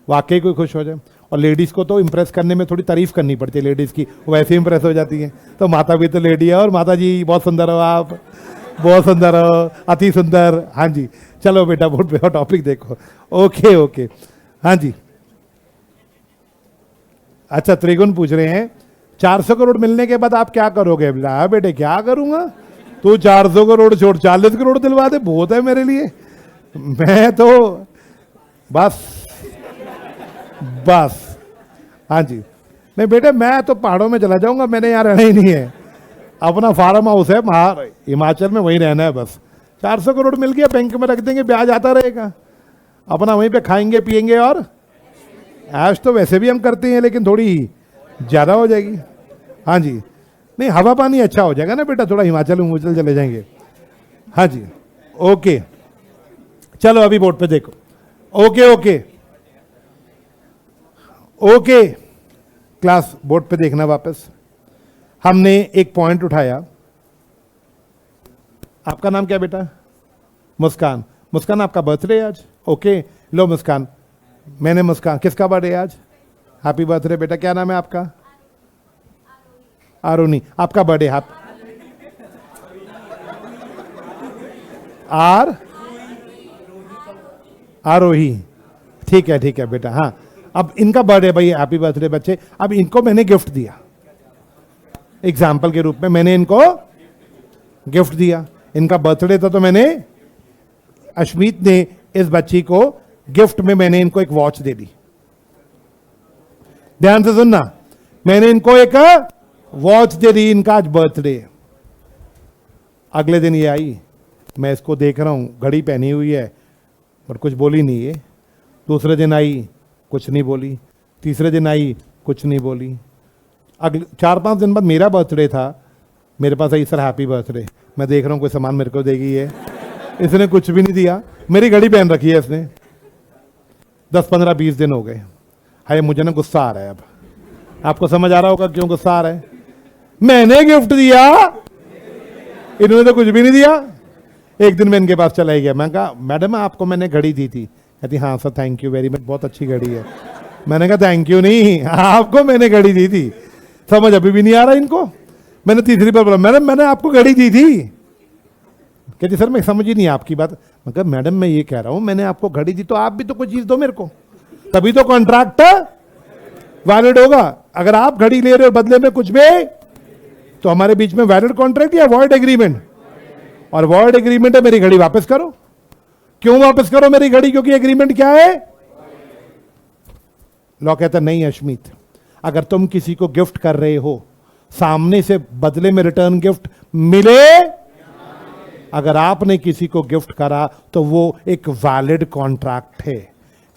Speaker 1: वाकई कोई खुश हो जाए। और लेडीज़ को तो इम्प्रेस करने में थोड़ी तारीफ करनी पड़ती है लेडीज़ की, वो वैसे ही इम्प्रेस हो जाती है। तो माता भी तो लेडी है, और माता जी बहुत सुंदर हो, आप बहुत सुंदर हो, अति सुंदर। हाँ जी, चलो बेटा बोर्ड पे टॉपिक देखो। ओके ओके, हाँ जी, अच्छा त्रिगुण पूछ रहे हैं 400 करोड़ मिलने के बाद आप क्या करोगे? बोला बेटे क्या करूंगा, तू 400 करोड़ छोड़ 40 करोड़ दिलवा दे, बहुत है मेरे लिए। मैं तो बस हाँ जी, नहीं बेटे मैं तो पहाड़ों में चला जाऊंगा, मैंने यहाँ रहना ही नहीं है, अपना फार्म हाउस है हिमाचल में, वहीं रहना है बस। 400 करोड़ मिल गया, बैंक में रख देंगे, ब्याज आता रहेगा, अपना वहीं पे खाएंगे पिएंगे, और ऐश तो वैसे भी हम करते हैं लेकिन थोड़ी ज़्यादा हो जाएगी। हाँ जी, नहीं हवा पानी अच्छा हो जाएगा ना बेटा, थोड़ा हिमाचल हिमाचल चले जाएंगे। हाँ जी ओके, चलो अभी बोर्ड पे देखो। Okay okay okay, class board पे देखना वापस। हमने एक पॉइंट उठाया। आपका नाम क्या बेटा? मुस्कान। मुस्कान आपका बर्थडे आज? ओके लो मुस्कान, मैंने मुस्कान, किसका बर्थडे आज? हैप्पी बर्थडे बेटा। क्या नाम है आपका? आरोनी। आपका बर्थडे आरोही, ठीक है बेटा। हाँ अब इनका बर्थडे भाई, हैप्पी बर्थडे बच्चे। अब इनको मैंने गिफ्ट दिया, एग्जाम्पल के रूप में मैंने इनको गिफ्ट दिया। इनका बर्थडे था तो मैंने, अश्मीत ने इस बच्ची को गिफ्ट में मैंने इनको एक वॉच दे दी। ध्यान से सुनना, मैंने इनको एक वॉच दे दी, इनका आज बर्थडे। अगले दिन ये आई, मैं इसको देख रहा हूं, घड़ी पहनी हुई है पर कुछ बोली नहीं है। दूसरे दिन आई, कुछ नहीं बोली। तीसरे दिन आई, कुछ नहीं बोली। अगले 4-5 दिन बाद मेरा बर्थडे था, मेरे पास आई सर हैप्पी बर्थडे। मैं देख रहा हूँ कोई सामान मेरे को देगी है, इसने कुछ भी नहीं दिया। मेरी घड़ी पहन रखी है इसने। 10-15-20 दिन हो गए। हाय मुझे ना गुस्सा आ रहा है। अब आपको समझ आ रहा होगा क्यों गुस्सा आ रहा है। मैंने गिफ्ट दिया, इन्होंने तो कुछ भी नहीं दिया। एक दिन मैं इनके पास चला गया, मैं कहा मैडम आपको मैंने घड़ी दी थी। कहती हाँ sir thank you very much, बहुत अच्छी घड़ी है। मैंने कहा थैंक यू नहीं, आपको मैंने घड़ी दी थी। समझ अभी भी नहीं आ रहा इनको। मैंने तीसरी बार बोला मैंने आपको घड़ी दी थी। कहती सर मैं समझ ही नहीं आपकी बात। मैं कहा मैडम मैं ये कह रहा हूं मैंने आपको घड़ी दी तो आप भी तो कोई चीज दो मेरे को, तभी तो कॉन्ट्रैक्ट वैलिड होगा। अगर आप घड़ी ले रहे हो बदले में कुछ भी, तो हमारे बीच में वैलिड कॉन्ट्रैक्ट या वॉइड एग्रीमेंट? और वॉइड एग्रीमेंट है, मेरी घड़ी वापस करो। क्यों वापस करो मेरी घड़ी? क्योंकि एग्रीमेंट क्या है? लॉ कहता नहीं अश्मीत, अगर तुम किसी को गिफ्ट कर रहे हो, सामने से बदले में रिटर्न गिफ्ट मिले। अगर आपने किसी को गिफ्ट करा तो वो एक वैलिड कॉन्ट्रैक्ट है।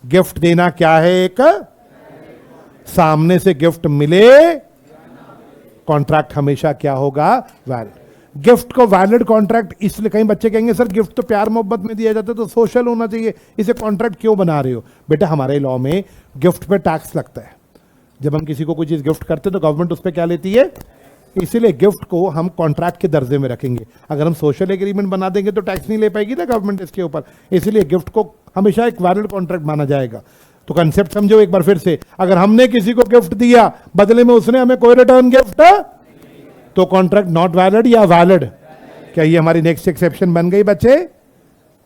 Speaker 1: गिफ्ट देना क्या है? एक सामने से गिफ्ट मिले, कॉन्ट्रैक्ट हमेशा क्या होगा? वैलिड। गिफ्ट को वैलिड कॉन्ट्रैक्ट इसलिए, कई बच्चे कहेंगे सर गिफ्ट तो प्यार मोहब्बत में दिया जाता है तो सोशल होना चाहिए, इसे कॉन्ट्रैक्ट क्यों बना रहे हो? बेटा हमारे लॉ में गिफ्ट पे टैक्स लगता है। जब हम किसी को कोई चीज गिफ्ट करते हैं तो गवर्नमेंट उस पर क्या लेती है? इसीलिए गिफ्ट को हम कॉन्ट्रैक्ट के दर्जे में रखेंगे। अगर हम सोशल एग्रीमेंट बना देंगे तो टैक्स नहीं ले पाएगी ना गवर्नमेंट इसके ऊपर। इसलिए गिफ्ट को हमेशा एक वैलिड कॉन्ट्रैक्ट माना जाएगा। तो कंसेप्ट समझो एक बार फिर से, अगर हमने किसी को गिफ्ट दिया बदले में उसने हमें कोई रिटर्न गिफ्ट, तो कॉन्ट्रैक्ट नॉट वैलिड या वैलिड? क्या ये हमारी नेक्स्ट एक्सेप्शन बन गई बच्चे?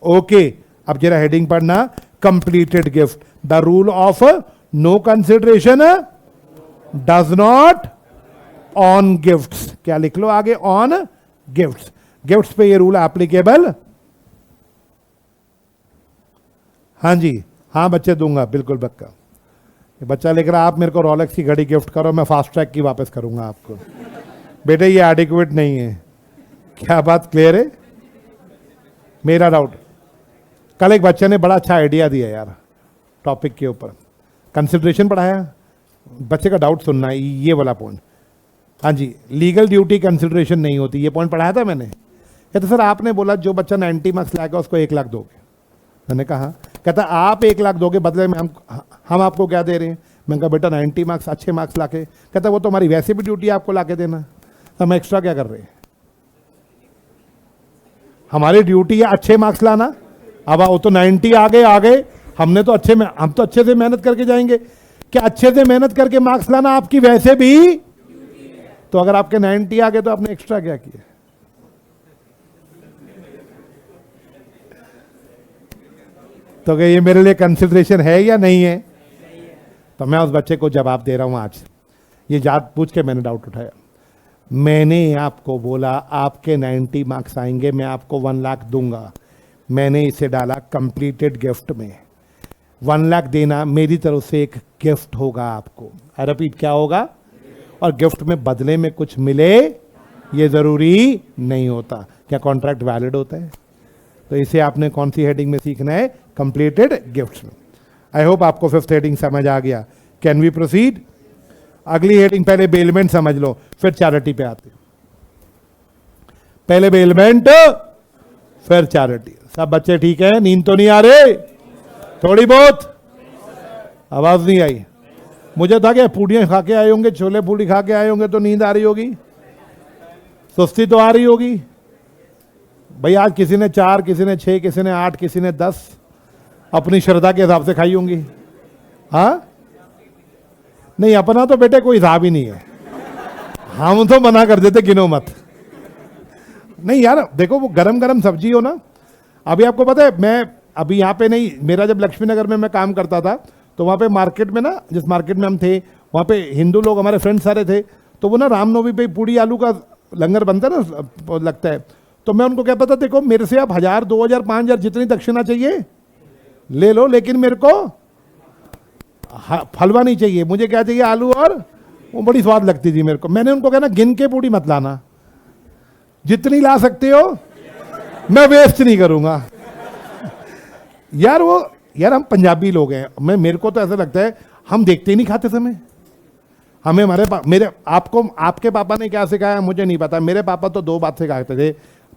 Speaker 1: ओके अब जरा हेडिंग पढ़ना, completed gift. The rule of no consideration does not on gifts. क्या लिख लो आगे? On gifts. गिफ्ट्स पे ये रूल एप्लीकेबल? हाँ जी हाँ बच्चे दूंगा बिल्कुल पक्का। बच्चा लिख रहा आप मेरे को रोलेक्स की घड़ी गिफ्ट करो, मैं फास्ट ट्रैक की वापस करूंगा आपको। बेटे ये एडिक्वेट नहीं है। क्या बात क्लियर है? मेरा डाउट, कल एक बच्चे ने बड़ा अच्छा आइडिया दिया यार टॉपिक के ऊपर, कंसिडरेशन पढ़ाया। बच्चे का डाउट सुनना है ये वाला पॉइंट। हाँ जी, लीगल ड्यूटी कंसिडरेशन नहीं होती, ये पॉइंट पढ़ाया था मैंने। कहते सर आपने बोला जो बच्चा 90 मार्क्स लाएगा उसको 1 लाख दोगे। मैंने कहा, कहता आप 1 लाख दोगे, बदले में हम आपको क्या दे रहे हैं? मैंने कहा बेटा 90 मार्क्स अच्छे मार्क्स लाके। कहता वो तो हमारी वैसे भी ड्यूटी है आपको लाके देना, तो हम एक्स्ट्रा क्या कर रहे हैं? हमारी ड्यूटी है अच्छे मार्क्स लाना। अब वो तो 90 आ गए, हमने तो हम तो अच्छे से मेहनत करके जाएंगे। क्या अच्छे से मेहनत करके मार्क्स लाना आपकी वैसे भी? तो अगर आपके 90 आ गए तो आपने एक्स्ट्रा क्या किया? तो क्या ये मेरे लिए कंसिडरेशन है या नहीं है? तो मैं उस बच्चे को जवाब दे रहा हूं आज। ये जात पूछ के मैंने डाउट उठाया। मैंने आपको बोला आपके 90 मार्क्स आएंगे, मैं आपको 1 लाख दूंगा। मैंने इसे डाला कंप्लीटेड गिफ्ट में। 1 लाख देना मेरी तरफ से एक गिफ्ट होगा आपको। आई रिपीट, क्या होगा? और गिफ्ट में बदले में कुछ मिले ये ज़रूरी नहीं होता। क्या कॉन्ट्रैक्ट वैलिड होता है? तो इसे आपने कौन सी हेडिंग में सीखना है? कंप्लीटेड गिफ्ट में। आई होप आपको 5th हेडिंग समझ आ गया। Can we proceed? अगली हेडिंग, पहले बेलमेंट समझ लो, फिर चैरिटी पे आते। पहले बेलमेंट फिर चैरिटी। सब बच्चे ठीक है? नींद तो नहीं आ रही? थोड़ी बहुत आवाज नहीं आई। मुझे था कि पूड़ियाँ खा के आए होंगे, छोले पूड़ी खा के आए होंगे तो नींद आ रही होगी, सुस्ती तो आ रही होगी। भाई आज किसी ने 4, किसी ने 6, किसी ने 8, किसी ने 10 अपनी श्रद्धा के हिसाब से खाई होंगी। हाँ नहीं, अपना तो बेटे कोई हिसाब ही नहीं है। हम तो मना कर देते गिनो मत। नहीं यार देखो, वो गरम गरम सब्जी हो ना। अभी आपको पता है, मैं अभी यहाँ पे नहीं, मेरा जब लक्ष्मी नगर में मैं काम करता था तो वहाँ पे मार्केट में ना, जिस मार्केट में हम थे वहाँ पे हिंदू लोग हमारे फ्रेंड्स सारे थे। तो वो ना रामनवमी पे पूड़ी आलू का लंगर बनता है ना, लगता है। तो मैं उनको कहता था, देखो मेरे से आप 1000, 2000, 5000 जितनी दक्षिणा चाहिए ले लो, लेकिन मेरे को फलवा नहीं चाहिए। मुझे क्या चाहिए? आलू, और वो बड़ी स्वाद लगती थी मेरे को। मैंने उनको कहना गिन के पूड़ी मत लाना, जितनी ला सकते हो, मैं वेस्ट नहीं करूंगा। यार वो यार हम पंजाबी लोग हैं, मेरे को तो ऐसा लगता है हम देखते ही नहीं खाते समय। हमें मेरे आपको आपके पापा ने क्या सिखाया मुझे नहीं पता। मेरे पापा तो 2 बात सिखाते थे।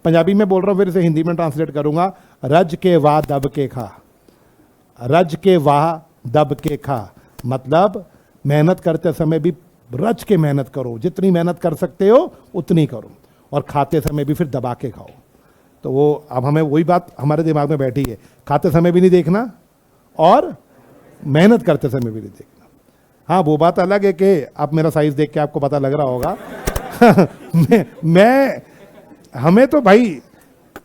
Speaker 1: पंजाबी में बोल रहा हूँ, फिर इसे हिंदी में ट्रांसलेट करूंगा। रज के वाह दब के खा, रज के वाह दब के खा। मतलब मेहनत करते समय भी रज के मेहनत करो, जितनी मेहनत कर सकते हो उतनी करो, और खाते समय भी फिर दबा के खाओ। तो वो अब हमें वही बात हमारे दिमाग में बैठी है, खाते समय भी नहीं देखना और मेहनत करते समय भी नहीं देखना। हाँ वो बात अलग है कि आप मेरा साइज देख के आपको पता लग रहा होगा। मैं हमें तो भाई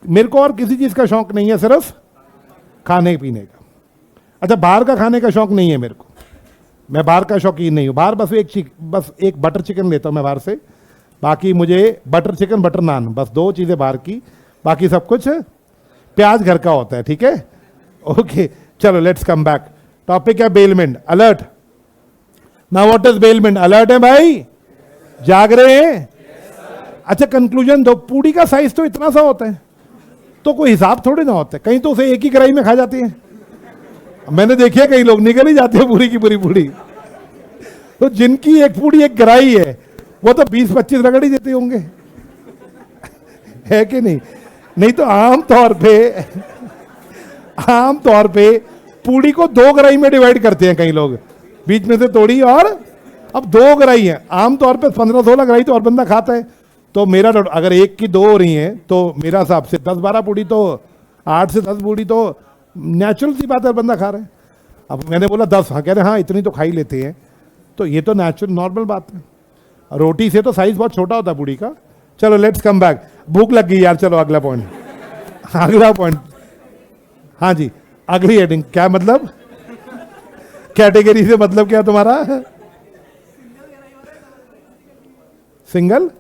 Speaker 1: मेरे को और किसी चीज़ का शौक नहीं है, सिर्फ खाने पीने का। अच्छा, बाहर का खाने का शौक नहीं है मेरे को, मैं बाहर का शौकीन नहीं हूँ। बाहर बस एक बटर चिकन लेता हूँ मैं बाहर से। बाकी मुझे बटर चिकन, बटर नान, बस 2 चीज़ें बाहर की, बाकी सब कुछ प्याज घर का होता है। ठीक है, ओके चलो लेट्स कम बैक। टॉपिक है bailment. Alert. Now what is bailment? Alert है भाई? जाग रहे हैं? अच्छा कंक्लूजन दो। पूड़ी का साइज तो इतना सा होता है, तो कोई हिसाब थोड़ी ना होता है। कहीं तो उसे एक ही कढ़ाई में खा जाती है। मैंने देखी है कई लोग निकल ही जाते हैं पूरी की पूरी पूड़ी। तो जिनकी एक पूड़ी एक कढ़ाई है वो तो 20-25 रगड़ ही देते होंगे, है कि नहीं? नहीं तो आम तौर पे पूड़ी को 2 कढ़ाई में डिवाइड करते हैं कई लोग, बीच में से तोड़ी, और अब 2 कढ़ाई है। आम तौर पे 15-16 कढ़ाई तो और बंदा खाता है। तो मेरा अगर 1 की 2 हो रही हैं तो मेरा हिसाब से 10-12 पूड़ी, तो 8 से 10 पूड़ी तो नेचुरल सी बात है, बंदा खा रहा है। अब मैंने बोला 10, हाँ कह रहे हाँ इतनी तो खा ही लेते हैं, तो ये तो नेचुरल नॉर्मल बात है। रोटी से तो साइज बहुत छोटा होता है पूड़ी का। चलो लेट्स कम बैक। भूख लग गई यार, चलो अगला पॉइंट। अगला पॉइंट, हाँ जी अगली हेडिंग। क्या मतलब? कैटेगरी से मतलब क्या तुम्हारा? सिंगल?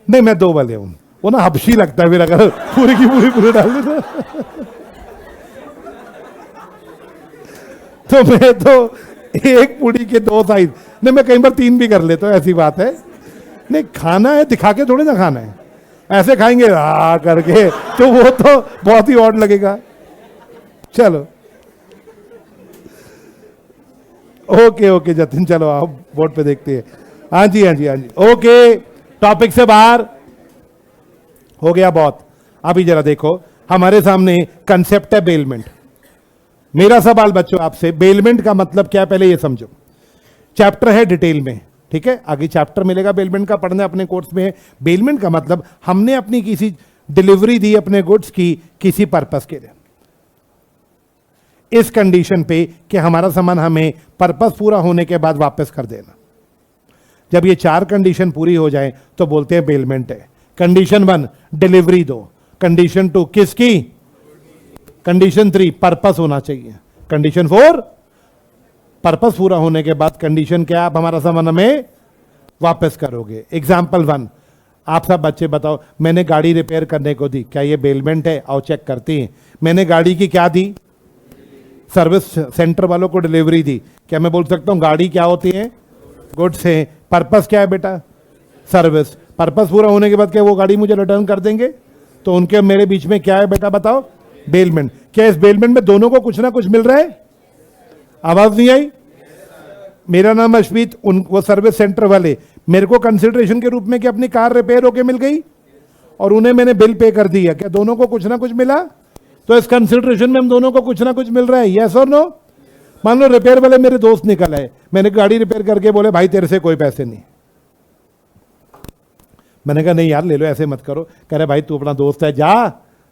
Speaker 1: नहीं मैं 2 वाले हूं, वो ना हबशी लगता है फिर अगर पूरी की पूरी डाल दे तो मैं तो एक पूड़ी के 2 साइज, नहीं मैं कई बार 3 भी कर लेता हूं, ऐसी बात है। नहीं खाना है, दिखा के थोड़ी ना खाना है। ऐसे खाएंगे करके तो वो तो बहुत ही ऑड लगेगा। चलो ओके जतिन, चलो आओ बोर्ड पे देखते हैं। हाँ जी ओके, टॉपिक से बाहर हो गया बहुत। अभी जरा देखो, हमारे सामने कंसेप्ट है बेलमेंट। मेरा सवाल बच्चों आपसे, बेलमेंट का मतलब क्या है पहले ये समझो। चैप्टर है डिटेल में, ठीक है, आगे चैप्टर मिलेगा बेलमेंट का पढ़ना अपने कोर्स में। बेलमेंट का मतलब हमने अपनी किसी डिलीवरी दी अपने गुड्स की किसी पर्पस के लिए, इस कंडीशन पे कि हमारा सामान हमें पर्पस पूरा होने के बाद वापस कर देना। जब ये 4 कंडीशन पूरी हो जाए तो बोलते हैं बेलमेंट है। कंडीशन 1 डिलीवरी दो, कंडीशन 2 किसकी, कंडीशन 3 पर्पस होना चाहिए, कंडीशन 4 पर्पस पूरा होने के बाद कंडीशन क्या आप हमारा सामान हमें वापस करोगे। एग्जाम्पल 1, आप सब बच्चे बताओ, मैंने गाड़ी रिपेयर करने को दी, क्या ये बेलमेंट है? आओ चेक करती हैं। मैंने गाड़ी की क्या दी? सर्विस सेंटर वालों को डिलीवरी दी। क्या मैं बोल सकता हूँ गाड़ी क्या होती है? गुड्स है। पर्पस क्या है बेटा? सर्विस। पर्पस पूरा होने के बाद क्या वो गाड़ी मुझे रिटर्न कर देंगे? तो उनके मेरे बीच में क्या है बेटा बताओ? बेलमेंट। क्या इस बेलमेंट में दोनों को कुछ ना कुछ मिल रहा है? आवाज नहीं आई? मेरा नाम अश्मीत, उन वो सर्विस सेंटर वाले मेरे को कंसिडरेशन के रूप में कि अपनी कार रिपेयर होके मिल गई और उन्हें मैंने बिल पे कर दिया। क्या दोनों को कुछ ना कुछ मिला? तो इस कंसिडरेशन में हम दोनों को कुछ ना कुछ मिल रहा है, यस और नो? मान लो रिपेयर वाले मेरे दोस्त निकल आए, मैंने गाड़ी रिपेयर करके बोले भाई तेरे से कोई पैसे नहीं। मैंने कहा नहीं यार ले लो, ऐसे मत करो। कह रहे भाई तू अपना दोस्त है, जा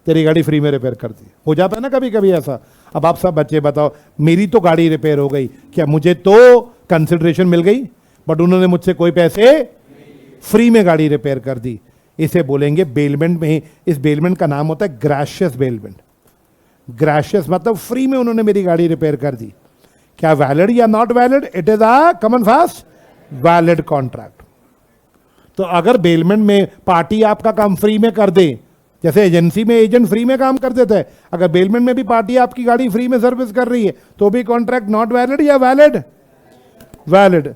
Speaker 1: तेरी गाड़ी फ्री में रिपेयर कर दी। हो जाता है ना कभी कभी ऐसा। अब आप सब बच्चे बताओ, मेरी तो गाड़ी रिपेयर हो गई, क्या मुझे तो कंसिडरेशन मिल गई बट उन्होंने मुझसे कोई पैसे फ्री में गाड़ी रिपेयर कर दी। इसे बोलेंगे बेलमेंट में। इस बेलमेंट का नाम होता है ग्रेशियस बेलमेंट। ग्रेशियस मतलब फ्री में उन्होंने मेरी गाड़ी रिपेयर कर दी। क्या वैलिड या not valid? It is a common fast valid contract. तो अगर बेलमेंट में पार्टी आपका काम फ्री में कर दे, जैसे एजेंसी में एजेंट फ्री में काम कर देता है, अगर बेलमेंट में भी पार्टी आपकी गाड़ी फ्री में सर्विस कर रही है तो भी कॉन्ट्रैक्ट नॉट वैलिड या वैलिड? वैलिड।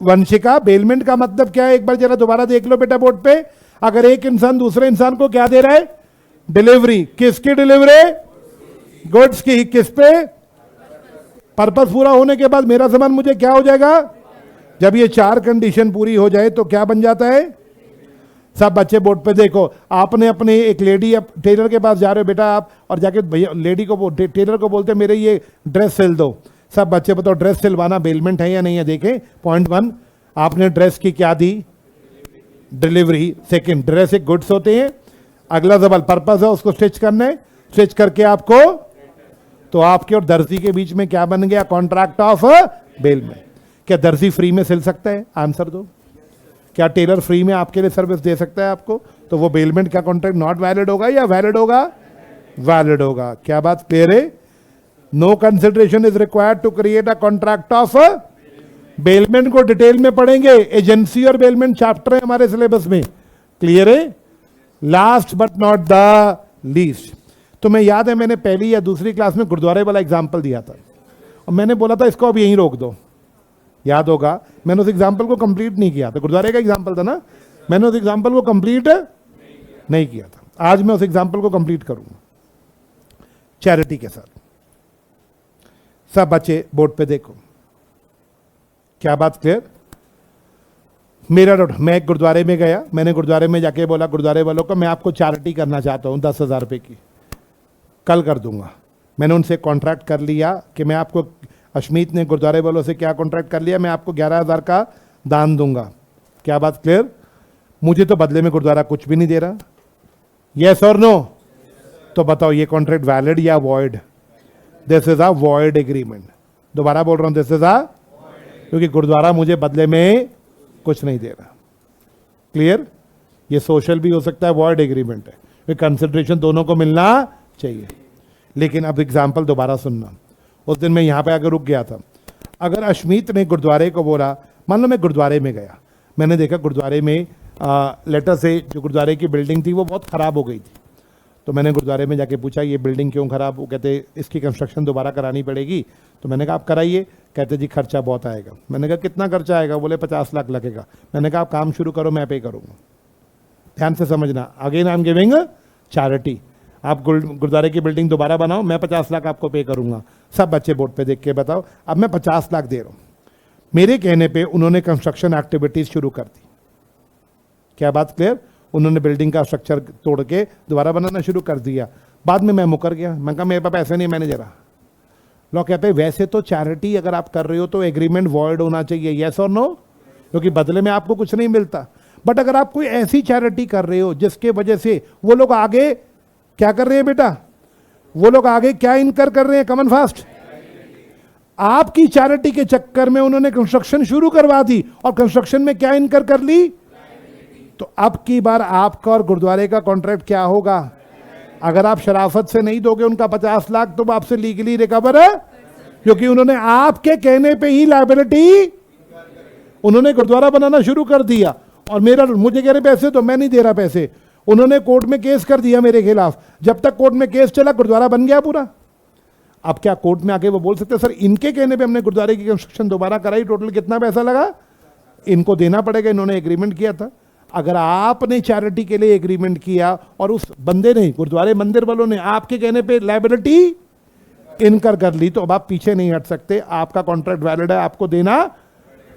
Speaker 1: वंशिका, बेलमेंट का मतलब क्या है? एक बार जरा दोबारा देख लो बेटा बोर्ड पे। अगर एक इंसान दूसरे इंसान को क्या दे रहा है? डिलीवरी। किसकी डिलीवरी? गुड्स की। किस पे? पर्पस पूरा होने के बाद मेरा सामान मुझे क्या हो जाएगा? जब ये 4 कंडीशन पूरी हो जाए तो क्या बन जाता है? सब बच्चे बोर्ड पे देखो। आपने अपने एक लेडी टेलर के पास जा रहे हो बेटा आप, और जाके भैया लेडी को टेलर को बोलते मेरे ये ड्रेस सिल दो। सब बच्चे बताओ ड्रेस सिलवाना बेलमेंट है या नहीं है? देखें पॉइंट 1, आपने ड्रेस की क्या दी? डिलीवरी। सेकंड, ड्रेस एक गुड्स होते हैं। अगला सवाल पर्पस है, उसको स्टिच करना है। स्टिच करके आपको, तो आपके और दर्जी के बीच में क्या बन गया? Contract of bailment. क्या दर्जी फ्री में सिल सकता है? आंसर दो। क्या टेलर फ्री में आपके लिए सर्विस दे सकता है आपको? तो वो बेलमेंट का कॉन्ट्रैक्ट नॉट वैलिड होगा या वैलिड होगा? वैलिड होगा। क्या बात क्लियर है? No consideration is required to create a contract of bailment को डिटेल में पढ़ेंगे। एजेंसी और बेलमेंट चैप्टर है हमारे सिलेबस में। क्लियर है? Last but not the least, तुम्हें याद है मैंने पहली या दूसरी क्लास में गुरुद्वारे वाला एग्जाम्पल दिया था और मैंने बोला था इसको अब यहीं रोक दो। याद होगा, मैंने उस एग्जाम्पल को कंप्लीट नहीं किया था। गुरुद्वारे का एग्जाम्पल था ना, मैंने उस एग्जाम्पल को कंप्लीट नहीं किया था। आज मैं उस एग्जाम्पल को कंप्लीट करूंगा चैरिटी के साथ। सब बच्चे बोर्ड पे देखो। क्या बात क्लियर? मेरा डाउट, मैं एक गुरुद्वारे में गया, मैंने गुरुद्वारे में जाके बोला गुरुद्वारे वालों को मैं आपको चैरिटी करना चाहता हूं 10,000 रुपये की, कल कर दूंगा। मैंने उनसे कॉन्ट्रैक्ट कर लिया कि मैं आपको, अश्मीत ने गुरुद्वारे वालों से क्या कॉन्ट्रैक्ट कर लिया, मैं आपको 11,000 का दान दूंगा। क्या बात क्लियर? मुझे तो बदले में गुरुद्वारा कुछ भी नहीं दे रहा। यस और नो? तो बताओ ये कॉन्ट्रैक्ट वैलिड या void? This is a void agreement. दोबारा बोल रहा हूं, दिस इज अ, क्योंकि गुरुद्वारा मुझे बदले में कुछ नहीं दे रहा। क्लियर? ये सोशल भी हो सकता है, वॉइड एग्रीमेंट है, कंसिडरेशन दोनों को मिलना चाहिए। लेकिन अब एग्जाम्पल दोबारा सुनना। उस दिन मैं यहां पे आकर रुक गया था। अगर अश्मीत ने गुरुद्वारे को बोला, मान लो मैं गुरुद्वारे में गया, मैंने देखा गुरुद्वारे में लेटर से जो गुरुद्वारे की बिल्डिंग थी वो बहुत ख़राब हो गई थी। तो मैंने गुरुद्वारे में जाके पूछा ये बिल्डिंग क्यों ख़राब? वो कहते इसकी कंस्ट्रक्शन दोबारा करानी पड़ेगी। तो मैंने कहा आप कराइए। कहते जी खर्चा बहुत आएगा। मैंने कहा कितना खर्चा आएगा? बोले 50 लाख लगेगा। मैंने कहा आप काम शुरू करो, मैं पे करूँगा। ध्यान से समझना, again I am giving charity. आप गुरुद्वारे की बिल्डिंग दोबारा बनाओ, मैं 50 लाख आपको पे करूँगा। सब बच्चे बोर्ड पे देख के बताओ। अब मैं 50 लाख दे रहा हूँ, मेरे कहने पे उन्होंने कंस्ट्रक्शन एक्टिविटीज़ शुरू कर दी। क्या बात क्लियर? उन्होंने बिल्डिंग का स्ट्रक्चर तोड़ के दोबारा बनाना शुरू कर दिया। बाद में मैं मुकर गया, मैं कहा मेरे पास पैसे नहीं, मैंने जरा। लोग कहते हैं वैसे तो चैरिटी अगर आप कर रहे हो तो एग्रीमेंट वॉइड होना चाहिए, यस और नो? क्योंकि बदले में आपको कुछ नहीं मिलता। बट अगर आप कोई ऐसी चैरिटी कर रहे हो जिसके वजह से वो लोग आगे क्या कर रहे हैं बेटा? वो लोग आगे क्या इनकर कर रहे हैं? कमन फास्ट। आपकी चैरिटी के चक्कर में उन्होंने कंस्ट्रक्शन शुरू करवा दी और कंस्ट्रक्शन में क्या इनकर कर ली? तो अब की बार आपका और गुरुद्वारे का कॉन्ट्रैक्ट क्या होगा? अगर आप शराफत से नहीं दोगे उनका 50 लाख तो वो आपसे लीगली रिकवर क्योंकि उन्होंने आपके कहने पे ही लायबिलिटी, उन्होंने गुरुद्वारा बनाना शुरू कर दिया और मुझे कह रहे पैसे तो मैं नहीं दे रहा पैसे, उन्होंने कोर्ट में केस कर दिया मेरे खिलाफ, जब तक कोर्ट में केस चला गुरुद्वारा बन गया पूरा। अब क्या कोर्ट में आके वो बोल सकते सर इनके कहने पे हमने गुरुद्वारे की कंस्ट्रक्शन दोबारा कराई, टोटल कितना पैसा लगा, इनको देना पड़ेगा, इन्होंने एग्रीमेंट किया था। अगर आपने चैरिटी के लिए एग्रीमेंट किया और उस बंदे ने, गुरुद्वारे मंदिर वालों ने आपके कहने पे लायबिलिटी इनकर कर ली, तो अब आप पीछे नहीं हट सकते, आपका कॉन्ट्रैक्ट वैलिड है, आपको देना।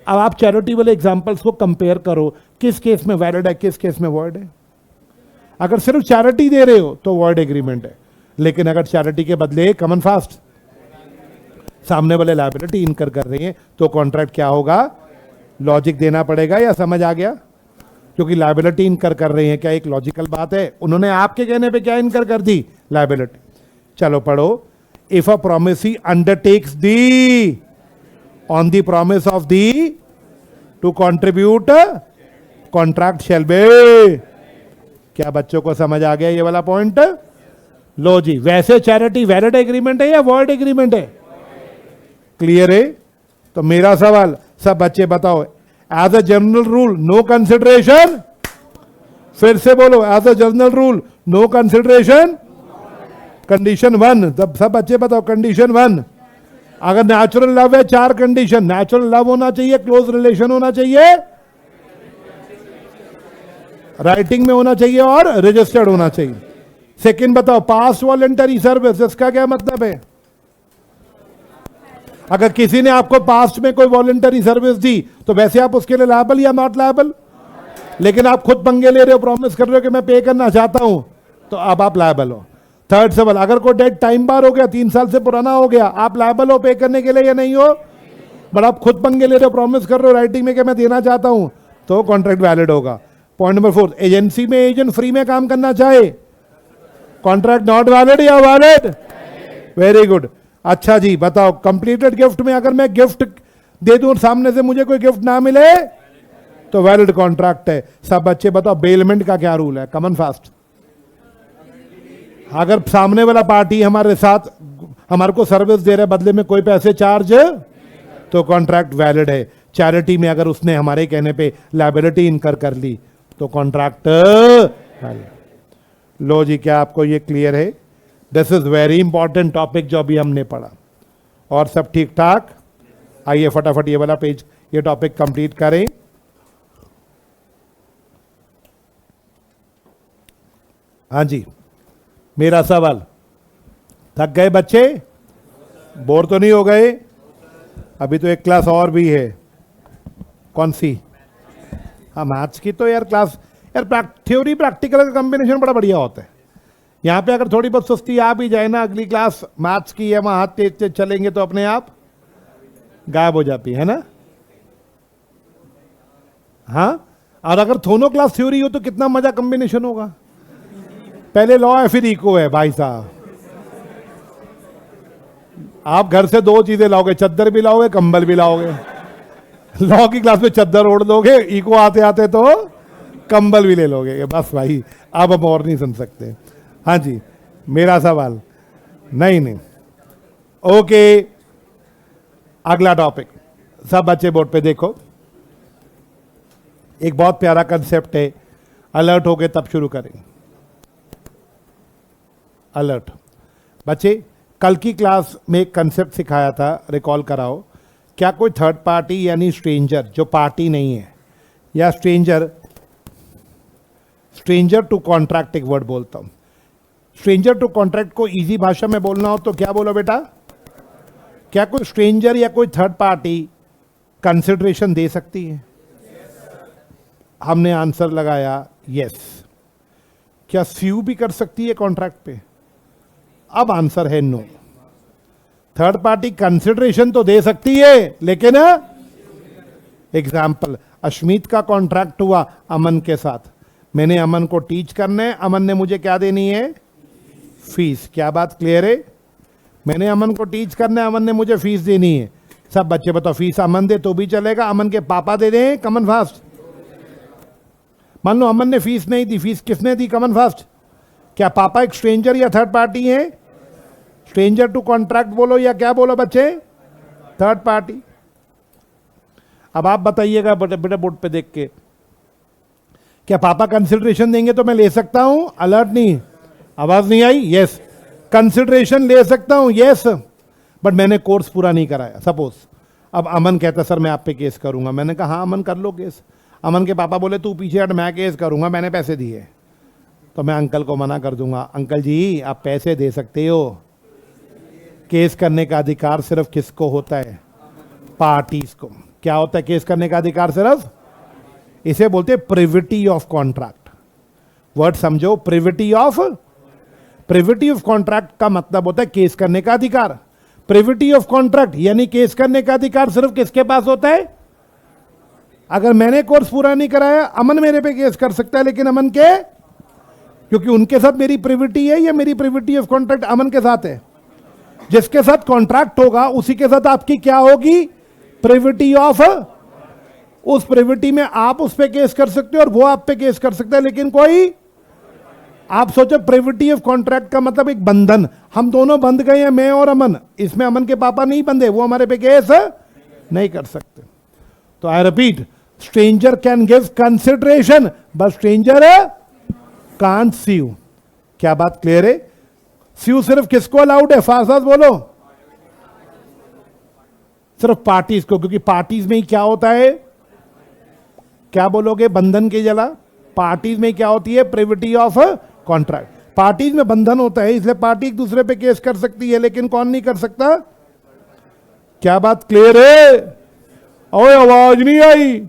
Speaker 1: अब आप चैरिटी वाले एग्जांपल्स को कंपेयर करो, किस केस में वैलिड है, किस केस में वॉइड है। अगर सिर्फ चैरिटी दे रहे हो तो वॉइड एग्रीमेंट है, लेकिन अगर चैरिटी के बदले कमन फास्ट सामने वाले लायबिलिटी इनकर कर रहे हैं तो कॉन्ट्रैक्ट क्या होगा, लॉजिक देना पड़ेगा। या समझ आ गया? क्योंकि लायबिलिटी इनकर कर रहे हैं, क्या एक लॉजिकल बात है? उन्होंने आपके कहने पे क्या इनकर कर दी, लायबिलिटी। चलो पढ़ो, if a promisee undertakes the on the promise of the to contribute contract shall be. क्या बच्चों को समझ आ गया ये वाला पॉइंट? लो जी, वैसे चैरिटी वैलिड एग्रीमेंट है या वॉइड एग्रीमेंट है? क्लियर है? तो मेरा सवाल, सब बच्चे बताओ, as a general rule no consideration, फिर से बोलो, as a general rule no consideration. Condition 1, सब बच्चे बताओ, कंडीशन 1, अगर नेचुरल लव है 4 कंडीशन, नेचुरल लव होना चाहिए, क्लोज रिलेशन होना चाहिए, राइटिंग में होना चाहिए और रजिस्टर्ड होना चाहिए। सेकंड बताओ, पास्ट वॉलंटरी सर्विस, इसका क्या मतलब है? अगर किसी ने आपको पास्ट में कोई वॉलंटरी सर्विस दी तो वैसे आप उसके लिए लायबल या नॉट लायबल, लेकिन आप खुद पंगे ले रहे हो, प्रॉमिस कर रहे हो कि मैं पे करना चाहता हूं, तो अब आप लायबल हो। थर्ड सवाल, अगर कोई डेट टाइम बार हो गया, 3 साल से पुराना हो गया, आप लायबल हो पे करने के लिए या नहीं हो? बट आप खुद पंगे ले रहे हो, प्रॉमिस कर रहे हो राइटिंग में कि मैं देना चाहता हूं, तो कॉन्ट्रैक्ट वैलिड होगा। पॉइंट नंबर 4, एजेंसी में एजेंट फ्री में काम करना चाहे, कॉन्ट्रैक्ट नॉट वैलिड या वैलिड? Very good. अच्छा जी बताओ, कंप्लीटेड गिफ्ट में अगर मैं गिफ्ट दे दूं और सामने से मुझे कोई गिफ्ट ना मिले तो वैलिड कॉन्ट्रैक्ट है। सब बच्चे बताओ, बेलमेंट का क्या रूल है, कमन फास्ट? अगर सामने वाला पार्टी हमारे साथ हमारे को सर्विस दे रहा है, बदले में कोई पैसे चार्ज, तो कॉन्ट्रैक्ट वैलिड है। चैरिटी में अगर उसने हमारे कहने पे लायबिलिटी इनकर कर ली तो कॉन्ट्रैक्ट वैलिड। लो जी, क्या आपको ये क्लियर है? This is very important topic जो अभी हमने पढ़ा। और सब ठीक ठाक? आइए फटाफट ये वाला पेज, ये टॉपिक कंप्लीट करें। हाँ जी, मेरा सवाल, थक गए बच्चे? बोर तो नहीं हो गए? अभी तो एक क्लास और भी है। कौन सी? हाँ, मैथ्स की तो यार क्लास, यार थ्योरी प्रैक्टिकल का कॉम्बिनेशन बड़ा बढ़िया होता है। यहाँ पे अगर थोड़ी बहुत सुस्ती आ भी जाए ना, अगली क्लास मैथ्स की है, वहाँ हाथ तेज तेज चलेंगे तो अपने आप गायब हो जाती है ना। हाँ, और अगर दोनों क्लास थ्योरी हो तो कितना मजा कॉम्बिनेशन होगा। पहले लॉ है फिर इको है भाई साहब। आप घर से 2 चीजें लाओगे, चद्दर भी लाओगे, कंबल भी लाओगे। लॉ की क्लास में चद्दर ओढ़ दोगे, इको आते आते तो कंबल भी ले लोगे। बस भाई, अब हम और नहीं सुन सकते। हाँ जी, मेरा सवाल, नहीं, ओके। अगला टॉपिक, सब बच्चे बोर्ड पे देखो, एक बहुत प्यारा कंसेप्ट है, अलर्ट हो गए तब शुरू करेंगे। अलर्ट बच्चे, कल की क्लास में एक कंसेप्ट सिखाया था, रिकॉल कराओ। क्या कोई थर्ड पार्टी यानी स्ट्रेंजर जो पार्टी नहीं है, या स्ट्रेंजर टू कॉन्ट्रैक्ट, एक वर्ड बोलता हूं, स्ट्रेंजर टू कॉन्ट्रैक्ट को इजी भाषा में बोलना हो तो क्या बोलो बेटा? क्या कोई स्ट्रेंजर या कोई थर्ड पार्टी कंसिडरेशन दे सकती है? हमने आंसर लगाया यस। क्या स्यू भी कर सकती है कॉन्ट्रैक्ट पे? अब आंसर है नो। थर्ड पार्टी कंसिडरेशन तो दे सकती है, लेकिन एग्जाम्पल, अश्मीत का कॉन्ट्रैक्ट हुआ अमन के साथ, मैंने अमन को टीच करना है, अमन ने मुझे क्या देनी है? फीस। क्या बात क्लियर है? मैंने अमन को टीच करना है, अमन ने मुझे फीस देनी है। सब बच्चे बताओ, फीस अमन दे तो भी चलेगा, अमन के पापा दे दें, कमन फास्ट? मान लो अमन ने फीस नहीं दी, फीस किसने दी? कमन फास्ट। क्या पापा एक स्ट्रेंजर या थर्ड पार्टी है? स्ट्रेंजर टू कॉन्ट्रैक्ट बोलो या क्या बोलो बच्चे? Third party. अब आप बताइएगा बेटा बोर्ड पे देख के, क्या पापा कंसिडरेशन देंगे तो मैं ले सकता हूं? अलर्ट नहीं, आवाज नहीं आई? यस, कंसिडरेशन ले सकता हूं, यस, बट मैंने कोर्स पूरा नहीं कराया। सपोज अब अमन कहता सर मैं आप पे केस करूंगा, मैंने कहा हाँ अमन कर लो केस। अमन के पापा बोले तू पीछे हट, मैं केस करूंगा, मैंने पैसे दिए। तो मैं अंकल को मना कर दूंगा, अंकल जी आप पैसे दे सकते हो, केस करने का अधिकार सिर्फ किसको होता है? पार्टीज को। क्या होता है केस करने का अधिकार? सिर्फ, इसे बोलते हैं प्रिविटी ऑफ कॉन्ट्रैक्ट। वर्ड समझो, प्रिविटी ऑफ कॉन्ट्रैक्ट का मतलब होता है केस करने का अधिकार। प्रिविटी ऑफ कॉन्ट्रैक्ट यानी केस करने का अधिकार सिर्फ किसके पास होता है? अगर मैंने कोर्स पूरा नहीं कराया, अमन मेरे पे केस कर सकता है, लेकिन अमन के, क्योंकि उनके साथ मेरी प्रिविटी है, या मेरी प्रिविटी ऑफ कॉन्ट्रैक्ट अमन के साथ है। जिसके साथ कॉन्ट्रैक्ट होगा उसी के साथ आपकी क्या होगी? Privity of. उस प्रिविटी में आप उस पे केस कर सकते हो और वो आप पे केस कर सकता है, लेकिन कोई, आप सोचो प्रिविटी ऑफ कॉन्ट्रैक्ट का मतलब एक बंधन, हम दोनों बंध गए हैं, मैं और अमन, इसमें अमन के पापा नहीं बंधे, वो हमारे पे केस नहीं कर सकते। तो I repeat, stranger can give consideration but stranger can't sue. क्या बात क्लियर है? स्यू सिर्फ किसको अलाउड है? फास्ट फास्ट बोलो। सिर्फ पार्टीज को, क्योंकि पार्टीज में ही क्या होता है? क्या बोलोगे? बंधन के जला। पार्टीज में क्या होती है? Privity of contract. पार्टीज में बंधन होता है, इसलिए पार्टी एक दूसरे पे केस कर सकती है, लेकिन कौन नहीं कर सकता? क्या बात क्लियर है? ओए आवाज नहीं आई?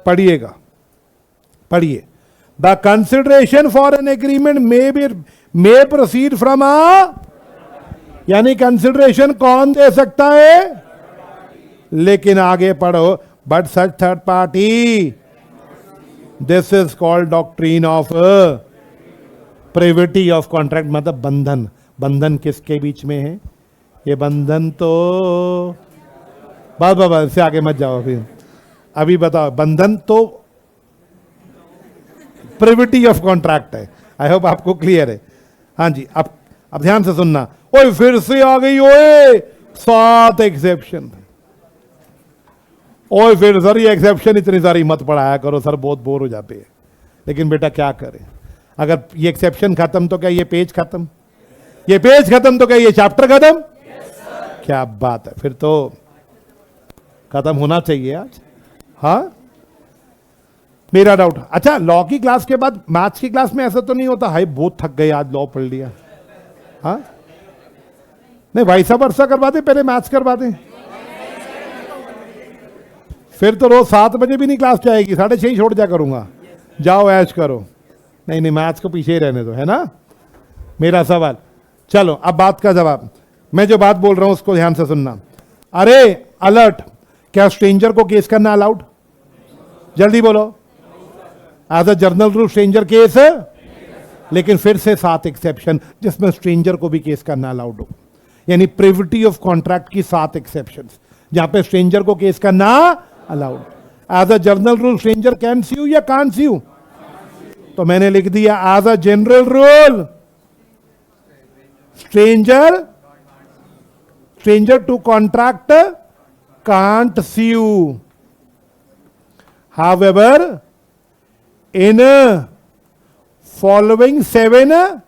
Speaker 1: पढ़िएगा, पढ़िए। The consideration for an agreement may proceed from यानी कंसिडरेशन कौन दे सकता है? लेकिन आगे पढ़ो, but such third party, this is called doctrine of privity of contract. मतलब बंधन। बंधन किसके बीच में है? ये बंधन तो बस से आगे मत जाओ, अभी बताओ। बंधन तो प्रिविटी ऑफ कॉन्ट्रैक्ट है। आई होप आपको क्लियर है। हाँ जी, अब ध्यान से सुनना। ओए फिर से आ गई ओए 7 एक्सेप्शन। ओए फिर सर ये एक्सेप्शन इतनी सारी मत पढ़ाया करो सर, बहुत बोर हो जाते हैं। लेकिन बेटा क्या करें, अगर ये एक्सेप्शन खत्म तो क्या ये पेज खत्म? ये पेज खत्म तो क्या ये चैप्टर खत्म? क्या बात है, फिर तो खत्म होना चाहिए आज। हाँ, मेरा डाउट। अच्छा, लॉ की क्लास के बाद मैथ्स की क्लास में ऐसा तो नहीं होता, हाय बहुत थक गए आज, लॉ पढ़ लिया? हाँ नहीं, वैसा वर्षा करवा दे, पहले मैथ्स करवा दे, फिर तो रोज 7 बजे भी नहीं क्लास जाएगी, 6:30 ही छोड़ जा करूंगा। जाओ ऐश करो। नहीं नहीं, मैथ्स को पीछे ही रहने दो, है ना मेरा सवाल। चलो अब बात का जवाब। मैं जो बात बोल रहा हूं उसको ध्यान से सुनना। अरे अलर्ट, क्या स्ट्रेंजर को केस करना अलाउड? जल्दी बोलो। As a general rule stranger case है, लेकिन फिर से 7 एक्सेप्शन जिसमें स्ट्रेंजर को भी केस करना अलाउड हो। यानी प्रिविटी ऑफ कॉन्ट्रैक्ट की 7 एक्सेप्शन जहां पे स्ट्रेंजर को केस करना allowed. As a general rule stranger can sue या कांट स्यू? तो मैंने लिख दिया as a general rule stranger to contract can't sue. However in following 7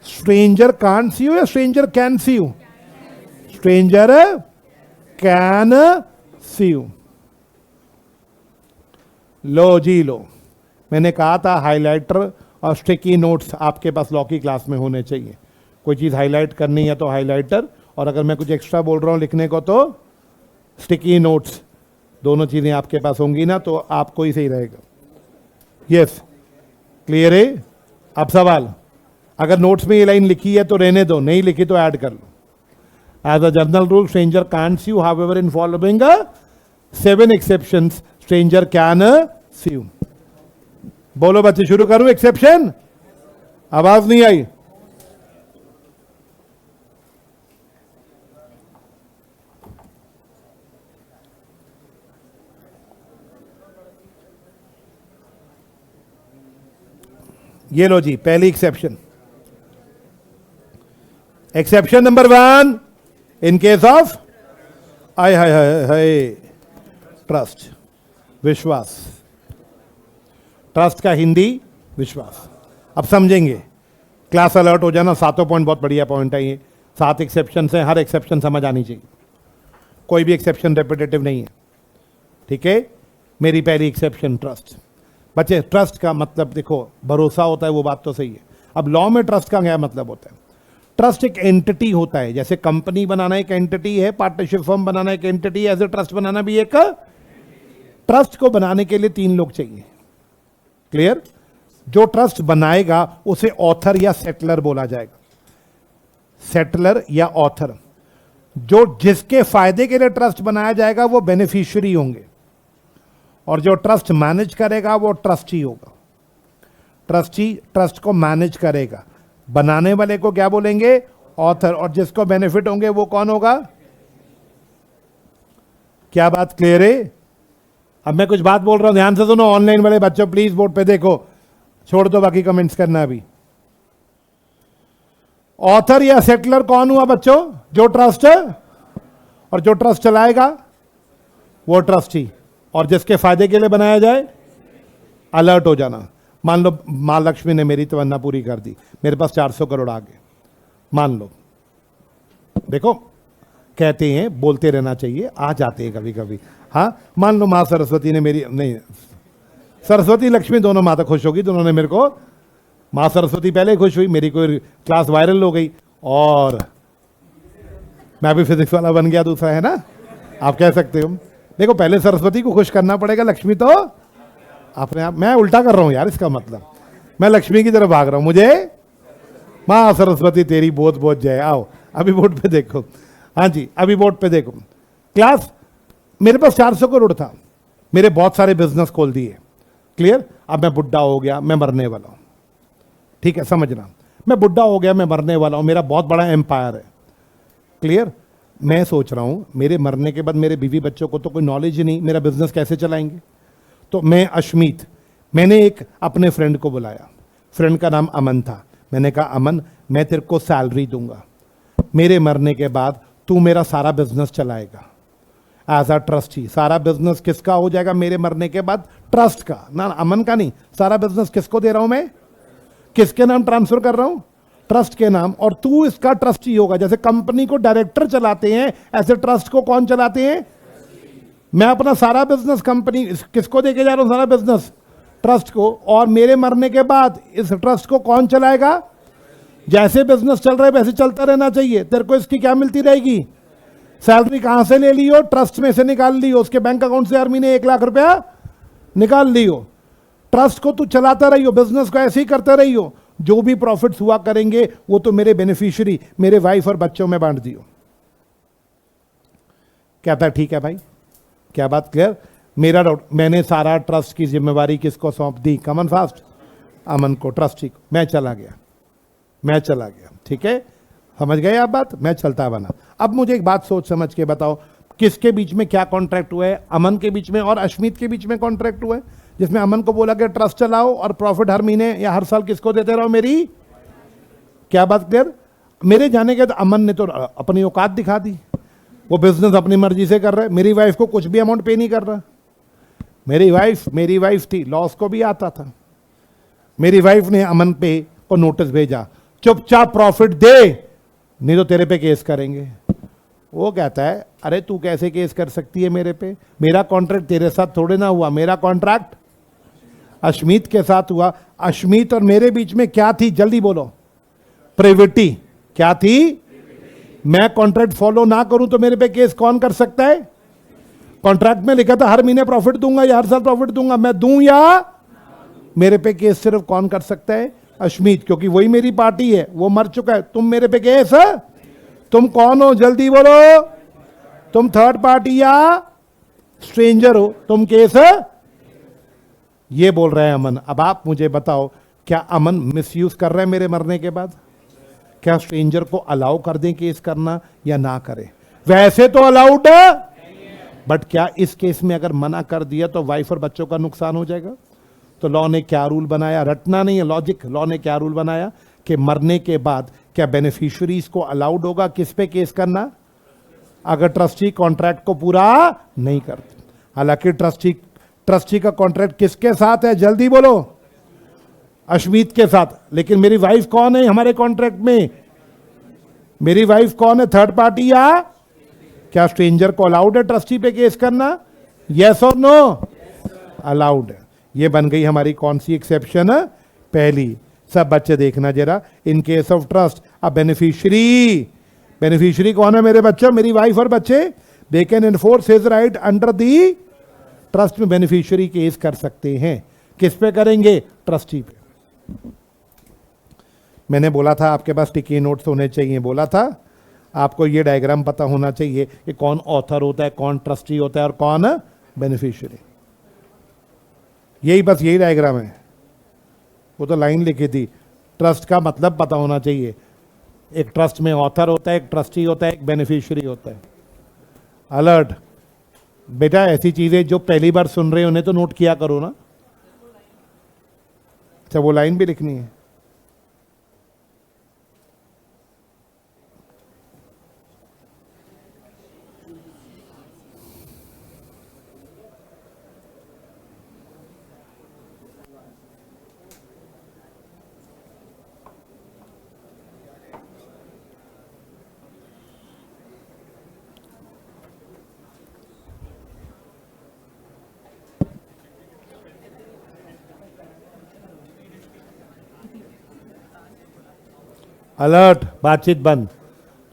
Speaker 1: stranger can't sue या stranger can sue? stranger can sue। लो जी लो, मैंने कहा था highlighter और स्टिकी नोट्स आपके पास लॉ की क्लास में होने चाहिए। कोई चीज़ हाईलाइट करनी है तो हाइलाइटर, और अगर मैं कुछ एक्स्ट्रा बोल रहा हूँ लिखने को तो स्टिकी नोट्स। दोनों चीज़ें आपके पास होंगी ना तो आपको ही सही रहेगा। यस, क्लियर है? अब सवाल, अगर नोट्स में ये लाइन लिखी है तो रहने दो, नहीं लिखी तो ऐड कर लो। As a general rule stranger can't sue, however in following 7 exceptions stranger can sue. बोलो बच्चे, शुरू करूं एक्सेप्शन? आवाज नहीं आई? ये लो जी, पहली exception. Exception number 1, in case of I hi hi hi, trust, विश्वास। ट्रस्ट का हिंदी विश्वास। अब समझेंगे, क्लास अलर्ट हो जाना। 7 पॉइंट बहुत बढ़िया पॉइंट है ये। 7 एक्सेप्शन हैं, हर एक्सेप्शन समझ आनी चाहिए, कोई भी एक्सेप्शन रेपिटेटिव नहीं है, ठीक है। मेरी पहली एक्सेप्शन ट्रस्ट। बच्चे, ट्रस्ट का मतलब देखो, भरोसा होता है, वो बात तो सही है। अब लॉ में ट्रस्ट का क्या मतलब होता है? ट्रस्ट एक एंटिटी होता है, जैसे कंपनी बनाना एक एंटिटी है, पार्टनरशिप फर्म बनाना एक एंटिटी है, ऐसे ट्रस्ट बनाना भी एक। ट्रस्ट को बनाने के लिए 3 लोग चाहिए, क्लियर। जो ट्रस्ट बनाएगा उसे ऑथर या सेटलर बोला जाएगा। सेटलर या ऑथर, जो जिसके फायदे के लिए ट्रस्ट बनाया जाएगा वो बेनिफिशियरी होंगे, और जो ट्रस्ट मैनेज करेगा वो ट्रस्टी होगा। ट्रस्टी ट्रस्ट को मैनेज करेगा, बनाने वाले को क्या बोलेंगे? ऑथर, और जिसको बेनिफिट होंगे वो कौन होगा? क्या बात क्लियर है? अब मैं कुछ बात बोल रहा हूं, ध्यान से सुनो। ऑनलाइन वाले बच्चों प्लीज बोर्ड पे देखो, छोड़ दो बाकी कमेंट्स करना अभी। ऑथर या सेटलर कौन हुआ बच्चों? जो ट्रस्ट है, और जो ट्रस्ट चलाएगा वो ट्रस्टी, और जिसके फायदे के लिए बनाया जाए। अलर्ट हो जाना। मान लो मां लक्ष्मी ने मेरी तमन्ना पूरी कर दी, मेरे पास 400 करोड़ आ गए, मान लो। देखो, कहते हैं बोलते रहना चाहिए, आ जाते हैं कभी कभी। हाँ, मान लो मां सरस्वती ने मेरी, नहीं, सरस्वती लक्ष्मी दोनों माता खुश होगी, तो उन्होंने मेरे को, मां सरस्वती पहले खुश हुई, मेरी कोई क्लास वायरल हो गई, और मैं भी फिजिक्स वाला बन गया दूसरा, है ना, आप कह सकते हो। देखो, पहले सरस्वती को खुश करना पड़ेगा, लक्ष्मी तो अपने आप। मैं उल्टा कर रहा हूं यार, इसका मतलब मैं लक्ष्मी की तरफ भाग रहा हूं। मुझे मां सरस्वती तेरी बहुत बहुत जय। आओ अभी बोर्ड पे देखो। हाँ जी, अभी बोर्ड पे देखो। क्लास, मेरे पास 400 करोड़ था, मेरे बहुत सारे बिजनेस खोल दिए, क्लियर। अब मैं बुढ़ा हो गया, मैं मरने वाला हूं, ठीक है, समझना। मैं बुढ़ा हो गया, मैं मरने वाला हूं, मेरा बहुत बड़ा एम्पायर है, क्लियर। मैं सोच रहा हूं मेरे मरने के बाद मेरे बीवी बच्चों को तो कोई नॉलेज ही नहीं, मेरा बिजनेस कैसे चलाएंगे। तो मैं अश्मीत, मैंने एक अपने फ्रेंड को बुलाया, फ्रेंड का नाम अमन था। मैंने कहा, अमन, मैं तेरे को सैलरी दूंगा, मेरे मरने के बाद तू मेरा सारा बिजनेस चलाएगा एज अ ट्रस्टी। सारा बिजनेस किसका हो जाएगा मेरे मरने के बाद? ट्रस्ट का ना, अमन का नहीं। सारा बिजनेस किसको दे रहा हूं मैं? किसके नाम ट्रांसफर कर रहा हूं? ट्रस्ट के नाम, और तू इसका ट्रस्टी होगा। जैसे कंपनी को डायरेक्टर चलाते हैं, ऐसे ट्रस्ट को कौन चलाते हैं? मैं अपना सारा बिजनेस कंपनी किसको देके जा रहा हूं? सारा बिजनेस ट्रस्ट को। और मेरे मरने के बाद इस ट्रस्ट को कौन चलाएगा? जैसे बिजनेस चल रहा है वैसे चलता रहना चाहिए। तेरे को इसकी क्या मिलती रहेगी? सैलरी कहां से ले लियो? ट्रस्ट में से निकाल लियो, उसके बैंक अकाउंट से हर महीने 1 लाख रुपया निकाल लियो। ट्रस्ट को तू चलाता रहियो, बिजनेस को ऐसे ही करते रहियो। जो भी प्रॉफिट्स हुआ करेंगे वो तो मेरे बेनिफिशियरी, मेरे वाइफ और बच्चों में बांट दियो। कहता है ठीक है भाई, क्या बात क्लियर? मेरा डाउट, मैंने सारा ट्रस्ट की जिम्मेवारी किसको सौंप दी? कमन फास्ट, अमन को, ट्रस्टी को। मैं चला गया, ठीक है, समझ गए आप बात? मैं चलता बना। अब मुझे एक बात सोच समझ के बताओ, किसके बीच में क्या कॉन्ट्रैक्ट हुआ है? अमन के बीच में और अश्मीत के बीच में कॉन्ट्रैक्ट हुआ है, जिसमें अमन को बोला कि ट्रस्ट चलाओ और प्रॉफिट हर महीने या हर साल किसको देते रहो? मेरी। क्या बात क्लियर? मेरे जाने के बाद अमन ने तो अपनी औकात दिखा दी, वो बिजनेस अपनी मर्जी से कर रहा है, मेरी वाइफ को कुछ भी अमाउंट पे नहीं कर रहा। मेरी वाइफ थी, लॉस को भी आता था। मेरी वाइफ ने अमन पे को नोटिस भेजा, चुपचाप प्रॉफिट दे, नहीं तो तेरे पे केस करेंगे। वो कहता है, अरे तू कैसे केस कर सकती है मेरे पे? मेरा कॉन्ट्रैक्ट तेरे साथ थोड़े ना हुआ, मेरा कॉन्ट्रैक्ट अश्मीत के साथ हुआ। अश्मीत और मेरे बीच में क्या थी? जल्दी बोलो। प्रिविटी। क्या थी? मैं कॉन्ट्रैक्ट फॉलो ना करूं तो मेरे पे केस कौन कर सकता है? कॉन्ट्रैक्ट में लिखा था हर महीने प्रॉफिट दूंगा या हर साल प्रॉफिट दूंगा, मैं दूं या? मेरे पे केस सिर्फ कौन कर सकता है? अश्मीत, क्योंकि वही मेरी पार्टी है, वो मर चुका है। तुम मेरे पे केस है? तुम कौन हो? जल्दी बोलो। तुम थर्ड पार्टी या स्ट्रेंजर हो? तुम केस है? ये बोल रहे हैं अमन। अब आप मुझे बताओ, क्या अमन मिसयूज कर रहे हैं मेरे मरने के बाद? क्या स्ट्रेंजर को अलाउ कर दें केस करना या ना करें? वैसे तो अलाउड है, बट क्या इस केस में अगर मना कर दिया तो वाइफ और बच्चों का नुकसान हो जाएगा? तो लॉ ने क्या रूल बनाया? रटना नहीं है, लॉजिक। लॉ ने क्या रूल बनाया कि मरने के बाद क्या बेनिफिशियरीज को अलाउड होगा किस पे केस करना? अगर ट्रस्टी कॉन्ट्रैक्ट को पूरा नहीं करते। हालांकि ट्रस्टी का कॉन्ट्रैक्ट किसके साथ है, जल्दी बोलो, अश्मीत के साथ। लेकिन मेरी वाइफ कौन है हमारे कॉन्ट्रैक्ट में? मेरी वाइफ कौन है, थर्ड पार्टी या क्या स्ट्रेंजर को अलाउड है ट्रस्टी पे केस करना? यस और नो? अलाउड है। ये बन गई हमारी कौन सी एक्सेप्शन? पहली। सब बच्चे देखना जरा, in case of trust a beneficiary कौन है मेरे बच्चों? मेरी वाइफ और बच्चे। They can enforce his right under the trust में बेनिफिशियरी केस कर सकते हैं। किस पे करेंगे? ट्रस्टी पे। मैंने बोला था आपके पास टिकी नोट्स होने चाहिए, बोला था आपको ये डायग्राम पता होना चाहिए कि कौन ऑथर होता है, कौन ट्रस्टी होता है और कौन बेनिफिशियरी। यही बस यही डायग्राम है, वो तो लाइन लिखी थी। ट्रस्ट का मतलब पता होना चाहिए। एक ट्रस्ट में ऑथर होता है, एक ट्रस्टी होता है, एक बेनिफिशियरी होता है। अलर्ट बेटा, ऐसी चीजें जो पहली बार सुन रहे हो उन्हें तो नोट किया करो ना। अच्छा, वो लाइन भी लिखनी है। अलर्ट, बातचीत बंद।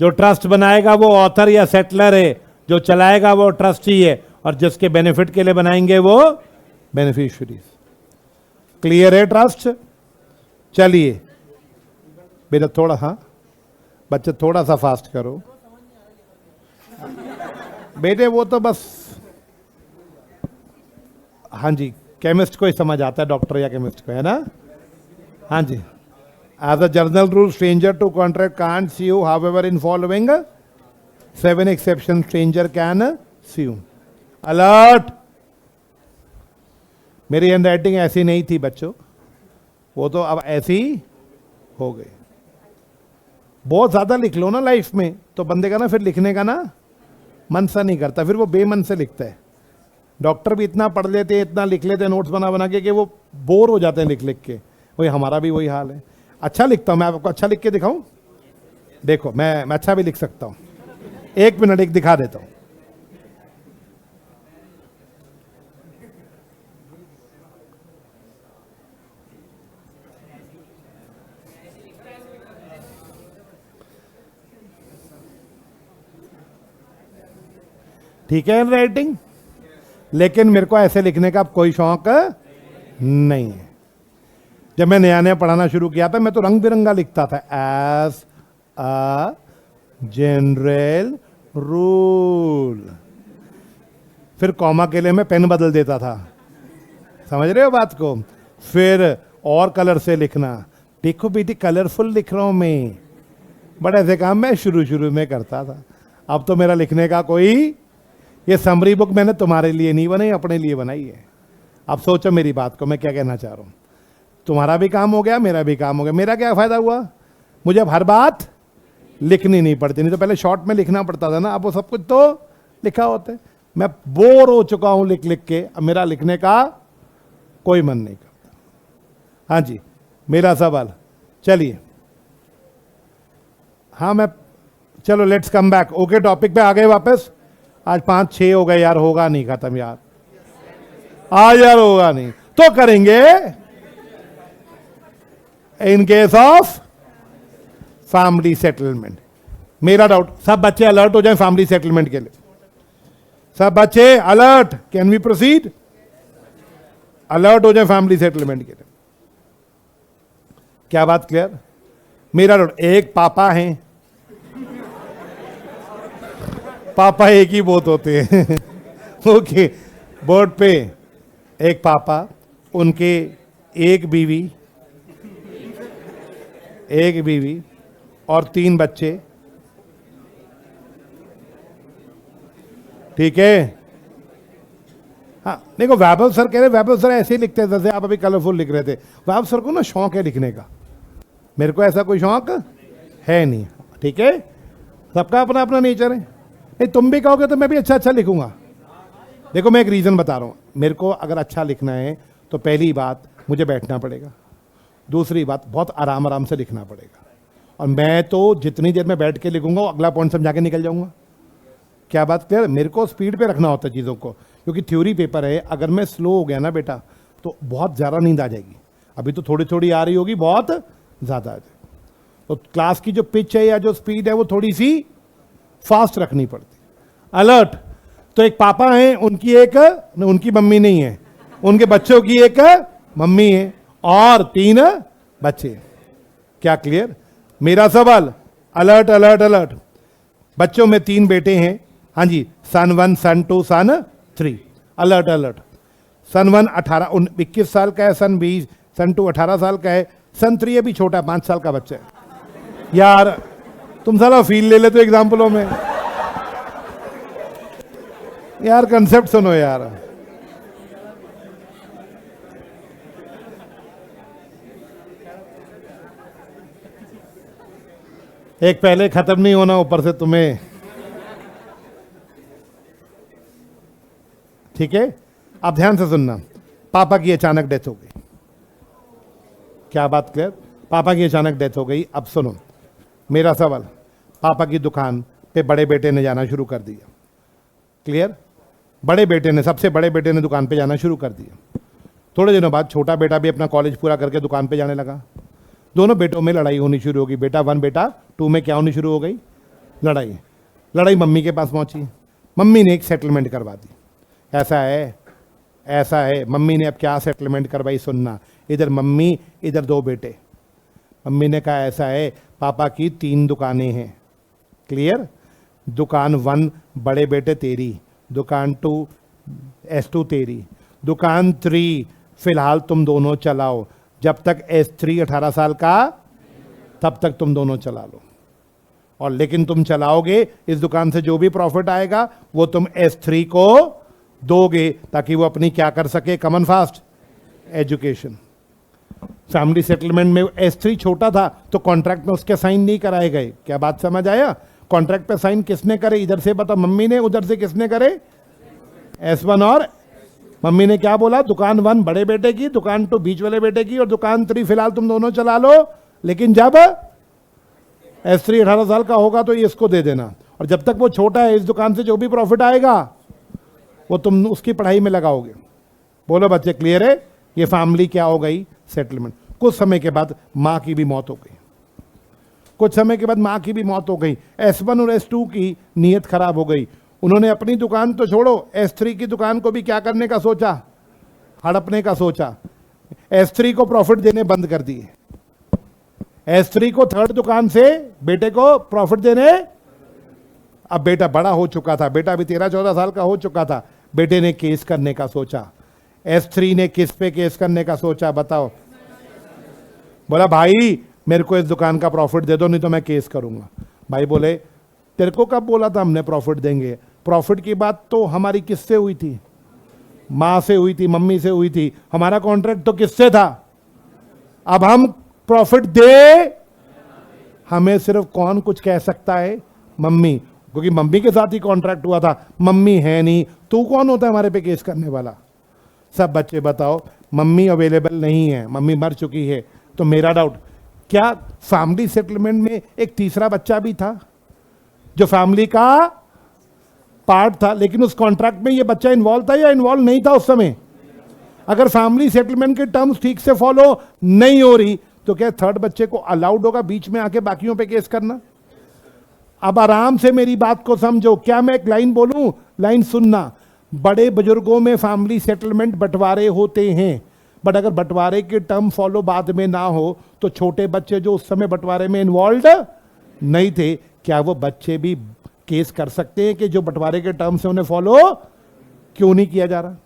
Speaker 1: जो ट्रस्ट बनाएगा वो ऑथर या सेटलर है, जो चलाएगा वो ट्रस्टी है, और जिसके बेनिफिट के लिए बनाएंगे वो बेनिफिशियरीज। क्लियर है ट्रस्ट? चलिए बेटा थोड़ा, हाँ बच्चे थोड़ा सा फास्ट करो बेटे, वो तो बस हाँ जी केमिस्ट को ही समझ आता है, डॉक्टर या केमिस्ट को, है ना? हाँ जी। As a general rule, stranger to contract can't sue. However, in following 7 exceptions, stranger can sue. Alert! मेरी हैंडराइटिंग ऐसी नहीं थी बच्चों, वो तो अब ऐसी हो गई। बहुत ज्यादा लिख लो ना लाइफ में तो बंदे का ना फिर लिखने का ना मन सा नहीं करता, फिर वो बेमन से लिखता है। डॉक्टर भी इतना पढ़ लेते हैं, इतना लिख लेते हैं नोट्स बना बना के कि वो बोर हो जाते हैं लिख लिख के। वही हमारा भी वही हाल है। अच्छा लिखता हूं मैं, आपको अच्छा लिख के दिखाऊं? देखो मैं अच्छा भी लिख सकता हूं। 1 मिनट एक दिखा देता हूं। ठीक है राइटिंग, लेकिन मेरे को ऐसे लिखने का कोई शौक नहीं है। जब मैं नया नया पढ़ाना शुरू किया था मैं तो रंग बिरंगा लिखता था, एज अ जनरल रूल। फिर कॉमा के लिए मैं पेन बदल देता था, समझ रहे हो बात को? फिर और कलर से लिखना। देखो बेटी कलरफुल लिख रहा हूं मैं, बट ऐसे काम मैं शुरू में करता था। अब तो मेरा लिखने का कोई, ये समरी बुक मैंने तुम्हारे लिए नहीं बनाई, अपने लिए बनाई है। अब सोचो मेरी बात को, मैं क्या कहना चाह रहा हूं। तुम्हारा भी काम हो गया, मेरा भी काम हो गया। मेरा क्या फायदा हुआ? मुझे अब हर बात लिखनी नहीं पड़ती, नहीं तो पहले शॉर्ट में लिखना पड़ता था ना, अब वो सब कुछ तो लिखा होता है। मैं बोर हो चुका हूं लिख लिख के, अब मेरा लिखने का कोई मन नहीं करता। हाँ जी, मेरा सवाल, चलिए। हाँ मैं, चलो let's come back. Okay, topic पे आ गए वापस। आज 5-6 हो गए यार, होगा नहीं खत्म यार, आज यार होगा नहीं तो करेंगे in case of family settlement. मेरा डाउट, सब बच्चे अलर्ट हो जाएं फैमिली सेटलमेंट के लिए। सब बच्चे alert, can we proceed? Alert हो जाए फैमिली सेटलमेंट के लिए। क्या बात क्लियर? मेरा डाउट, एक पापा हैं, पापा एक ही बहुत होते हैं ओके, बोर्ड पे एक पापा, उनके एक बीवी और 3 बच्चे, ठीक है? हाँ देखो, वैभव सर कह रहे, वैभव सर ऐसे ही लिखते हैं जैसे आप अभी कलरफुल लिख रहे थे। वैभव सर को ना शौक है लिखने का, मेरे को ऐसा कोई शौक है नहीं, ठीक है? सबका अपना अपना नेचर है। नहीं, तुम भी कहोगे तो मैं भी अच्छा अच्छा लिखूंगा। देखो मैं एक रीज़न बता रहा हूँ, मेरे को अगर अच्छा लिखना है तो पहली बात मुझे बैठना पड़ेगा, दूसरी बात बहुत आराम आराम से लिखना पड़ेगा। और मैं तो जितनी देर में बैठ के लिखूंगा वो अगला पॉइंट समझा के निकल जाऊंगा। क्या बात क्लियर? मेरे को स्पीड पे रखना होता है चीज़ों को, क्योंकि थ्योरी पेपर है। अगर मैं स्लो हो गया ना बेटा तो बहुत ज़्यादा नींद आ जाएगी। अभी तो थोड़ी थोड़ी आ रही होगी, बहुत ज़्यादा आ जाएगी। तो क्लास की जो पिच है या जो स्पीड है वो थोड़ी सी फास्ट रखनी पड़ती। अलर्ट। तो एक पापा हैं, उनकी मम्मी नहीं है, उनके बच्चों की एक मम्मी है और 3 बच्चे। क्या क्लियर? मेरा सवाल, अलर्ट अलर्ट अलर्ट। बच्चों में 3 बेटे हैं, हाँ जी, सन 1 सन 2 सन 3। Alert alert. सन 1 21 साल का है, सन 20, सन 2 18 साल का है, सन 3 अभी छोटा 5 साल का बच्चा है। यार तुम सारा फील ले लेते एग्जाम्पलों में यार, कंसेप्ट सुनो यार। एक पहले खत्म नहीं होना, ऊपर से तुम्हें। ठीक है, अब ध्यान से सुनना। पापा की अचानक डेथ हो गई। क्या बात क्लियर? पापा की अचानक डेथ हो गई। अब सुनो मेरा सवाल, पापा की दुकान पे बड़े बेटे ने जाना शुरू कर दिया। क्लियर? बड़े बेटे ने, सबसे बड़े बेटे ने दुकान पे जाना शुरू कर दिया। थोड़े दिनों बाद छोटा बेटा भी अपना कॉलेज पूरा करके दुकान पे जाने लगा। दोनों बेटों में लड़ाई होनी शुरू होगी। बेटा 1 बेटा 2 में क्या होनी शुरू हो गई? लड़ाई मम्मी के पास पहुंची। मम्मी ने एक सेटलमेंट करवा दी। ऐसा है। मम्मी ने अब क्या सेटलमेंट करवाई सुनना। इधर मम्मी, इधर 2 बेटे। मम्मी ने कहा ऐसा है, पापा की 3 दुकानें हैं। क्लियर? दुकान 1 बड़े बेटे तेरी, दुकान 2 S2 तेरी, दुकान 3 फिलहाल तुम दोनों चलाओ। जब तक S3 18 साल का तब तक तुम दोनों चला लो। और लेकिन तुम चलाओगे, इस दुकान से जो भी प्रॉफिट आएगा वो तुम S3 को दोगे, ताकि वो अपनी क्या कर सके? कमन फास्ट एजुकेशन। फैमिली सेटलमेंट में S3 छोटा था तो कॉन्ट्रैक्ट में उसके साइन नहीं कराए गए। क्या बात समझ आया? कॉन्ट्रैक्ट पे साइन किसने करे? इधर से बता, मम्मी ने। उधर से किसने करे? S1। और मम्मी ने क्या बोला? दुकान 1 बड़े बेटे की, दुकान 2 बीच वाले बेटे की, और दुकान 3 फिलहाल तुम दोनों चला लो, लेकिन जब S3 18 साल का होगा तो ये इसको दे देना। और जब तक वो छोटा है, इस दुकान से जो भी प्रॉफिट आएगा वो तुम उसकी पढ़ाई में लगाओगे। बोलो बच्चे, क्लियर है? ये फैमिली क्या हो गई? सेटलमेंट। कुछ समय के बाद माँ की भी मौत हो गई। S1 और S2 की नीयत खराब हो गई। उन्होंने अपनी दुकान तो छोड़ो, S3 की दुकान को भी क्या करने का सोचा? हड़पने का सोचा। S3 को प्रॉफिट देने बंद कर दिए। S3 को 3rd दुकान से बेटे को प्रॉफिट देने। अब बेटा बड़ा हो चुका था, बेटा भी 13-14 साल का हो चुका था। बेटे ने केस करने का सोचा। S3 ने किस पे केस करने का सोचा? बताओ। बोला भाई मेरे को इस दुकान का प्रॉफिट दे दो, नहीं तो मैं केस करूंगा। भाई बोले तेरे को कब बोला था हमने प्रॉफिट देंगे? प्रॉफिट की बात तो हमारी किससे हुई थी? माँ से हुई थी, मम्मी से हुई थी। हमारा कॉन्ट्रैक्ट तो किससे था? अब हम प्रॉफिट दे, हमें सिर्फ कौन कुछ कह सकता है? मम्मी, क्योंकि मम्मी के साथ ही कॉन्ट्रैक्ट हुआ था। मम्मी है नहीं, तू कौन होता है हमारे पे केस करने वाला? सब बच्चे बताओ, मम्मी अवेलेबल नहीं है, मम्मी मर चुकी है। तो मेरा डाउट, क्या फैमिली सेटलमेंट में एक तीसरा बच्चा भी था जो फैमिली का पार्ट था, लेकिन उस कॉन्ट्रैक्ट में ये बच्चा इन्वॉल्व था या इन्वॉल्व नहीं था उस समय? अगर फैमिली सेटलमेंट के टर्म्स ठीक से फॉलो नहीं हो रही तो क्या 3rd बच्चे को अलाउड होगा बीच में आके बाकियों पे केस करना? अब आराम से मेरी बात को समझो। क्या मैं एक लाइन बोलूं? लाइन सुनना। बड़े बुजुर्गों में फैमिली सेटलमेंट बंटवारे होते हैं, बट अगर बंटवारे के टर्म फॉलो बाद में ना हो तो छोटे बच्चे जो उस समय बंटवारे में इन्वॉल्व नहीं थे, क्या वो बच्चे भी केस कर सकते हैं कि जो बंटवारे के टर्म से उन्हें फॉलो क्यों नहीं किया जा रहा?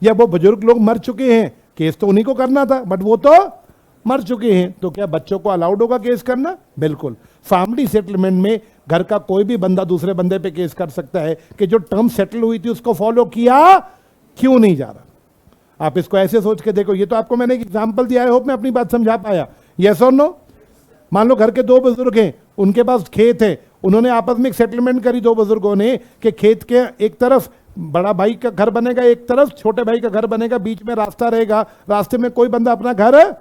Speaker 1: या वो बुजुर्ग लोग मर चुके हैं, केस तो उन्हीं को करना था, बट वो तो मर चुके हैं, तो क्या बच्चों को अलाउड होगा केस करना? बिल्कुल। फैमिली सेटलमेंट में घर का कोई भी बंदा दूसरे बंदे पे केस कर सकता है कि जो टर्म सेटल हुई थी उसको फॉलो किया क्यों नहीं जा रहा। आप इसको ऐसे सोच के देखो। ये तो आपको मैंने एक एग्जांपल दिया है, होप मैं अपनी बात समझा पाया। यस और नो? मान लो घर के 2 बुजुर्ग हैं, उनके पास खेत है, उन्होंने आपस में एक सेटलमेंट करी दो बुजुर्गों ने कि खेत के एक तरफ बड़ा भाई का घर बनेगा, एक तरफ छोटे भाई का घर बनेगा, बीच में रास्ता रहेगा, रास्ते में कोई बंदा अपना घर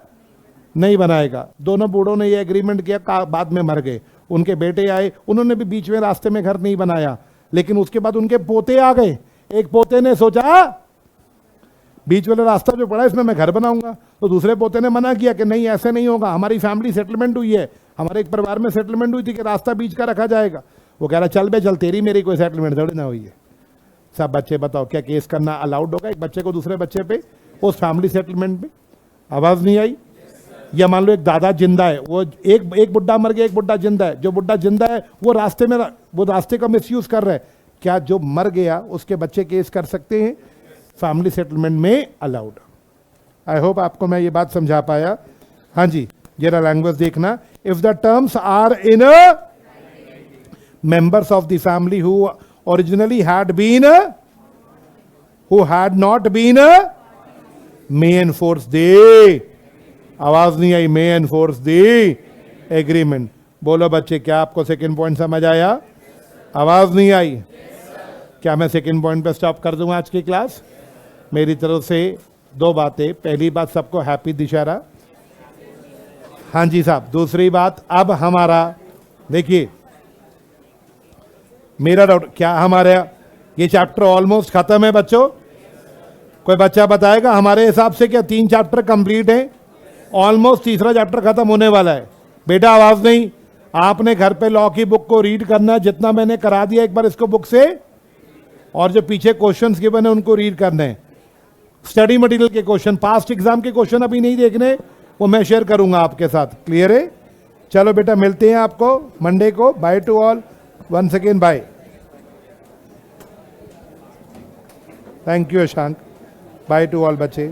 Speaker 1: नहीं बनाएगा। दोनों बूढ़ों ने ये एग्रीमेंट किया, बाद में मर गए। उनके बेटे आए, उन्होंने भी बीच में रास्ते में घर नहीं बनाया, लेकिन उसके बाद उनके पोते आ गए। एक पोते ने सोचा बीच वाला रास्ता जो पड़ा इसमें मैं घर बनाऊंगा, तो दूसरे पोते ने मना किया कि नहीं ऐसे नहीं होगा, हमारी फैमिली सेटलमेंट हुई है, हमारे एक परिवार में सेटलमेंट हुई थी कि रास्ता बीच का रखा जाएगा। वो कह रहा चल बे चल, तेरी मेरी कोई सेटलमेंट थोड़ी ना हुई है। सब बच्चे बताओ क्या केस करना अलाउड होगा एक बच्चे को दूसरे बच्चे पे उस फैमिली सेटलमेंट पे? आवाज नहीं आई? या मान लो एक दादा जिंदा है, वो एक बुड्ढा मर गया, एक बुड्ढा जिंदा है। जो बुड्ढा जिंदा है वो रास्ते में वो रास्ते का मिसयूज कर रहा है, क्या जो मर गया उसके बच्चे केस कर सकते हैं? फैमिली सेटलमेंट में अलाउड। आई होप आपको मैं ये बात समझा पाया। हाँ जी, जरा लैंग्वेज देखना। If the terms are in members of the family who originally had been who had not been may enforce the, आवाज नहीं आई, may enforce the agreement। बोलो बच्चे, क्या आपको सेकंड पॉइंट समझ आया? आवाज नहीं आई? क्या मैं सेकंड पॉइंट पे स्टॉप कर दूं आज की क्लास? मेरी तरफ से दो बातें। पहली बात, सबको हैप्पी दशहरा। हाँ जी साहब। दूसरी बात, अब हमारा देखिए, मेरा डाउट क्या, हमारे ये चैप्टर ऑलमोस्ट खत्म है बच्चों? कोई बच्चा बताएगा हमारे हिसाब से क्या 3 चैप्टर कंप्लीट हैं? ऑलमोस्ट तीसरा चैप्टर खत्म होने वाला है। बेटा आवाज नहीं, आपने घर पे लॉ की बुक को रीड करना, जितना मैंने करा दिया एक बार इसको बुक से, और जो पीछे क्वेश्चंस गिवन है उनको रीड करने। स्टडी मटेरियल के क्वेश्चन, पास्ट एग्जाम के क्वेश्चन अभी नहीं देखने, वो मैं शेयर करूंगा आपके साथ। क्लियर है? चलो बेटा, मिलते हैं आपको मंडे को। By two all, once again bye। Thank you Ashank. By two all बच्चे।